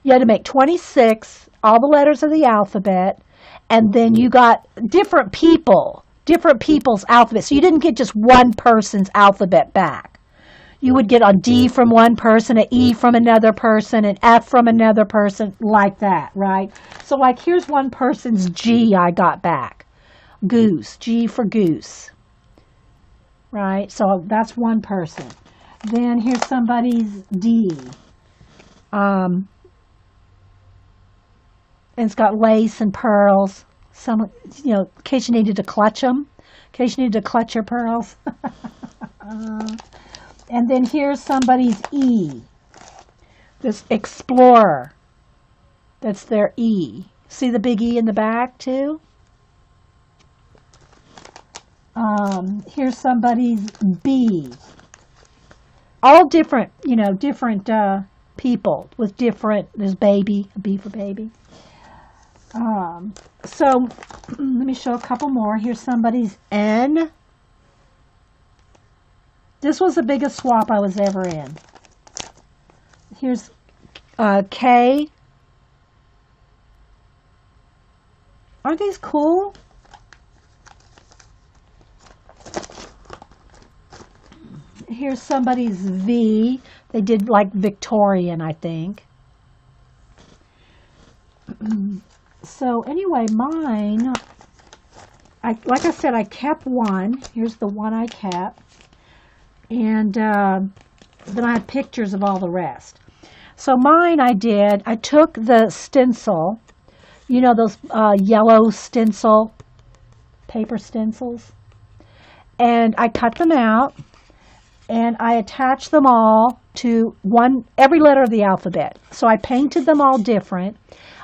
You had to make 26, all the letters of the alphabet, and then you got different people's alphabet. So you didn't get just one person's alphabet back. You would get a D from one person, an E from another person, an F from another person, like that, right? So like here's one person's G I got back. Goose, G for goose, right? So that's one person. Then here's somebody's D. And it's got lace and pearls. Some, in case you needed to clutch them. In case you needed to clutch your pearls. And then here's somebody's E. This explorer. That's their E. See the big E in the back too? Here's somebody's B. All different, different people with different, there's baby, a B for baby. So let me show a couple more. Here's somebody's N. This was the biggest swap I was ever in. Here's K. Aren't these cool? Here's somebody's V. They did like Victorian, I think. So anyway, mine, like I said, I kept one. Here's the one I kept. And then I had pictures of all the rest. So mine I took the stencil, those yellow stencil, paper stencils, and I cut them out, and I attached them all to every letter of the alphabet. So I painted them all different.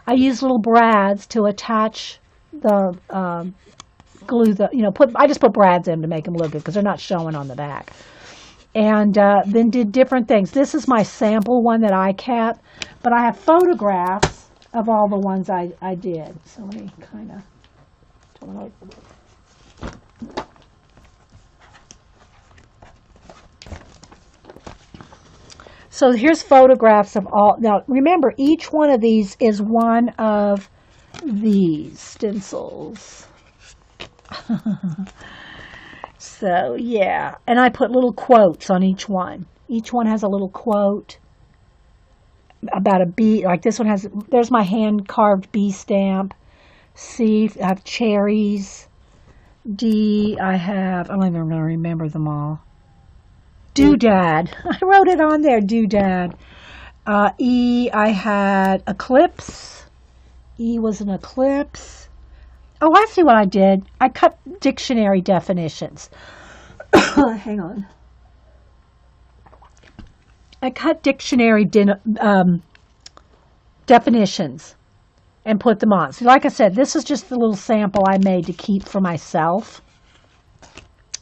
I used little brads to attach the glue, I just put brads in to make them look good because they're not showing on the back. And then did different things. This is my sample one that I kept, but I have photographs of all the ones I did. So let me kind of... So here's photographs of all. Now remember, each one of these is one of these stencils. So yeah, and I put little quotes on each one. Each one has a little quote about a bee. Like this one has, there's my hand carved bee stamp. C, I have cherries. D, I don't even remember them all. Doodad. I wrote it on there, doodad. E, I had eclipse. E was an eclipse. Oh, I see what I did. I cut dictionary definitions. Hang on. I cut dictionary definitions and put them on. So like I said, this is just the little sample I made to keep for myself.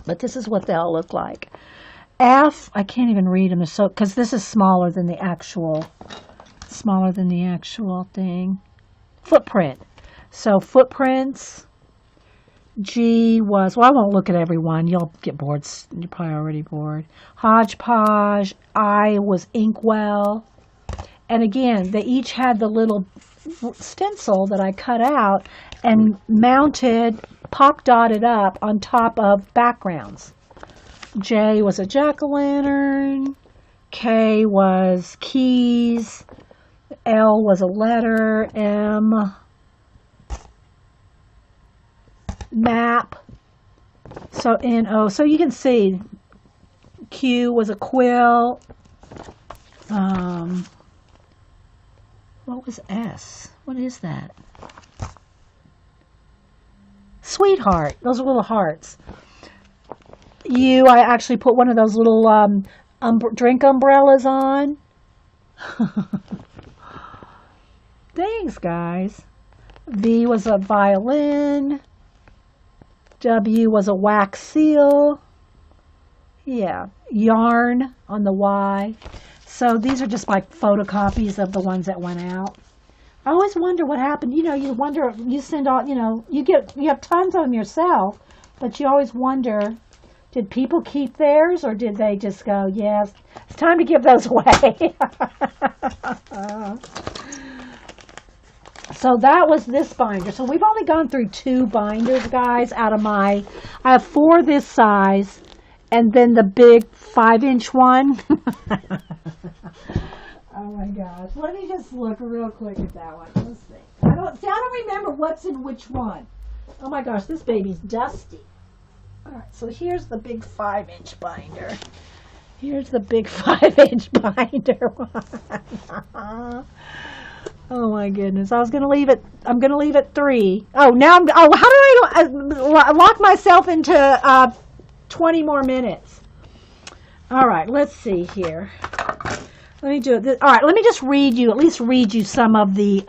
But this is what they all look like. F, I can't even read them, because this is smaller than the actual thing. Footprint. So footprints. G was, well, I won't look at every one. You'll get bored. You're probably already bored. Hodgepodge. I was Inkwell. And again, they each had the little stencil that I cut out and mounted, pop dotted up on top of backgrounds. J was a jack-o'-lantern. K was keys. L was a letter. M, map. So N-O. So you can see Q was a quill. What was S? What is that? Sweetheart. Those are little hearts. I actually put one of those little drink umbrellas on. Thanks, guys. V was a violin. W was a wax seal. Yeah, yarn on the Y. So these are just like photocopies of the ones that went out. I always wonder what happened. You wonder, you send all, you have tons of them yourself, but you always wonder, did people keep theirs or did they just go, yes, it's time to give those away. So that was this binder. So we've only gone through 2 binders, guys, I have 4 this size and then the big 5-inch one. Oh my gosh. Let me just look real quick at that one. Let's see. I don't remember what's in which one. Oh my gosh, this baby's dusty. Alright, so here's the big 5-inch binder. Here's the big 5-inch binder one. Oh my goodness. I'm gonna leave it 3. Oh, now how did I lock myself into 20 more minutes? Alright, let's see here. Let me do it. All right, let me just at least read you some of the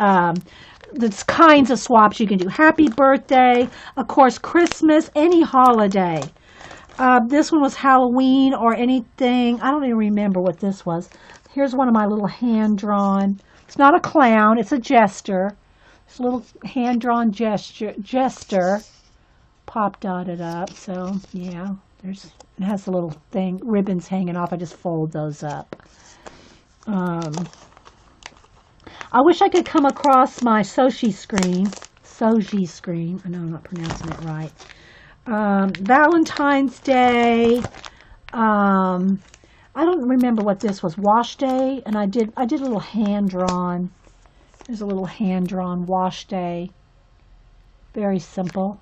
kinds of swaps you can do. Happy birthday, of course, Christmas, any holiday. This one was Halloween or anything. I don't even remember what this was. Here's one of my little hand-drawn. It's not a clown, it's a jester. It's a little hand-drawn jester. Pop dotted up, so yeah. It has a little thing, ribbons hanging off. I just fold those up. I wish I could come across my Soji screen. I know I'm not pronouncing it right. Valentine's Day. I don't remember what this was. Wash Day, and I did a little hand drawn. There's a little hand drawn wash day. Very simple.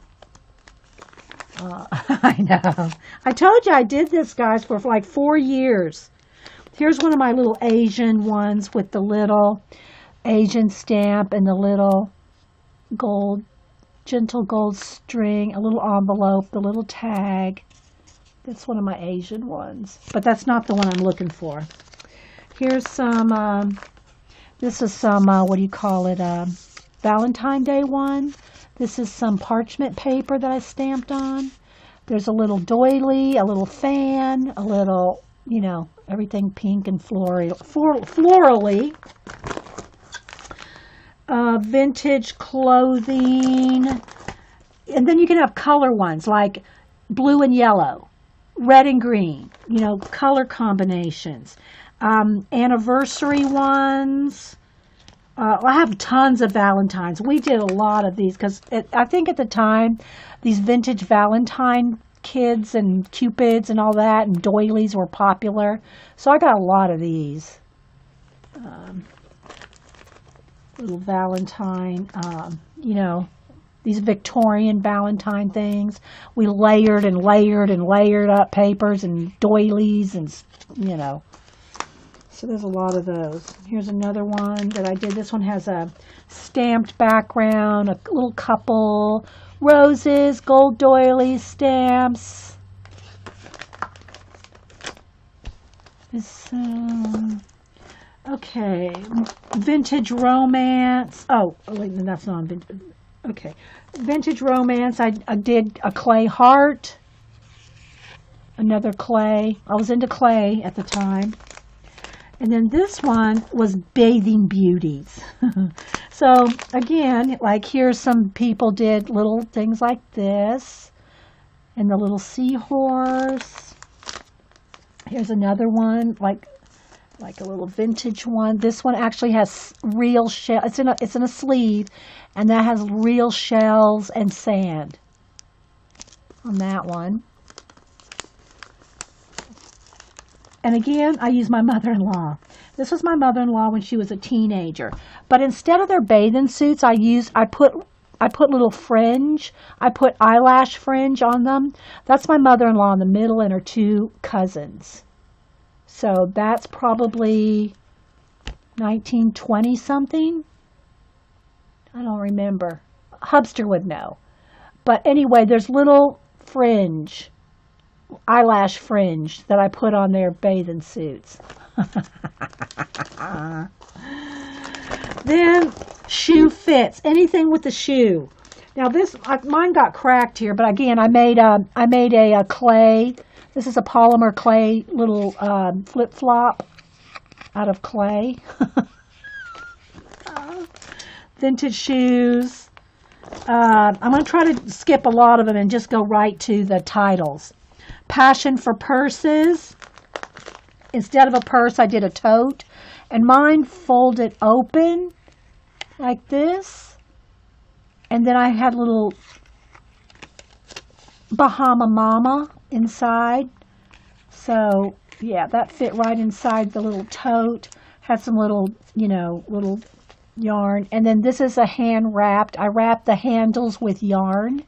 I know. I told you I did this, guys, for like 4 years. Here's one of my little Asian ones with the little Asian stamp and the little gentle gold string, a little envelope, the little tag. That's one of my Asian ones, but that's not the one I'm looking for. Here's some, this is some, what do you call it, Valentine's Day one. This is some parchment paper that I stamped on. There's a little doily, a little fan, a little, everything pink and florally. Vintage clothing. And then you can have color ones like blue and yellow, red and green, color combinations. Anniversary ones. I have tons of Valentines. We did a lot of these because I think at the time, these vintage Valentine kids and cupids and all that and doilies were popular. So I got a lot of these. Little Valentine, these Victorian Valentine things. We layered and layered and layered up papers and doilies and, So there's a lot of those. Here's another one that I did. This one has a stamped background, a little couple, roses, gold doilies, stamps. This, okay, vintage romance. Oh, wait, that's not vintage. Okay, vintage romance. I did a clay heart. Another clay. I was into clay at the time. And then this one was bathing beauties. So again, like here's some people did little things like this. And the little seahorse. Here's another one, like a little vintage one. This one actually has real shell. It's in a sleeve, and that has real shells and sand on that one. And again, I use my mother-in-law. This was my mother-in-law when she was a teenager. But instead of their bathing suits, I put little fringe. I put eyelash fringe on them. That's my mother-in-law in the middle and her 2 cousins. So that's probably 1920 something. I don't remember. Hubster would know. But anyway, there's little fringe, eyelash fringe that I put on their bathing suits. Then shoe fits, anything with the shoe. Now this, mine got cracked here, but again, I made a clay. This is a polymer clay little flip flop out of clay. Vintage shoes. I'm going to try to skip a lot of them and just go right to the titles. Passion for purses. Instead of a purse, I did a tote. And mine folded open like this. And then I had little Bahama Mama inside. So, yeah, that fit right inside the little tote. Had some little, little yarn. And then this is a hand wrapped. I wrapped the handles with yarn.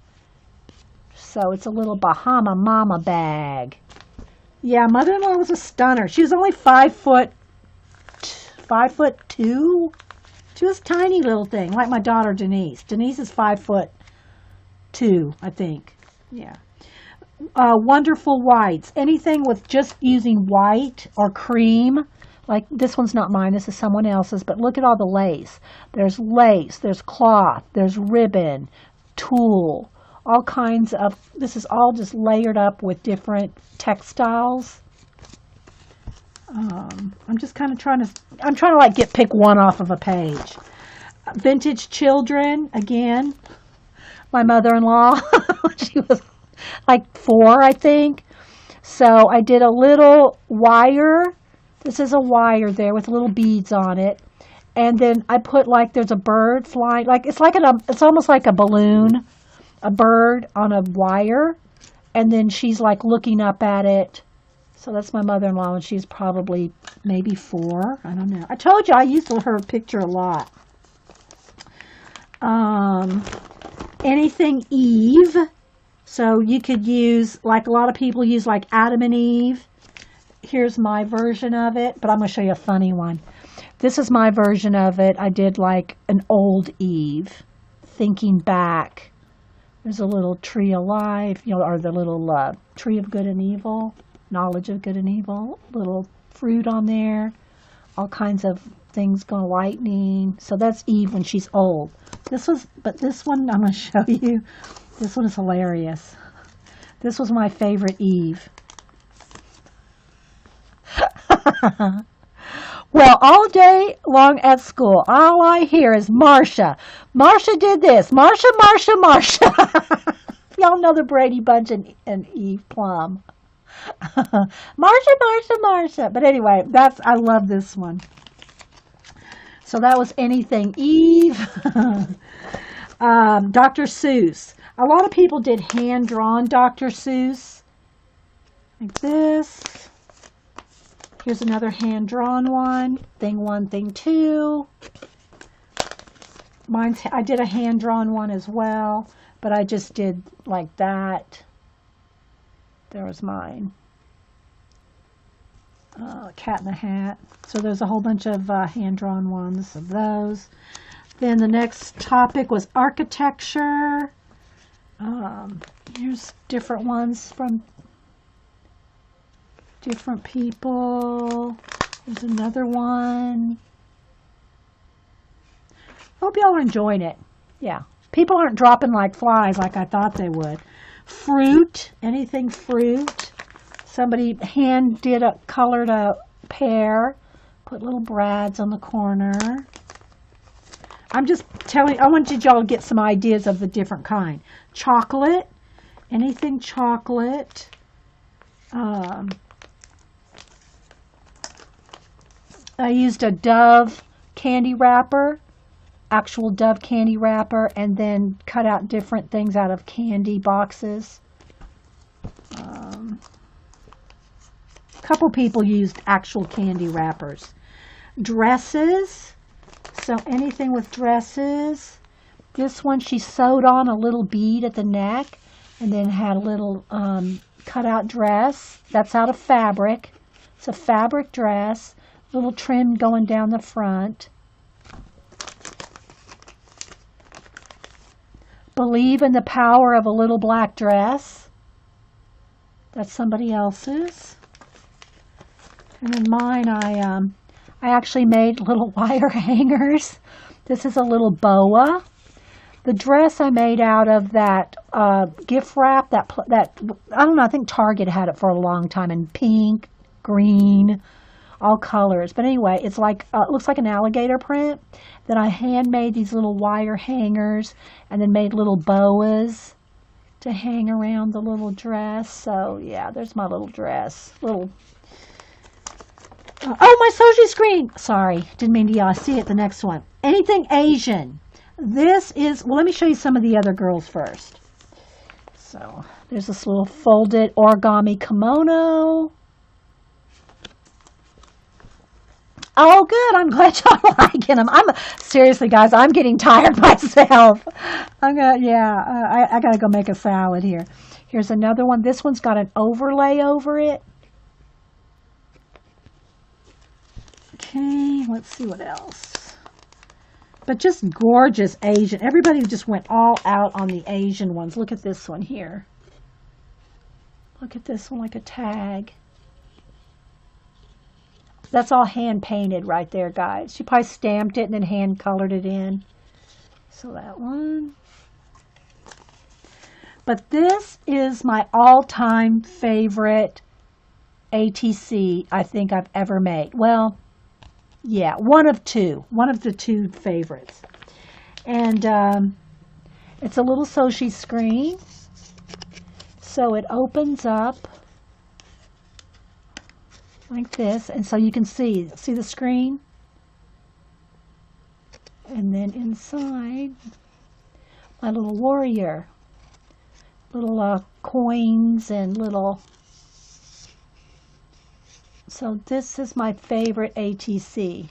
So it's a little Bahama Mama bag. Yeah, mother-in-law was a stunner. She was only 5'2". She was a tiny little thing, like my daughter Denise. Denise is 5'2", I think. Yeah. Wonderful whites. Anything with just using white or cream. Like this one's not mine, this is someone else's, but look at all the lace. There's cloth, there's ribbon, tulle, all kinds of, this is all just layered up with different textiles. I'm just kind of trying to like pick one off of a page. Vintage children, again, my mother-in-law, she was like 4, I think. So I did a little wire. This is a wire there with little beads on it. And then I put like there's a bird flying, like it's almost like a balloon, a bird on a wire. And then she's like looking up at it. So that's my mother-in-law, and she's probably maybe 4. I don't know. I told you I used her picture a lot. Anything Eve. So you could use, like a lot of people use like Adam and Eve. Here's my version of it, but I'm going to show you a funny one. This is my version of it. I did like an old Eve, thinking back. There's a little tree of life, or the little tree of good and evil, knowledge of good and evil, little fruit on there, all kinds of things going lightning. So that's Eve when she's old. But this one I'm going to show you. This one is hilarious. This was my favorite Eve. Well, all day long at school, all I hear is Marcia. Marcia did this. Marcia. Y'all know the Brady Bunch and Eve Plum. Marcia. But anyway, I love this one. So that was anything Eve. Dr. Seuss. A lot of people did hand-drawn Dr. Seuss. Like this. Here's another hand-drawn one. Thing 1, thing 2. I did a hand-drawn one as well, but I just did like that. There was mine. Cat in the Hat. So there's a whole bunch of hand-drawn ones of those. Then the next topic was architecture. Here's different ones from different people. There's another one. Hope y'all are enjoying it. Yeah. People aren't dropping like flies like I thought they would. Fruit. Anything fruit. Somebody colored a pear. Put little brads on the corner. I'm just telling you, I wanted y'all to get some ideas of the different kind. Chocolate. Anything chocolate. I used a Dove candy wrapper, actual Dove candy wrapper, and then cut out different things out of candy boxes. A couple people used actual candy wrappers. Dresses. So anything with dresses. This one she sewed on a little bead at the neck and then had a little cutout dress. That's out of fabric. It's a fabric dress. Little trim going down the front. Believe in the Power of a Little Black Dress. That's somebody else's. And then mine, I actually made little wire hangers. This is a little boa. The dress I made out of that gift wrap, that I don't know, I think Target had it for a long time in pink, green, all colors. But anyway, it's like, it looks like an alligator print. Then I handmade these little wire hangers and then made little boas to hang around the little dress. So yeah, there's my little dress. Oh, my Soji screen! Sorry, didn't mean to yell. I see it, the next one. Anything Asian. This is, well, let me show you some of the other girls first. So there's this little folded origami kimono. Oh, good. I'm glad y'all liking them. Seriously, guys, I'm getting tired myself. I gotta go make a salad here. Here's another one. This one's got an overlay over it. Okay, let's see what else. But just gorgeous Asian. Everybody just went all out on the Asian ones. Look at this one here. Look at this one like a tag. That's all hand painted right there, guys. She probably stamped it and then hand colored it in. So that one. But this is my all-time favorite ATC I think I've ever made. Well, yeah, one of the two favorites. And it's a little Soshi screen. So it opens up like this, and so you can see the screen, and then inside my little warrior, little coins and little. So this is my favorite ATC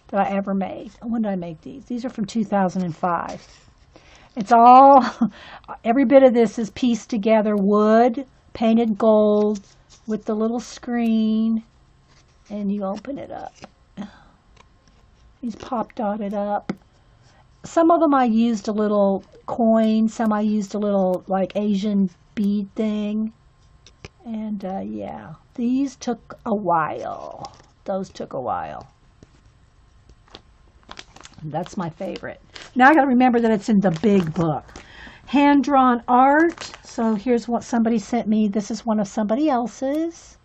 that I ever made. When did I make these? These are from 2005. It's all, every bit of this is pieced together wood, painted gold, with the little screen, and you open it up. These pop dotted up. Some of them I used a little coin, some I used a little like Asian bead thing. And yeah, these took a while. Those took a while. That's my favorite. Now I got to remember that it's in the big book. Hand-drawn art. So here's what somebody sent me. This is one of somebody else's.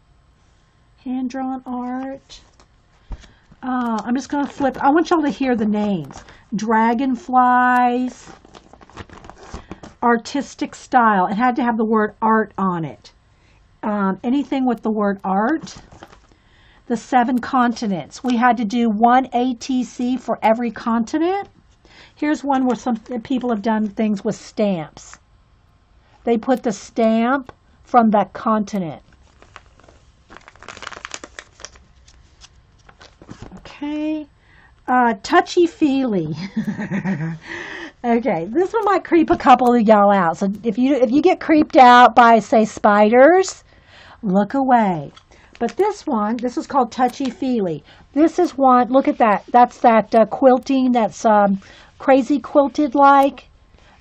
Hand-drawn art. I'm just going to flip. I want y'all to hear the names. Dragonflies. Artistic style. It had to have the word art on it. Anything with the word art. The 7 continents. We had to do one ATC for every continent. Here's one where some people have done things with stamps. They put the stamp from that continent. Okay. Touchy-feely. Okay, this one might creep a couple of y'all out. So if you get creeped out by, say, spiders, look away. But this is called Touchy-Feely. This is one, look at that. That's that quilting that's crazy quilted like.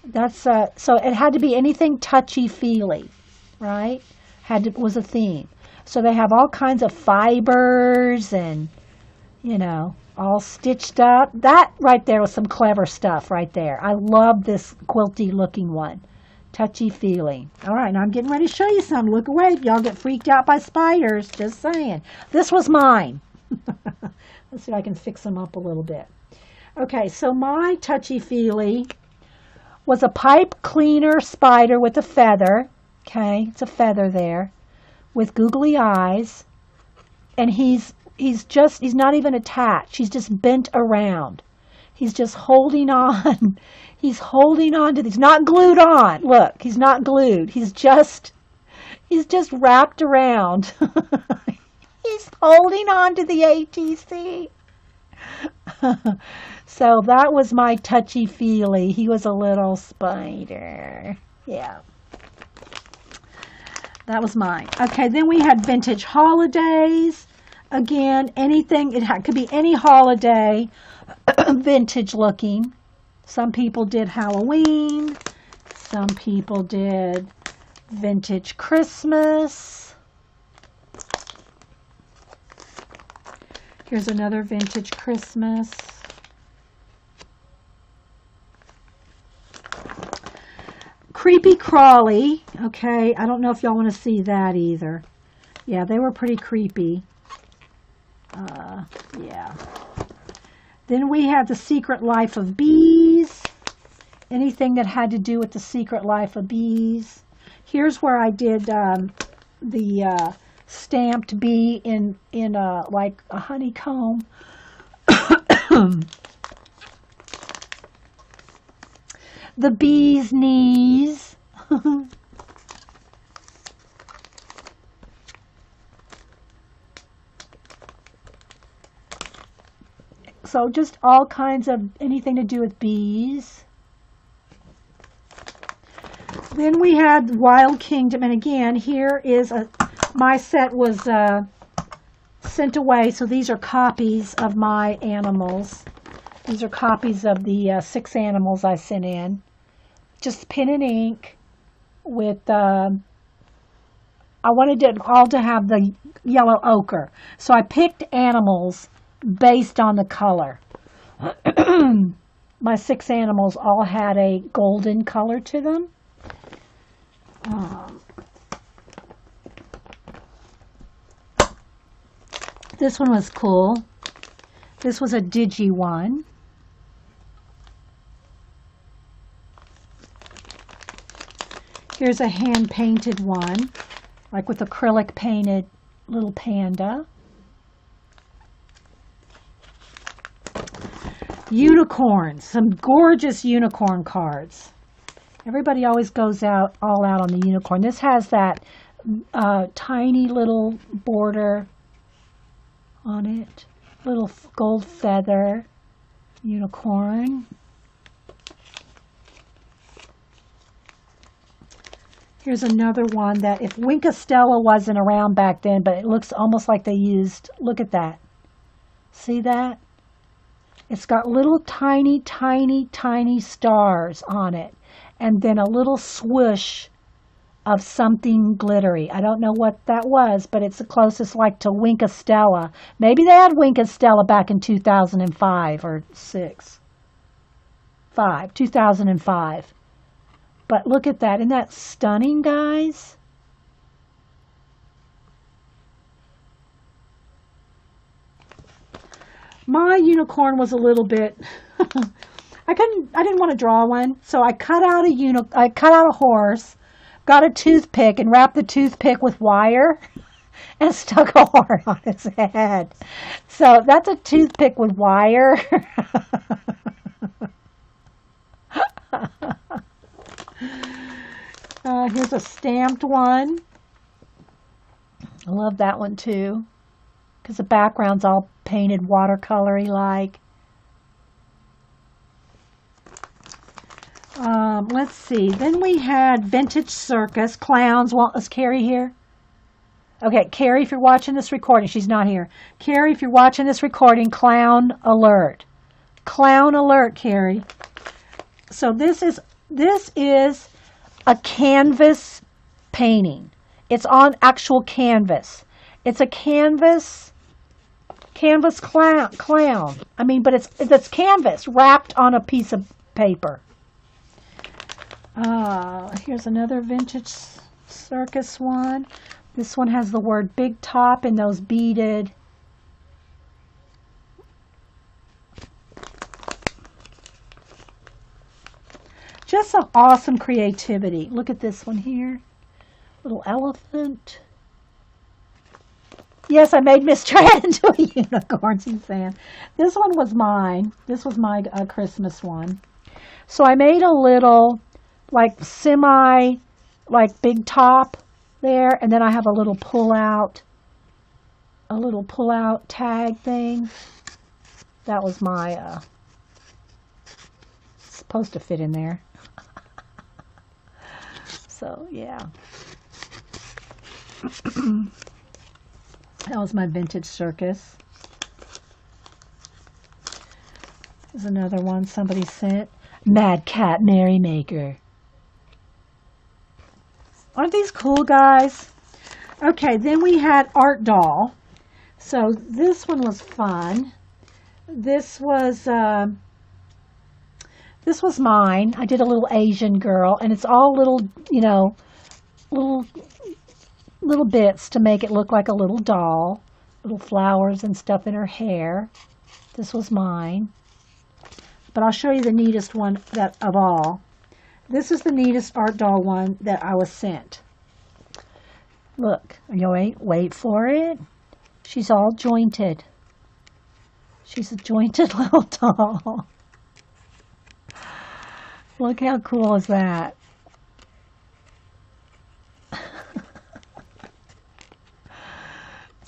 That's so it had to be anything touchy-feely, right? Was a theme. So they have all kinds of fibers and, you know, all stitched up. That right there was some clever stuff right there. I love this quilty looking one. Touchy-feely. All right, now I'm getting ready to show you some. Look away if y'all get freaked out by spiders. Just saying. This was mine. Let's see if I can fix them up a little bit. Okay, so my touchy-feely was a pipe cleaner spider with a feather. Okay, it's a feather there with googly eyes. And he's not even attached. He's just bent around. He's just holding on. He's holding on to these. Not glued on. Look, he's not glued. He's just wrapped around. He's holding on to the ATC. So that was my touchy-feely. He was a little spider. Yeah. That was mine. Okay, then we had vintage holidays. Again, anything, could be any holiday, vintage looking. Some people did Halloween. Some people did vintage Christmas. Here's another vintage Christmas. Creepy crawly. Okay, I don't know if y'all want to see that either. Yeah, they were pretty creepy. Yeah. Then we had The Secret Life of Bees. Anything that had to do with The Secret Life of Bees. Here's where I did the stamped bee in like a honeycomb. The bee's knees. So just all kinds of anything to do with bees. Then we had Wild Kingdom, and again, here is my set was sent away, so these are copies of my animals. These are copies of the 6 animals I sent in. Just pen and ink with, I wanted it all to have the yellow ochre. So I picked animals based on the color. My 6 animals all had a golden color to them. This one was cool. This was a digi one. Here's a hand-painted one, like with acrylic painted little panda. Unicorns, some gorgeous unicorn cards. Everybody always goes all out on the unicorn. This has that tiny little border on it. Little gold feather unicorn. Here's another one that if Wink Stella wasn't around back then, but it looks almost like they used, look at that. See that? It's got little tiny, tiny, tiny stars on it. And then a little swoosh of something glittery. I don't know what that was, but it's the closest like to Wink Stella. Maybe they had Wink Stella back in 2005 or 2005. But look at that. Isn't that stunning, guys? My unicorn was a little bit I didn't want to draw one, so I cut out a horse, got a toothpick and wrapped the toothpick with wire and stuck a horn on its head. So that's a toothpick with wire. Here's a stamped one. I love that one too, because the background's all painted watercolory like. Let's see. Then we had Vintage Circus clowns. Well, is Carrie here? Okay, Carrie, if you're watching this recording, she's not here. Carrie, if you're watching this recording, clown alert. Clown alert, Carrie. So this is a canvas painting. It's on actual canvas. It's a canvas clown. I mean, but it's canvas wrapped on a piece of paper. Here's another Vintage Circus one. This one has the word Big Top in those beaded. Just some awesome creativity. Look at this one here. Little elephant. Yes, I made Miss Tran into a unicorn, she's saying. This one was mine. This was my Christmas one. So I made a little, like, big top there, and then I have a little pull-out tag thing. That was my, supposed to fit in there. So, yeah. That was my Vintage Circus. There's another one somebody sent. Mad Cat Merrymaker. Aren't these cool, guys? Okay, then we had Art Doll. So this one was fun. This was mine. I did a little Asian girl, and it's all little, little bits to make it look like a little doll, little flowers and stuff in her hair. This was mine. But I'll show you the neatest one of all. This is the neatest Art Doll one that I was sent. Look, wait for it. She's all jointed. She's a jointed little doll. Look how cool is that?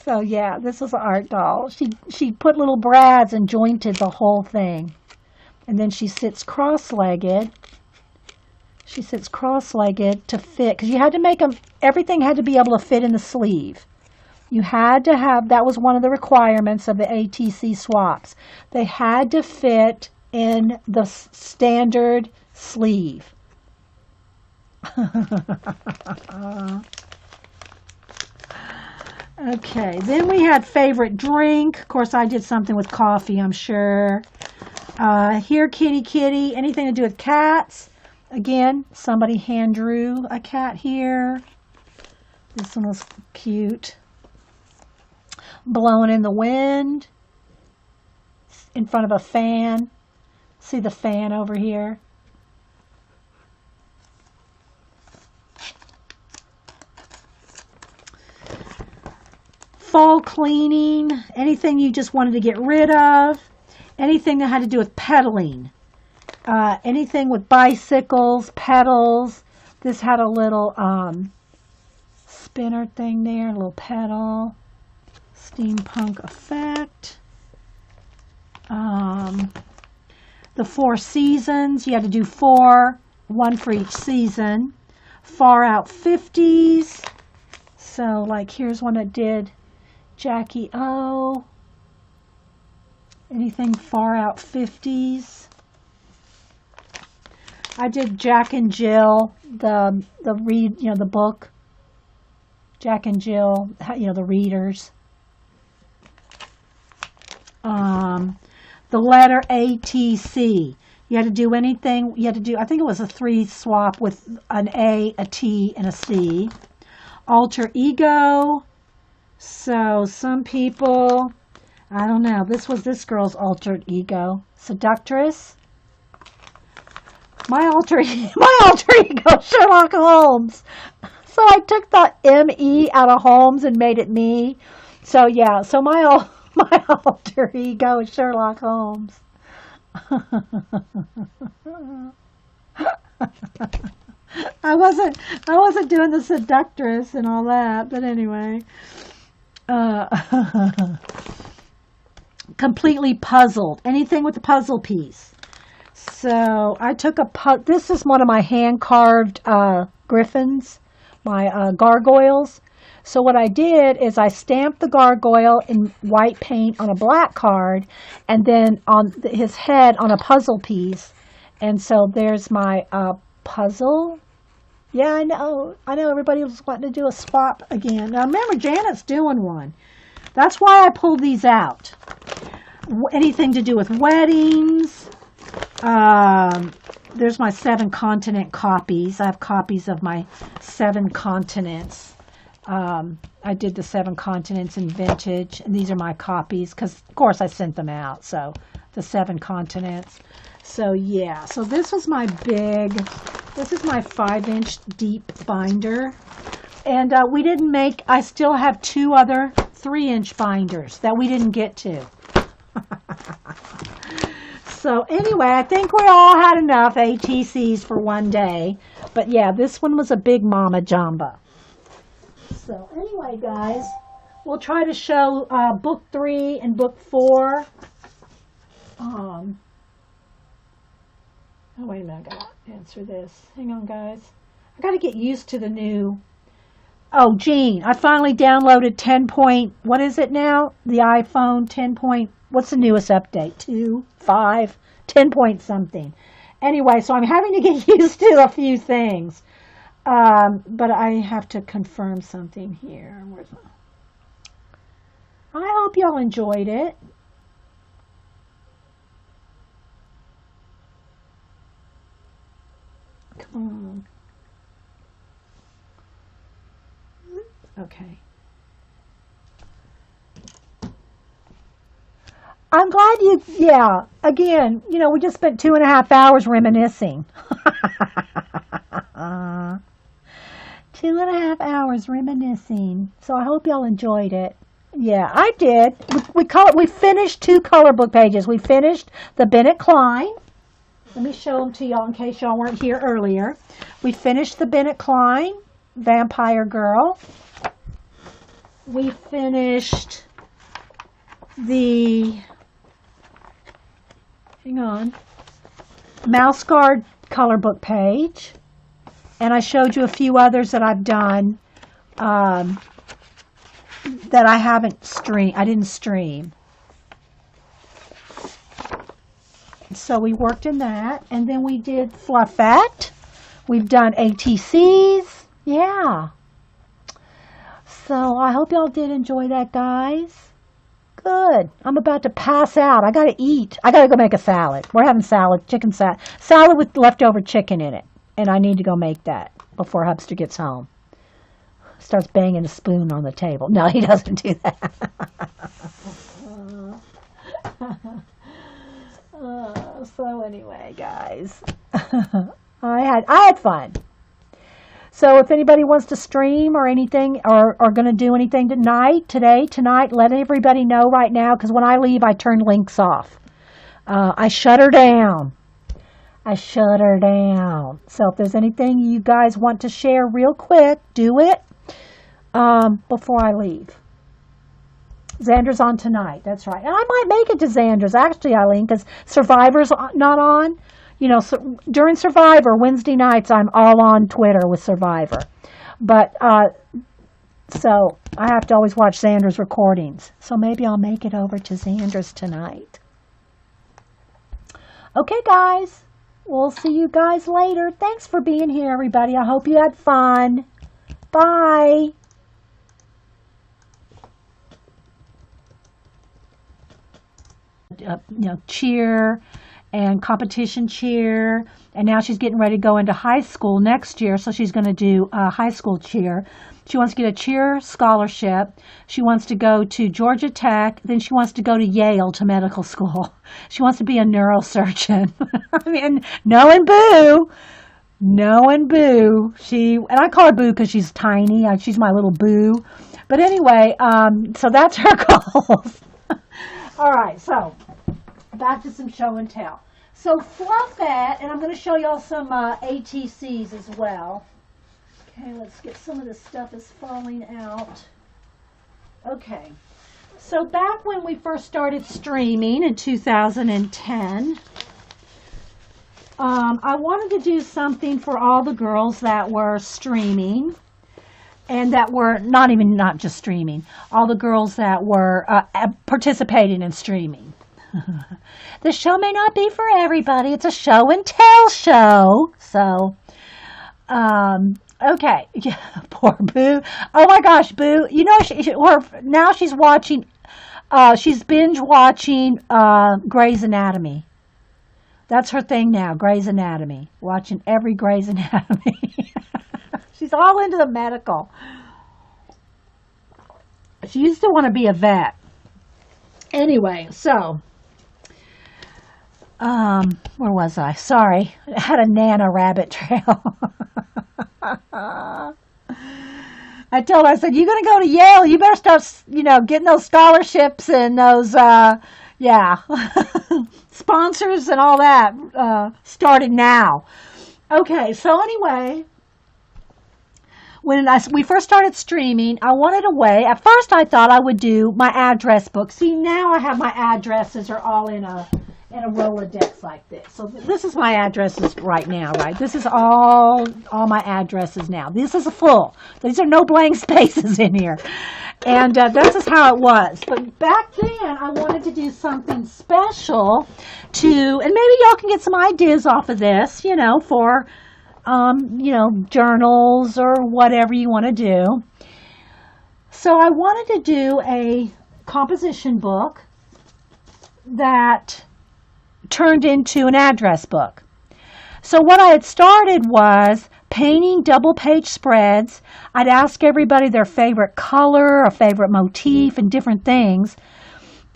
So yeah, this was an Art Doll. She put little brads and jointed the whole thing. And then she sits cross-legged. She sits cross-legged to fit, because you had to make them, everything had to be able to fit in the sleeve. You had to have, that was one of the requirements of the ATC swaps. They had to fit in the standard sleeve. Okay, then we had favorite drink. Of course, I did something with coffee, I'm sure. Here, kitty, kitty. Anything to do with cats. Again, somebody hand drew a cat here. This one was cute. Blowing in the wind. In front of a fan. See the fan over here? Fall cleaning, anything you just wanted to get rid of, anything that had to do with pedaling, anything with bicycles, pedals. This had a little spinner thing there, a little pedal, steampunk effect. The 4 seasons, you had to do 4, 1 for each season. Far out 50s. So like here's one that did Jackie O. Anything far out 50s. I did Jack and Jill, the book. Jack and Jill, the readers. The letter ATC. You had to do anything. You had to do, I think it was a 3 swap with an A, a T, and a C. Alter ego. So some people, I don't know. This was this girl's alter ego. Seductress. My alter ego, Sherlock Holmes. So I took the M-E out of Holmes and made it me. So yeah, so my alter ego is Sherlock Holmes. I wasn't doing the seductress and all that, but anyway. Completely puzzled. Anything with the puzzle piece. So I took this is one of my hand-carved griffins, my gargoyles. So what I did is I stamped the gargoyle in white paint on a black card, and then on his head on a puzzle piece. And so there's my puzzle. Yeah, I know everybody was wanting to do a swap again. Now remember, Janet's doing one. That's why I pulled these out. Anything to do with weddings. There's my 7 continent copies. I have copies of my 7 continents. I did the 7 continents in vintage, and these are my copies because, of course, I sent them out. So the 7 continents. So yeah, so this is my 5-inch deep binder. And we didn't make, I still have 2 other 3-inch binders that we didn't get to. So anyway, I think we all had enough ATCs for one day. But yeah, this one was a big mama jamba. So anyway, guys, we'll try to show book 3 and book 4. Oh, wait a minute, I gotta answer this. Hang on, guys. I gotta get used to the new. Oh, Jean, I finally downloaded 10 point, what is it now? The iPhone 10 point, what's the newest update? 2, 5, 10 point something. Anyway, so I'm having to get used to a few things. But I have to confirm something here. I hope y'all enjoyed it. Come on. Okay. I'm glad yeah, again, we just spent 2.5 hours reminiscing. 2.5 hours reminiscing. So I hope y'all enjoyed it. Yeah, I did. We finished 2 color book pages. We finished the Bennett Klein. Let me show them to y'all in case y'all weren't here earlier. We finished the Bennett Klein, Vampire Girl. We finished the, hang on, Mouse Guard color book page. And I showed you a few others that I've done that I haven't streamed. I didn't stream. So we worked in that. And then we did Fluffette. We've done ATCs. Yeah. So I hope y'all did enjoy that, guys. Good. I'm about to pass out. I got to eat. I got to go make a salad. We're having salad, chicken salad. Salad with leftover chicken in it. And I need to go make that before Hubster gets home. Starts banging a spoon on the table. No, he doesn't do that. So anyway, guys, I had fun. So if anybody wants to stream or anything, or going to do anything tonight, let everybody know right now, because when I leave, I turn links off. I shut her down. So if there's anything you guys want to share real quick, do it before I leave. Xander's on tonight. That's right. And I might make it to Xander's, actually, Eileen, because Survivor's not on. So during Survivor, Wednesday nights, I'm all on Twitter with Survivor. But, so I have to always watch Xander's recordings. So maybe I'll make it over to Xander's tonight. Okay, guys. We'll see you guys later. Thanks for being here, everybody. I hope you had fun. Bye. Cheer and competition cheer, and now she's getting ready to go into high school next year, so she's going to do high school cheer. She wants to get a cheer scholarship. She wants to go to Georgia Tech. Then she wants to go to Yale to medical school. She wants to be a neurosurgeon. I mean, knowing Boo. And I call her Boo because she's tiny. She's my little Boo. But anyway, so that's her goals. All right, so back to some show and tell. So Fluffette, and I'm going to show y'all some ATCs as well. Okay, let's get some of this stuff is falling out. Okay, so back when we first started streaming in 2010, I wanted to do something for all the girls that were streaming, and that were not just streaming, all the girls that were participating in streaming. The show may not be for everybody. It's a show and tell show. So, okay. Yeah, poor Boo. Oh my gosh, Boo. Now she's watching, she's binge watching Grey's Anatomy. That's her thing now, Grey's Anatomy. Watching every Grey's Anatomy. She's all into the medical. She used to want to be a vet. Anyway, so, where was I? Sorry. I had a Nana rabbit trail. I told her, I said, you're going to go to Yale. You better start, getting those scholarships and those, sponsors and all that started now. Okay, so anyway, when we first started streaming, I wanted a way. At first, I thought I would do my address book. See, now I have my addresses are all in a Rolodex like this. So this is my addresses right now, right? This is all my addresses now. This is a full. These are no blank spaces in here. And this is how it was. But back then, I wanted to do something special and maybe y'all can get some ideas off of this, for journals or whatever you want to do. So I wanted to do a composition book that turned into an address book. So what I had started was painting double page spreads. I'd ask everybody their favorite color, a favorite motif, and different things.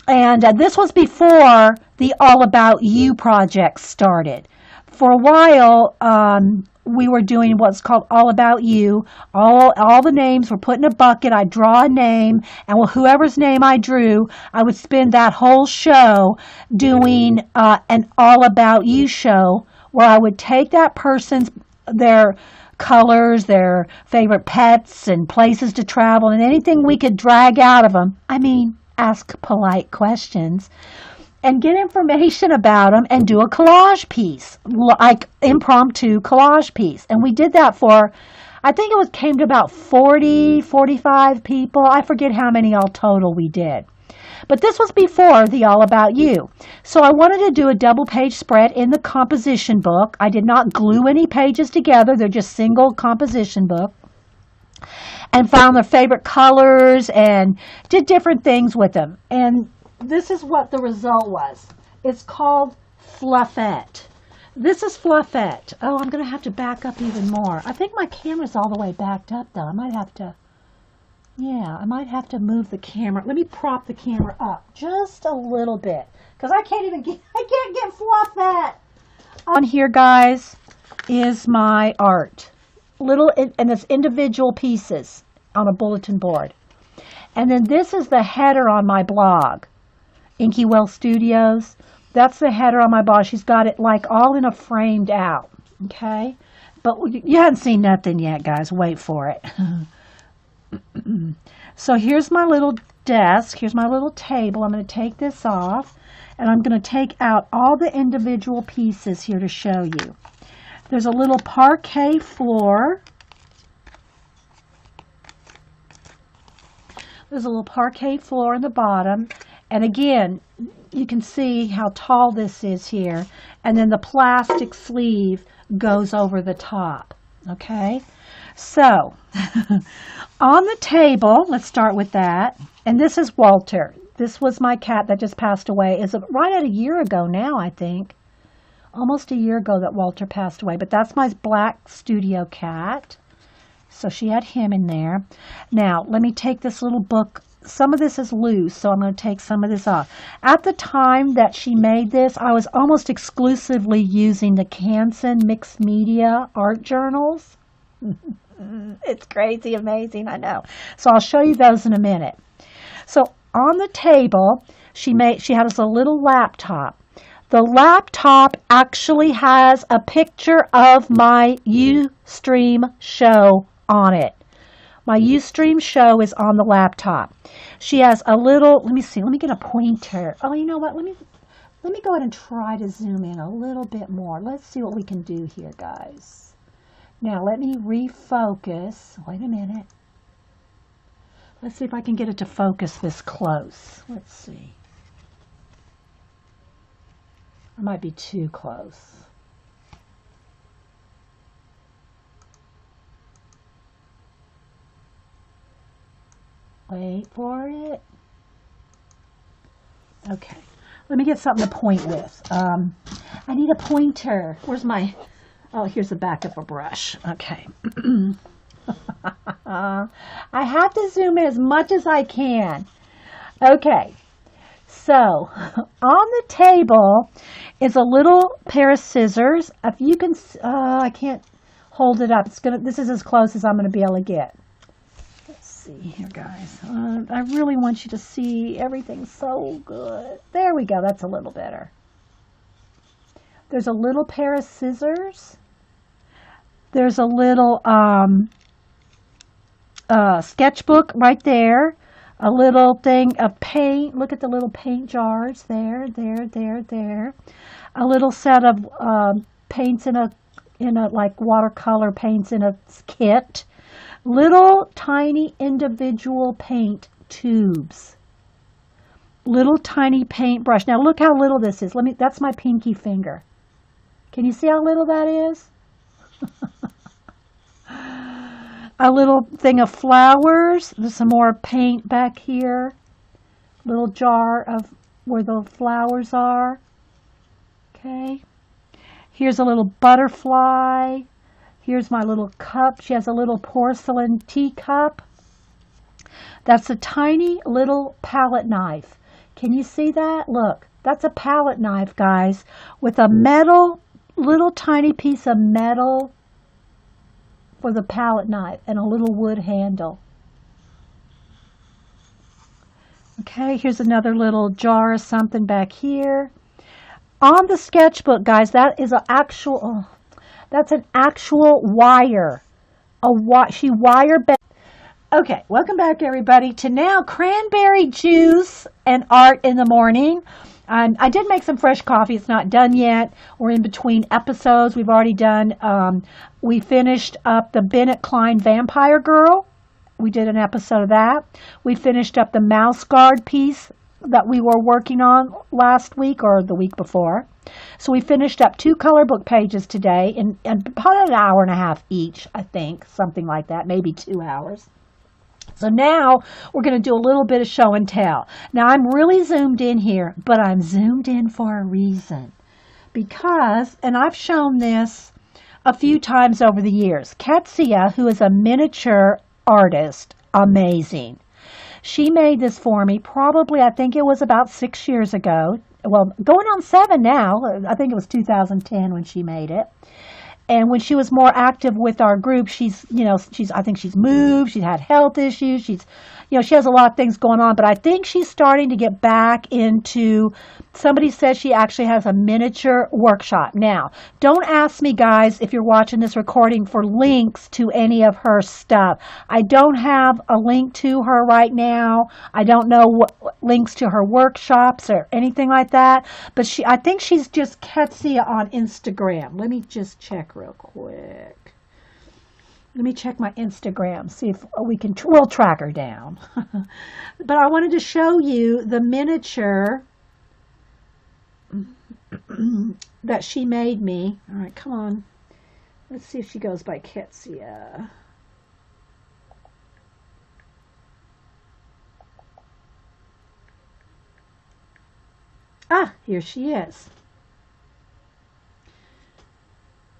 And this was before the All About You project started. For a while, we were doing what's called All About You. All the names were put in a bucket. I'd draw a name, and whoever's name I drew, I would spend that whole show doing an All About You show where I would take that person's, their colors, their favorite pets and places to travel, and anything we could drag out of them. I mean, ask polite questions and get information about them and do a collage piece, like impromptu collage piece. And we did that for, I think it came to about 40, 45 people. I forget how many all total we did. But this was before the All About You. So I wanted to do a double page spread in the composition book. I did not glue any pages together. They're just single composition book. And found their favorite colors and did different things with them. And this is what the result was. It's called Fluffette. This is Fluffette. Oh, I'm going to have to back up even more. I think my camera's all the way backed up, though. I might have to move the camera. Let me prop the camera up just a little bit, because I can't get Fluffette. On here, guys, is my art. And it's individual pieces on a bulletin board. And then this is the header on my blog, Inky Well Studios. That's the header on my blog. She's got it like all in a framed out. Okay? But you haven't seen nothing yet, guys. Wait for it. So here's my little desk. Here's my little table. I'm going to take this off, and I'm going to take out all the individual pieces here to show you. There's a little parquet floor. There's a little parquet floor in the bottom. And again, you can see how tall this is here. And then the plastic sleeve goes over the top. Okay? So, on the table, let's start with that. And this is Walter. This was my cat that just passed away. It's right at a year ago now, I think. Almost a year ago that Walter passed away. But that's my black studio cat. So she had him in there. Now, let me take this little book. Some of this is loose, so I'm going to take some of this off. At the time that she made this, I was almost exclusively using the Canson Mixed Media art journals. It's crazy, amazing, I know. So I'll show you those in a minute. So on the table, she had us a little laptop. The laptop actually has a picture of my Ustream show on it. My Ustream show is on the laptop. She has a little, let me see, let me get a pointer. Oh, you know what, let me go ahead and try to zoom in a little bit more. Let's see what we can do here, guys. Now, let me refocus. Wait a minute. Let's see if I can get it to focus this close. Let's see. I might be too close. Wait for it. Okay. Let me get something to point with. I need a pointer. Where's my... Oh, here's the back of a brush. Okay. I have to zoom in as much as I can. Okay. So, on the table is a little pair of scissors. If you can... I can't hold it up. This is as close as I'm going to be able to get. Let's see here, guys. I really want you to see everything so good. There we go. That's a little better. There's a little pair of scissors. There's a little sketchbook right there. A little thing of paint. Look at the little paint jars there, there. A little set of paints in a like watercolor paints in a kit. Little tiny individual paint tubes. Little tiny paintbrush. Now look how little this is. That's my pinky finger. Can you see how little that is? a little thing of flowers. There's some more paint back here. Little jar of where the flowers are. Okay. Here's a little butterfly. Here's my little cup. She has a little porcelain teacup. That's a tiny little palette knife. Can you see that? Look, that's a palette knife, guys, with a metal, little tiny piece of metal for the palette knife and a little wood handle. Okay, here's another little jar of something back here. On the sketchbook, guys, that is that's an actual wire. She wire bent. Okay, welcome back, everybody, to now cranberry juice and art in the morning. I did make some fresh coffee. It's not done yet. We're in between episodes. We've already done, we finished up the Bennett Klein Vampire Girl. We did an episode of that. We finished up the Mouse Guard piece that we were working on last week or the week before. So we finished up 2 color book pages today and about an hour and a half each, I think, something like that, maybe 2 hours. So now we're going to do a little bit of show and tell. Now I'm really zoomed in here, but I'm zoomed in for a reason. Because, and I've shown this a few times over the years, Ketsia, who is a miniature artist, amazing. She made this for me probably, I think it was about 6 years ago. Well, going on 7 now. I think it was 2010 when she made it. And when she was more active with our group, I think she's moved, she's had health issues, she has a lot of things going on, but I think she's starting to get back into, somebody says she actually has a miniature workshop. Now, don't ask me, guys, if you're watching this recording for links to any of her stuff. I don't have a link to her right now. I don't know what links to her workshops or anything like that, but I think she's just Ketsia on Instagram. Let me just check real quick. Let me check my Instagram, see if we'll track her down. But I wanted to show you the miniature that she made me. All right, come on. Let's see if she goes by Ketsia. Ah, here she is.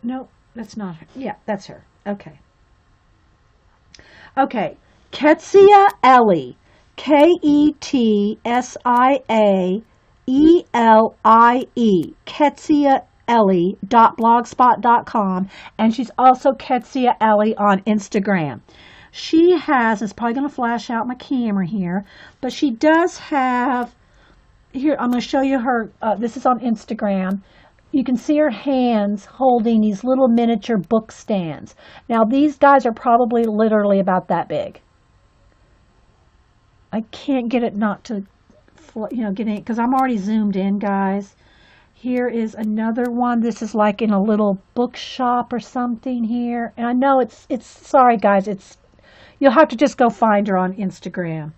No, that's not her. Yeah, that's her. Okay. Okay, Ketsia Ellie, Ketsia Ellie, Ketsia Ellie.blogspot.com, and she's also Ketsia Ellie on Instagram. She has, it's probably going to flash out my camera here, but she does have, here, I'm going to show you her, this is on Instagram. You can see her hands holding these little miniature book stands. Now, these guys are probably literally about that big. I can't get it not to, get it, because I'm already zoomed in, guys. Here is another one. This is like in a little bookshop or something here. And I know it's sorry, guys, you'll have to just go find her on Instagram.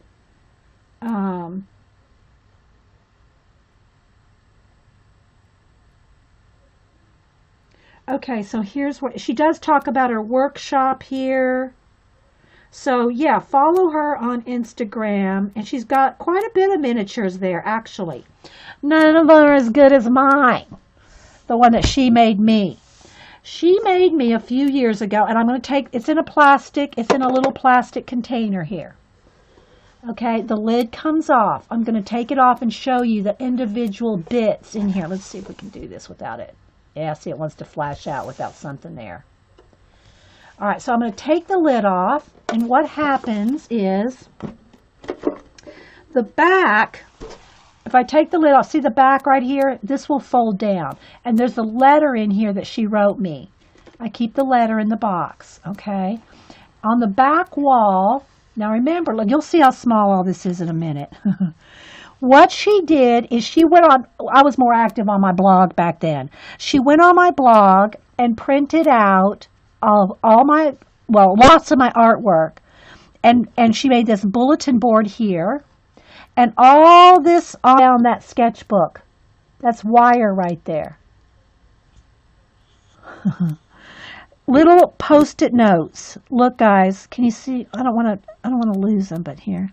Okay, so here's what she does talk about her workshop here. So yeah, follow her on Instagram, and she's got quite a bit of miniatures there, actually. None of them are as good as mine, the one that she made me. She made me a few years ago, and I'm going to it's in a little plastic container here. Okay, the lid comes off. I'm going to take it off and show you the individual bits in here. Let's see if we can do this without it. Yeah, see, it wants to flash out without something there. All right, so I'm going to take the lid off, and what happens is the back, if I take the lid off, see the back right here? This will fold down, and there's a letter in here that she wrote me. I keep the letter in the box, okay? On the back wall, now remember, look, you'll see how small all this is in a minute. What she did is she went on, I was more active on my blog back then. She went on my blog and printed out lots of my artwork. And she made this bulletin board here. And all this on that sketchbook. That's wire right there. little post-it notes. Look, guys, can you see? I don't want to lose them, but here.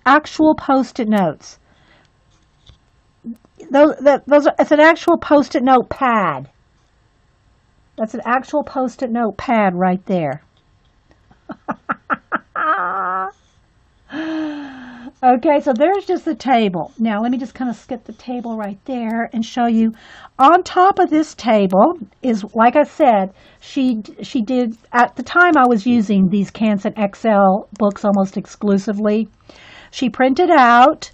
Actual post-it notes. It's an actual post-it note pad. That's an actual post-it note pad right there. Okay, so there's just the table. Now let me just kind of skip the table right there and show you. On top of this table is, like I said, she did, at the time I was using these Canson XL books almost exclusively. She printed out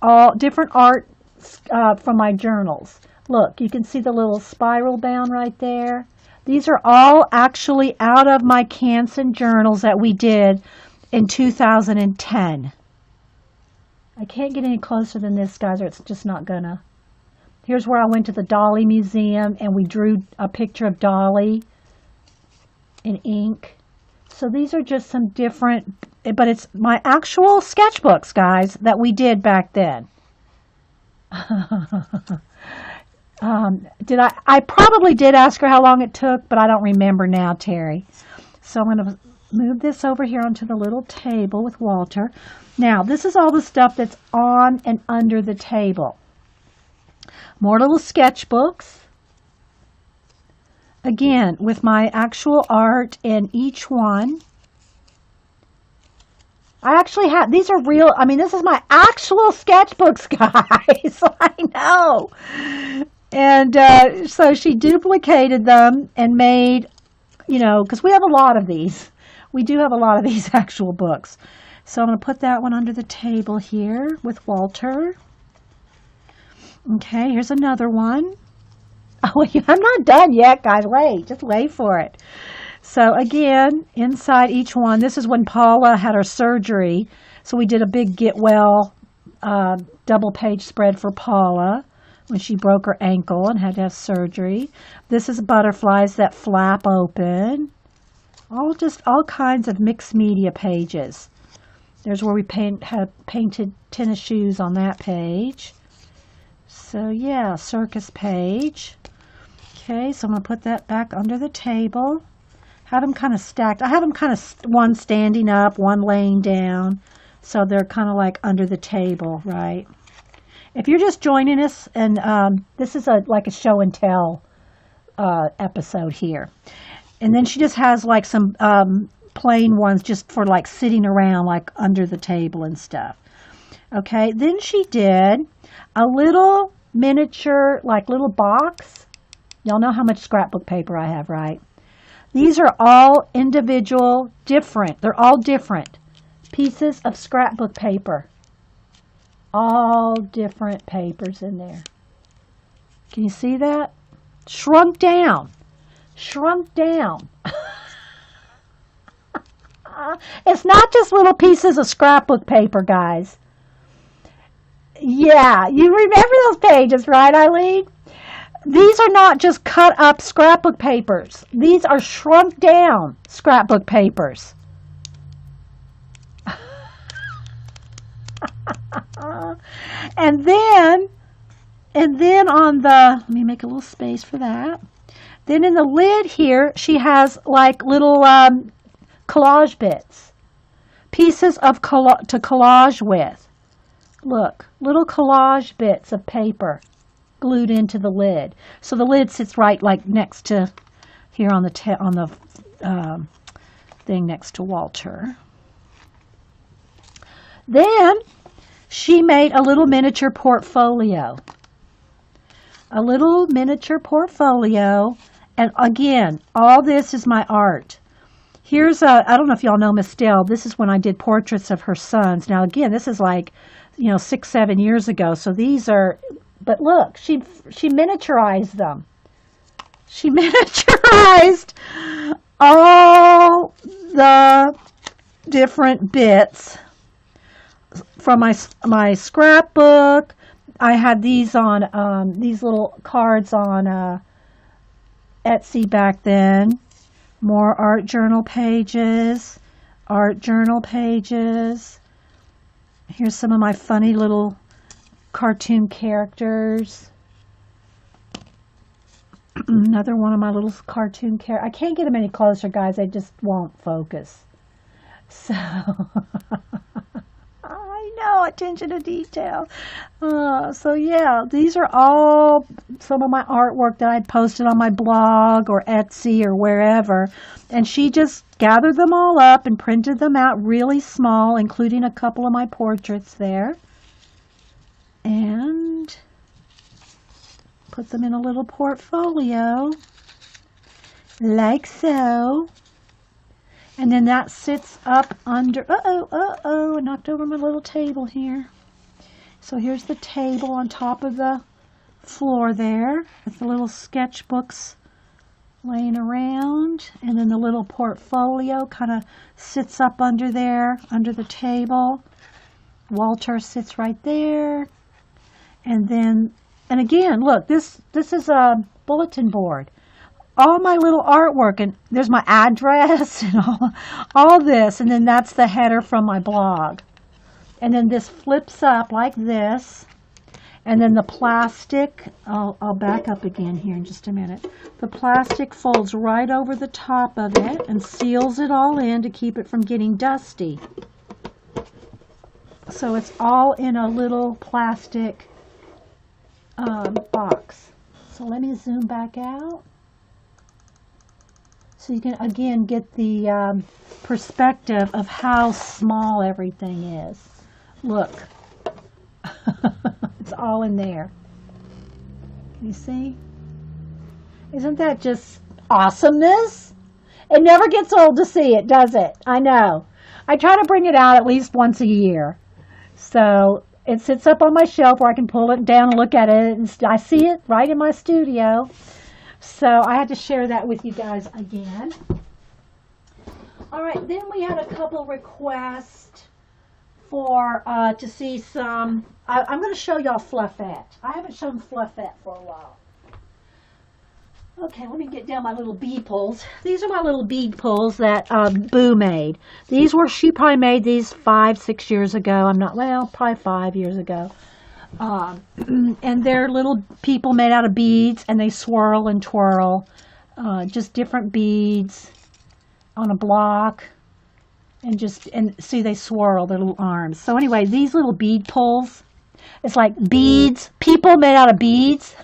all different art from my journals. Look, you can see the little spiral bound right there. These are all actually out of my Canson journals that we did in 2010. I can't get any closer than this, guys, or it's just not gonna. Here's where I went to the Dolly Museum and we drew a picture of Dolly in ink. So these are just some different, but it's my actual sketchbooks, guys, that we did back then. I probably did ask her how long it took, but I don't remember now, Terry. So I'm going to move this over here onto the little table with Walter. Now, this is all the stuff that's on and under the table. More little sketchbooks. Again, with my actual art in each one. I actually have, these are real, I mean, this is my actual sketchbooks, guys. I know. And so she duplicated them and made, you know, because we have a lot of these. We do have a lot of these actual books. So I'm going to put that one under the table here with Walter. Okay, here's another one. Oh, I'm not done yet, guys. Wait, just wait for it. So again, inside each one, this is when Paula had her surgery. So we did a big get well double page spread for Paula when she broke her ankle and had to have surgery. This is butterflies that flap open. All kinds of mixed media pages. There's where we have painted tennis shoes on that page. So yeah, circus page. Okay, so I'm going to put that back under the table. Have them kind of stacked. I have them kind of one standing up, one laying down. So they're kind of like under the table, right? If you're just joining us, and this is like a show and tell episode here. And then she just has like some plain ones just for like sitting around like under the table and stuff. Okay, then she did a little miniature, like little box. Y'all know how much scrapbook paper I have, right? These are all individual, different. They're all different pieces of scrapbook paper. All different papers in there. Can you see that? Shrunk down. Shrunk down. It's not just little pieces of scrapbook paper, guys. Yeah, you remember those pages, right, Eileen? These are not just cut up scrapbook papers. These are shrunk down scrapbook papers. And then on the, let me make a little space for that. Then in the lid here, she has like little collage bits, pieces of to collage with. Look, little collage bits of paper glued into the lid. So the lid sits right like next to here on the thing next to Walter. Then she made a little miniature portfolio. A little miniature portfolio. And again, all this is my art. Here's I don't know if y'all know Miss Dell. This is when I did portraits of her sons. Now again, this is like, 6-7 years ago. So these are, but look, she miniaturized them. She miniaturized all the different bits from my scrapbook. I had these on these little cards on Etsy back then. More art journal pages. Here's some of my funny little cartoon characters. Another one of my little cartoon characters. I can't get them any closer, guys. They just won't focus. So, I know, attention to detail. So yeah, these are all some of my artwork that I'd posted on my blog or Etsy or wherever. And she just gathered them all up and printed them out really small, including a couple of my portraits there. And put them in a little portfolio, like so. And then that sits up under, I knocked over my little table here. So here's the table on top of the floor there, with the little sketchbooks laying around. And then the little portfolio kind of sits up under there, under the table. Walter sits right there. And then, and again, look, this is a bulletin board. All my little artwork, and there's my address and all this, and then that's the header from my blog. And then this flips up like this, and then the plastic, I'll back up again here in just a minute. The plastic folds right over the top of it and seals it all in to keep it from getting dusty. So it's all in a little plastic box. So let me zoom back out. So you can, again, get the perspective of how small everything is. Look. It's all in there. Can you see? Isn't that just awesomeness? It never gets old to see it, does it? I know. I try to bring it out at least once a year. So it sits up on my shelf where I can pull it down and look at it. And I see it right in my studio. So I had to share that with you guys again. All right, then we had a couple requests for to see some. I'm going to show y'all Fluffette. I haven't shown Fluffette for a while. Okay, let me get down my little bead pulls. These are my little bead pulls that Boo made. She probably made these 5-6 years ago. Probably 5 years ago. And they're little people made out of beads, and they swirl and twirl. Just different beads on a block. And see, they swirl their little arms. So anyway, these little bead pulls, it's like beads, people made out of beads.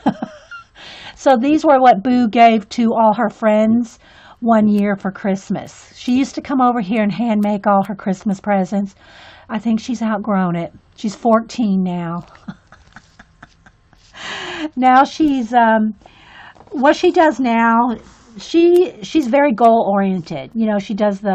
So these were what Boo gave to all her friends one year for Christmas. She used to come over here and hand make all her Christmas presents. I think she's outgrown it. She's 14 now. Now she's, what she does now, she's very goal oriented. You know, she does the